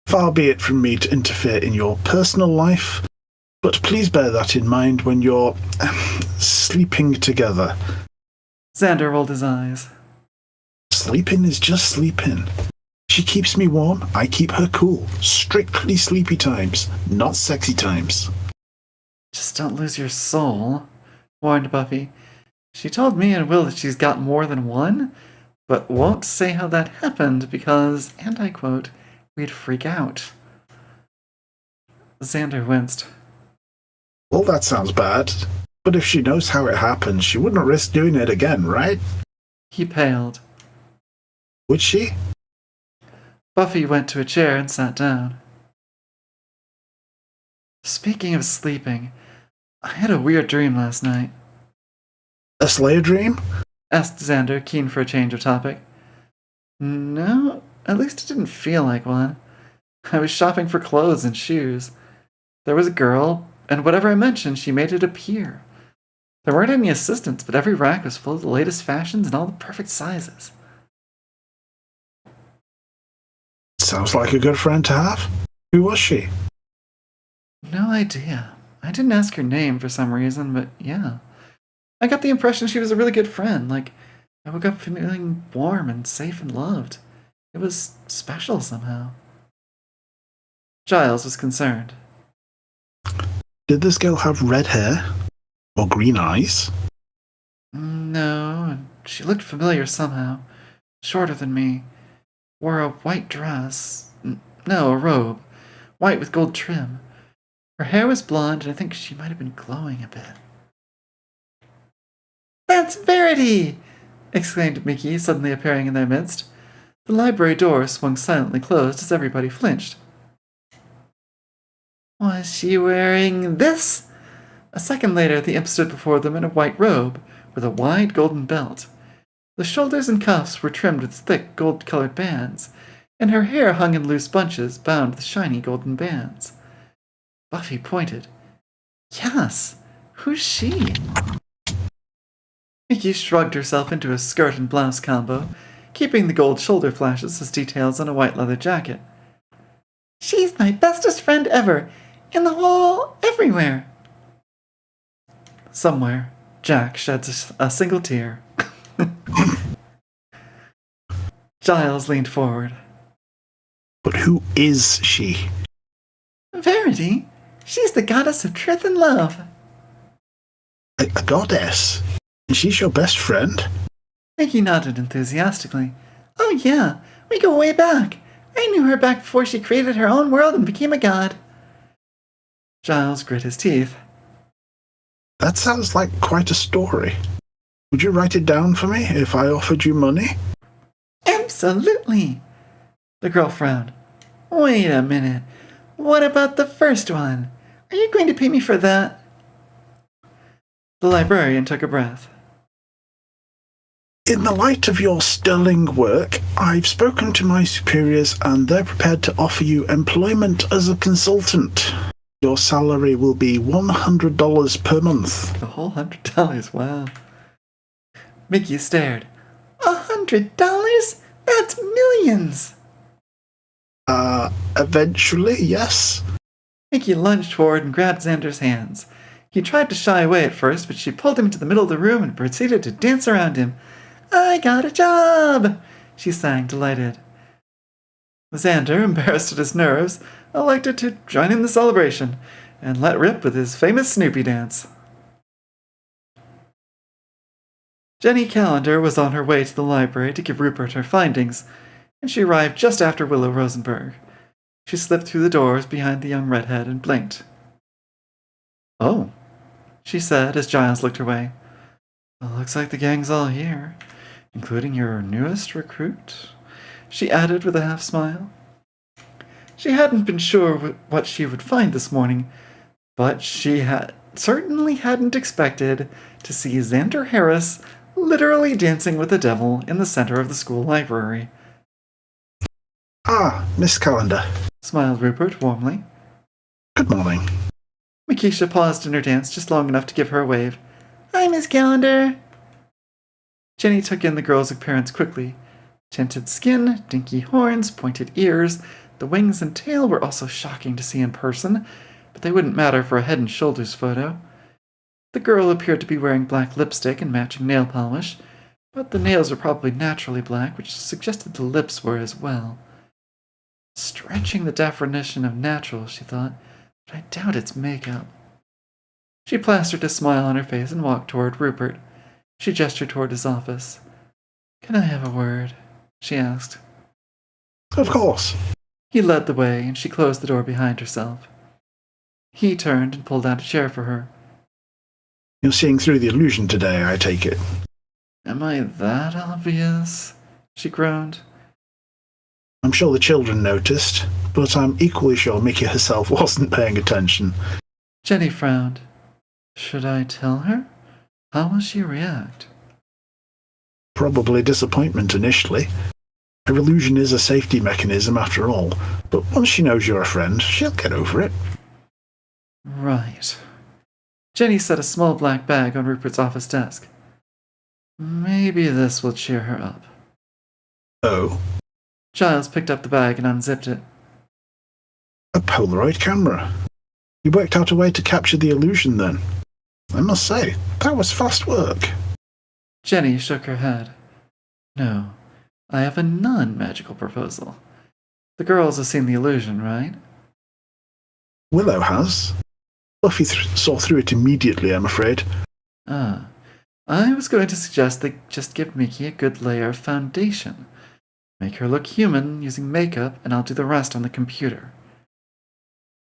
Far be it from me to interfere in your personal life, but please bear that in mind when you're sleeping together. Xander rolled his eyes. Sleeping is just sleeping. She keeps me warm, I keep her cool. Strictly sleepy times, not sexy times. Just don't lose your soul, warned Buffy. She told me and Will that she's got more than one, but won't say how that happened because, and I quote, we'd freak out. Xander winced. Well, that sounds bad. But if she knows how it happened, she wouldn't risk doing it again, right? He paled. Would she? Buffy went to a chair and sat down. Speaking of sleeping, I had a weird dream last night. A Slayer dream? Asked Xander, keen for a change of topic. No, at least it didn't feel like one. I was shopping for clothes and shoes. There was a girl, and whatever I mentioned, she made it appear. There weren't any assistants, but every rack was full of the latest fashions and all the perfect sizes. Sounds like a good friend to have. Who was she? No idea. I didn't ask her name for some reason, but yeah. I got the impression she was a really good friend. Like, I woke up feeling warm and safe and loved. It was special somehow. Giles was concerned. Did this girl have red hair? Or green eyes? No, and she looked familiar somehow. Shorter than me. Wore a white dress. No, a robe. White with gold trim. Her hair was blonde, and I think she might have been glowing a bit. "That's Verity!" exclaimed Mickey, suddenly appearing in their midst. The library door swung silently closed as everybody flinched. Was she wearing this? A second later, the imp stood before them in a white robe, with a wide golden belt. The shoulders and cuffs were trimmed with thick gold-colored bands, and her hair hung in loose bunches bound with shiny golden bands. Buffy pointed. Yes, who's she? Mickey shrugged herself into a skirt and blouse combo, keeping the gold shoulder flashes as details on a white leather jacket. She's my bestest friend ever, in the whole everywhere. Somewhere, Jack sheds a single tear. Giles leaned forward. But who is she? Verity? She's the goddess of truth and love. A goddess? And she's your best friend? Mickey nodded enthusiastically. Oh yeah, we go way back. I knew her back before she created her own world and became a god. Giles grit his teeth. That sounds like quite a story. Would you write it down for me if I offered you money? Absolutely. The girl frowned. Wait a minute. What about the first one? Are you going to pay me for that? The librarian took a breath. In the light of your sterling work, I've spoken to my superiors and they're prepared to offer you employment as a consultant. Your salary will be $100 per month. The whole $100, wow. Mickey stared. $100? That's millions! Eventually, yes. Mickey lunged forward and grabbed Xander's hands. He tried to shy away at first, but she pulled him into the middle of the room and proceeded to dance around him. "I got a job!" she sang, delighted. Xander, embarrassed at his nerves, elected to join in the celebration and let rip with his famous Snoopy dance. Jenny Calendar was on her way to the library to give Rupert her findings, and she arrived just after Willow Rosenberg. She slipped through the doors behind the young redhead and blinked. "Oh," she said as Giles looked her way. "Well, looks like the gang's all here, including your newest recruit," she added with a half-smile. She hadn't been sure what she would find this morning, but she certainly hadn't expected to see Xander Harris literally dancing with the devil in the center of the school library. "Ah, Miss Calendar. Smiled Rupert warmly. Good morning." Makisha paused in her dance just long enough to give her a wave. "Hi, Miss Calendar." Jenny took in the girl's appearance quickly. Tinted skin, dinky horns, pointed ears, the wings and tail were also shocking to see in person, but they wouldn't matter for a head and shoulders photo. The girl appeared to be wearing black lipstick and matching nail polish, but the nails were probably naturally black, which suggested the lips were as well. Stretching the definition of natural, she thought, but I doubt it's makeup. She plastered a smile on her face and walked toward Rupert. She gestured toward his office. "Can I have a word?" she asked. "Of course." He led the way, and she closed the door behind herself. He turned and pulled out a chair for her. "You're seeing through the illusion today, I take it." "Am I that obvious?" she groaned. "I'm sure the children noticed, but I'm equally sure Mickey herself wasn't paying attention." Jenny frowned. "Should I tell her? How will she react?" Probably disappointment initially. Her illusion is a safety mechanism after all, but once she knows you're a friend, she'll get over it. Right. Jenny set a small black bag on Rupert's office desk. "Maybe this will cheer her up." Oh? Giles picked up the bag and unzipped it. A Polaroid camera. You worked out a way to capture the illusion then. I must say, that was fast work. Jenny shook her head. "No, I have a non-magical proposal. The girls have seen the illusion, right?" Willow has. Buffy saw through it immediately, I'm afraid. "Ah, I was going to suggest they just give Mickey a good layer of foundation. Make her look human using makeup, and I'll do the rest on the computer."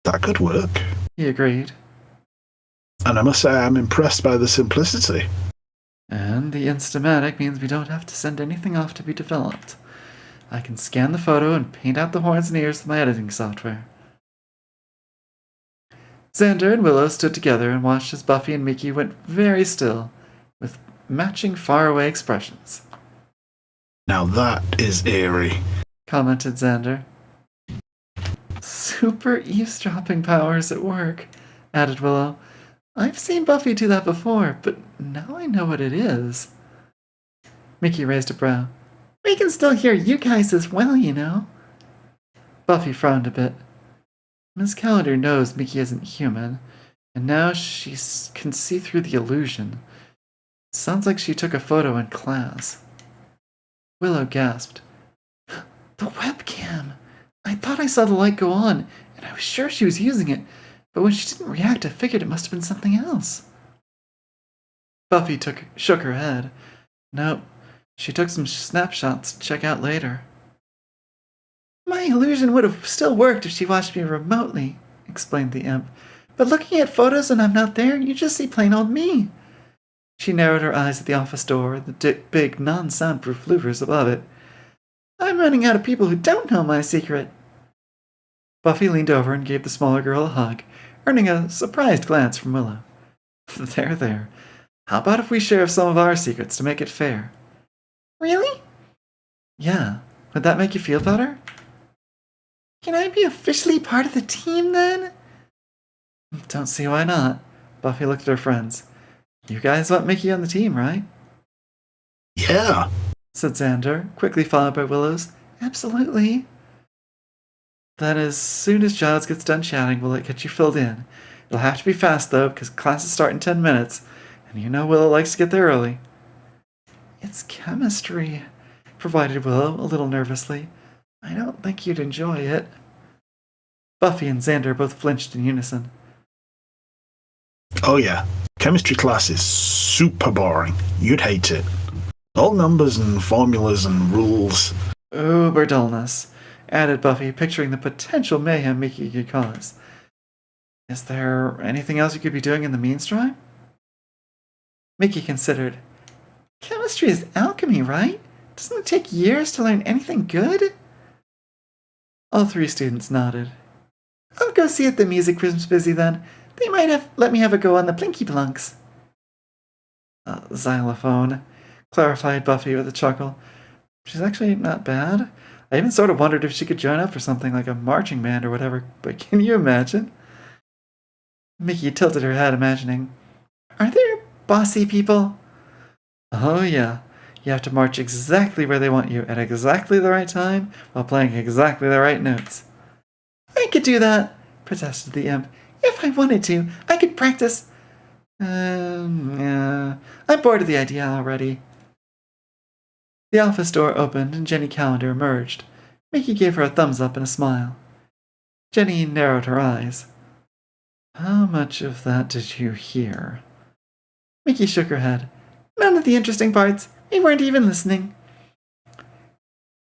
That could work. He agreed. And I must say I'm impressed by the simplicity. "And the Instamatic means we don't have to send anything off to be developed. I can scan the photo and paint out the horns and ears with my editing software." Xander and Willow stood together and watched as Buffy and Mickey went very still, with matching faraway expressions. Now that is eerie, Commented Xander. "Super eavesdropping powers at work," added Willow. "I've seen Buffy do that before, but now I know what it is." Mickey raised a brow. "We can still hear you guys as well, you know." Buffy frowned a bit. Miss Calendar knows Mickey isn't human, and now she can see through the illusion. Sounds like she took a photo in class. Willow gasped. "The webcam! I thought I saw the light go on, and I was sure she was using it, but when she didn't react, I figured it must have been something else." Buffy shook her head. "Nope, she took some snapshots to check out later." "My illusion would have still worked if she watched me remotely," explained the imp. "But looking at photos when I'm not there, you just see plain old me." She narrowed her eyes at the office door and the big non-soundproof louvers above it. "I'm running out of people who don't know my secret." Buffy leaned over and gave the smaller girl a hug, earning a surprised glance from Willow. There. How about if we share some of our secrets to make it fair?" "Really?" "Yeah. Would that make you feel better?" "Can I be officially part of the team then?" "Don't see why not." Buffy looked at her friends. "You guys want Mickey on the team, right?" Yeah, said Xander, quickly followed by Willow's. "Absolutely." "Then as soon as Giles gets done chatting, we'll get you filled in. It'll have to be fast, though, because classes start in 10 minutes, and you know Willow likes to get there early. It's chemistry, provided Willow, a little nervously. I don't think you'd enjoy it. Buffy and Xander both flinched in unison. Oh yeah, chemistry class is super boring. You'd hate it. All numbers and formulas and rules. Uber dullness, added Buffy, picturing the potential mayhem Mickey could cause. Is there anything else you could be doing in the meantime? Mickey considered. Chemistry is alchemy, right? Doesn't it take years to learn anything good? All three students nodded. I'll go see if the music room's busy then. They might have let me have a go on the plinky plunks. Xylophone, clarified Buffy with a chuckle. She's actually not bad. I even sort of wondered if she could join up for something like a marching band or whatever, but can you imagine? Mickey tilted her head, imagining. Are there bossy people? Oh yeah. You have to march exactly where they want you at exactly the right time while playing exactly the right notes. I could do that, protested the imp. If I wanted to, I could practice. Yeah. I'm bored of the idea already. The office door opened and Jenny Calendar emerged. Mickey gave her a thumbs up and a smile. Jenny narrowed her eyes. How much of that did you hear? Mickey shook her head. None of the interesting parts. We weren't even listening.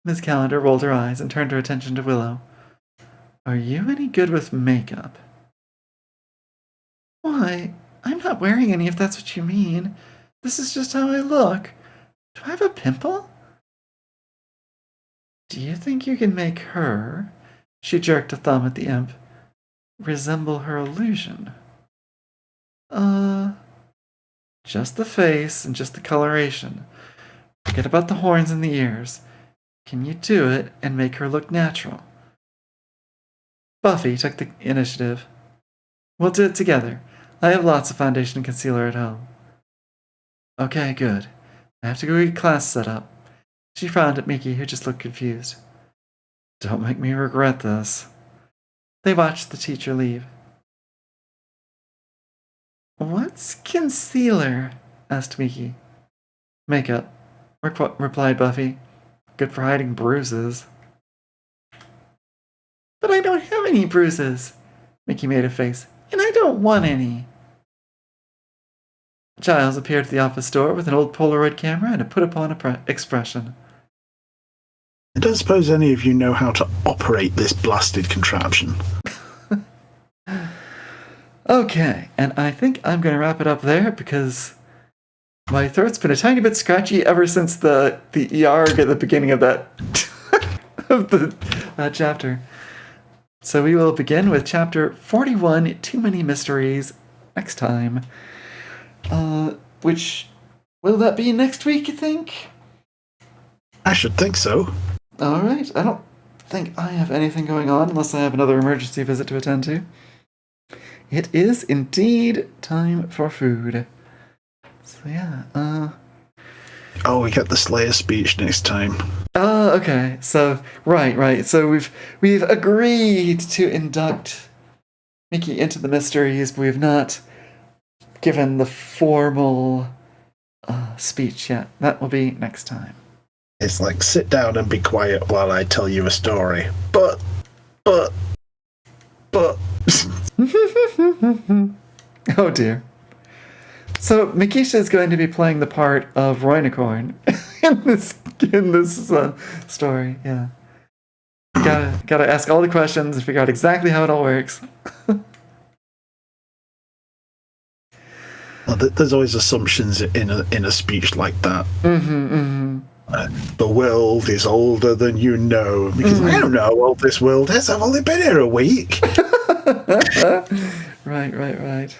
Miss Calendar rolled her eyes and turned her attention to Willow. Are you any good with makeup? Why, I'm not wearing any if that's what you mean. This is just how I look. Do I have a pimple? Do you think you can make her, she jerked a thumb at the imp, resemble her illusion? Just the face and just the coloration. Forget about the horns and the ears. Can you do it and make her look natural? Buffy took the initiative. We'll do it together. I have lots of foundation and concealer at home. Okay, good. I have to go get class set up. She frowned at Mickey, who just looked confused. Don't make me regret this. They watched the teacher leave. What's concealer? Asked Mickey. Makeup, replied Buffy. Good for hiding bruises. But I don't have any bruises. Mickey made a face. And I don't want any. Giles appeared at the office door with an old Polaroid camera and a put-upon expression. I don't suppose any of you know how to operate this blasted contraption. Okay, and I think I'm going to wrap it up there because my throat's been a tiny bit scratchy ever since the ERG at the beginning of that that chapter. So we will begin with chapter 41, Too Many Mysteries, next time. Which, will that be next week, you think? I should think so. Alright, I don't think I have anything going on unless I have another emergency visit to attend to. It is indeed time for food. So yeah, Oh, we get the Slayer speech next time. Okay. So right. So we've agreed to induct Mickey into the mysteries, but we've not given the formal speech yet. That will be next time. It's like, sit down and be quiet while I tell you a story. But. Oh dear. So Mikisha is going to be playing the part of Roinicorn in this story. Yeah. Gotta ask all the questions and figure out exactly how it all works. Well, there's always assumptions in a speech like that. The world is older than you know, because I don't know how old this world is. I've only been here a week. Right.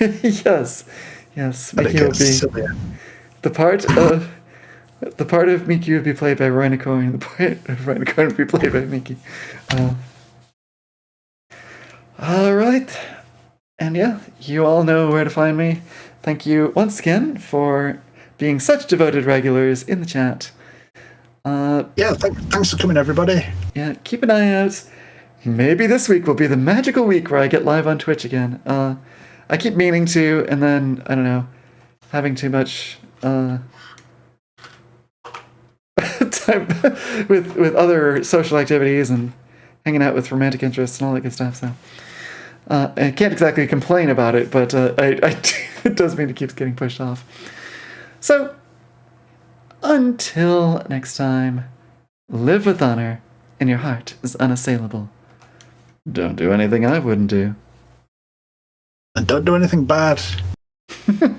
yes. Mickey will be sillier. the part of Mickey would be played by Roinicorn. The part of Roinicorn would be played by Mickey. All right, and yeah, you all know where to find me. Thank you once again for being such devoted regulars in the chat. Yeah, thanks for coming, everybody. Yeah, keep an eye out. maybe this week will be the magical week where I get live on Twitch again. I keep meaning to, and then, I don't know, having too much time with other social activities and hanging out with romantic interests and all that good stuff. So I can't exactly complain about it, but it does mean it keeps getting pushed off. So until next time, live with honor, and your heart is unassailable. Don't do anything I wouldn't do. And don't do anything bad. Let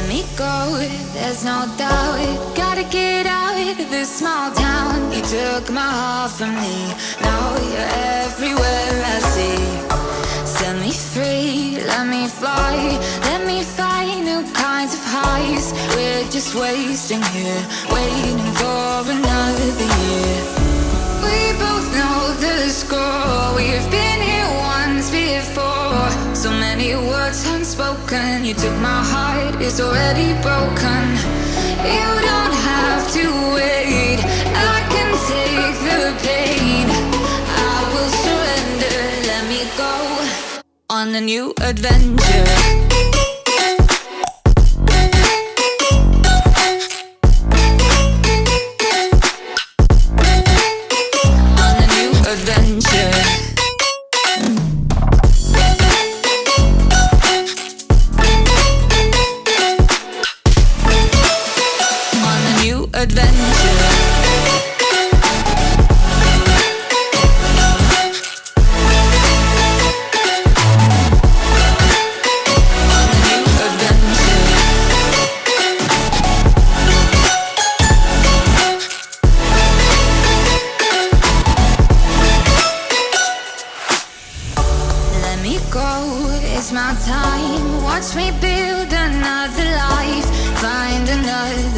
me go, there's no doubt. Gotta get out of this small town. You took my heart from me, now you're everywhere I see. Set me free, let me fly. Let me find new kinds of highs. We're just wasting here, waiting for another year. We both know the score. We've been here once before. So many words unspoken. You took my heart, it's already broken. You don't have to wait, I can take the pain. I will surrender, let me go on a new adventure.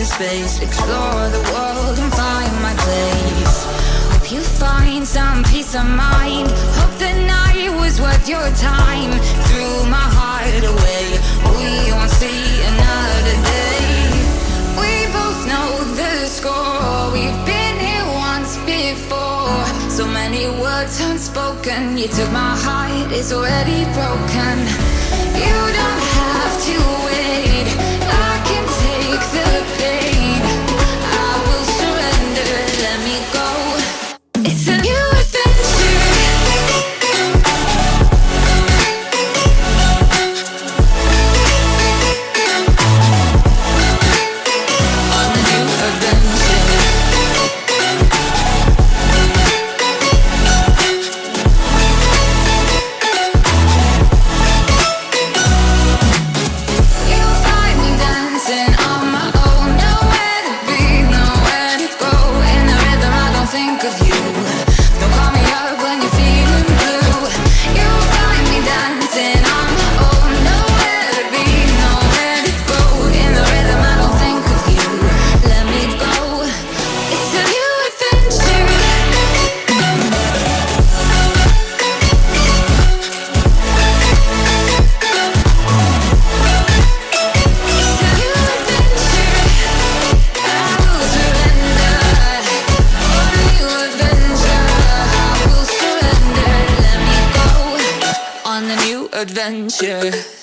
Space, explore the world and find my place. Hope you find some peace of mind. Hope the night was worth your time. Threw my heart away, we won't see another day. We both know the score. We've been here once before. So many words unspoken. You took my heart, it's already broken. You don't have to wait, I can take the pain. I will surrender, let me go. It's a new adventure. On a new adventure. You'll find me dancing on my own. Nowhere to be, nowhere to go. In the rhythm I don't think of you. Don't call me up when you're feeling blue. You'll find me dancing on my own. Nowhere to be, nowhere to go. In the rhythm I don't think of you. Let me go. It's a new adventure. It's a new adventure. I will surrender. On a new adventure. I will surrender. Let me go on a new adventure.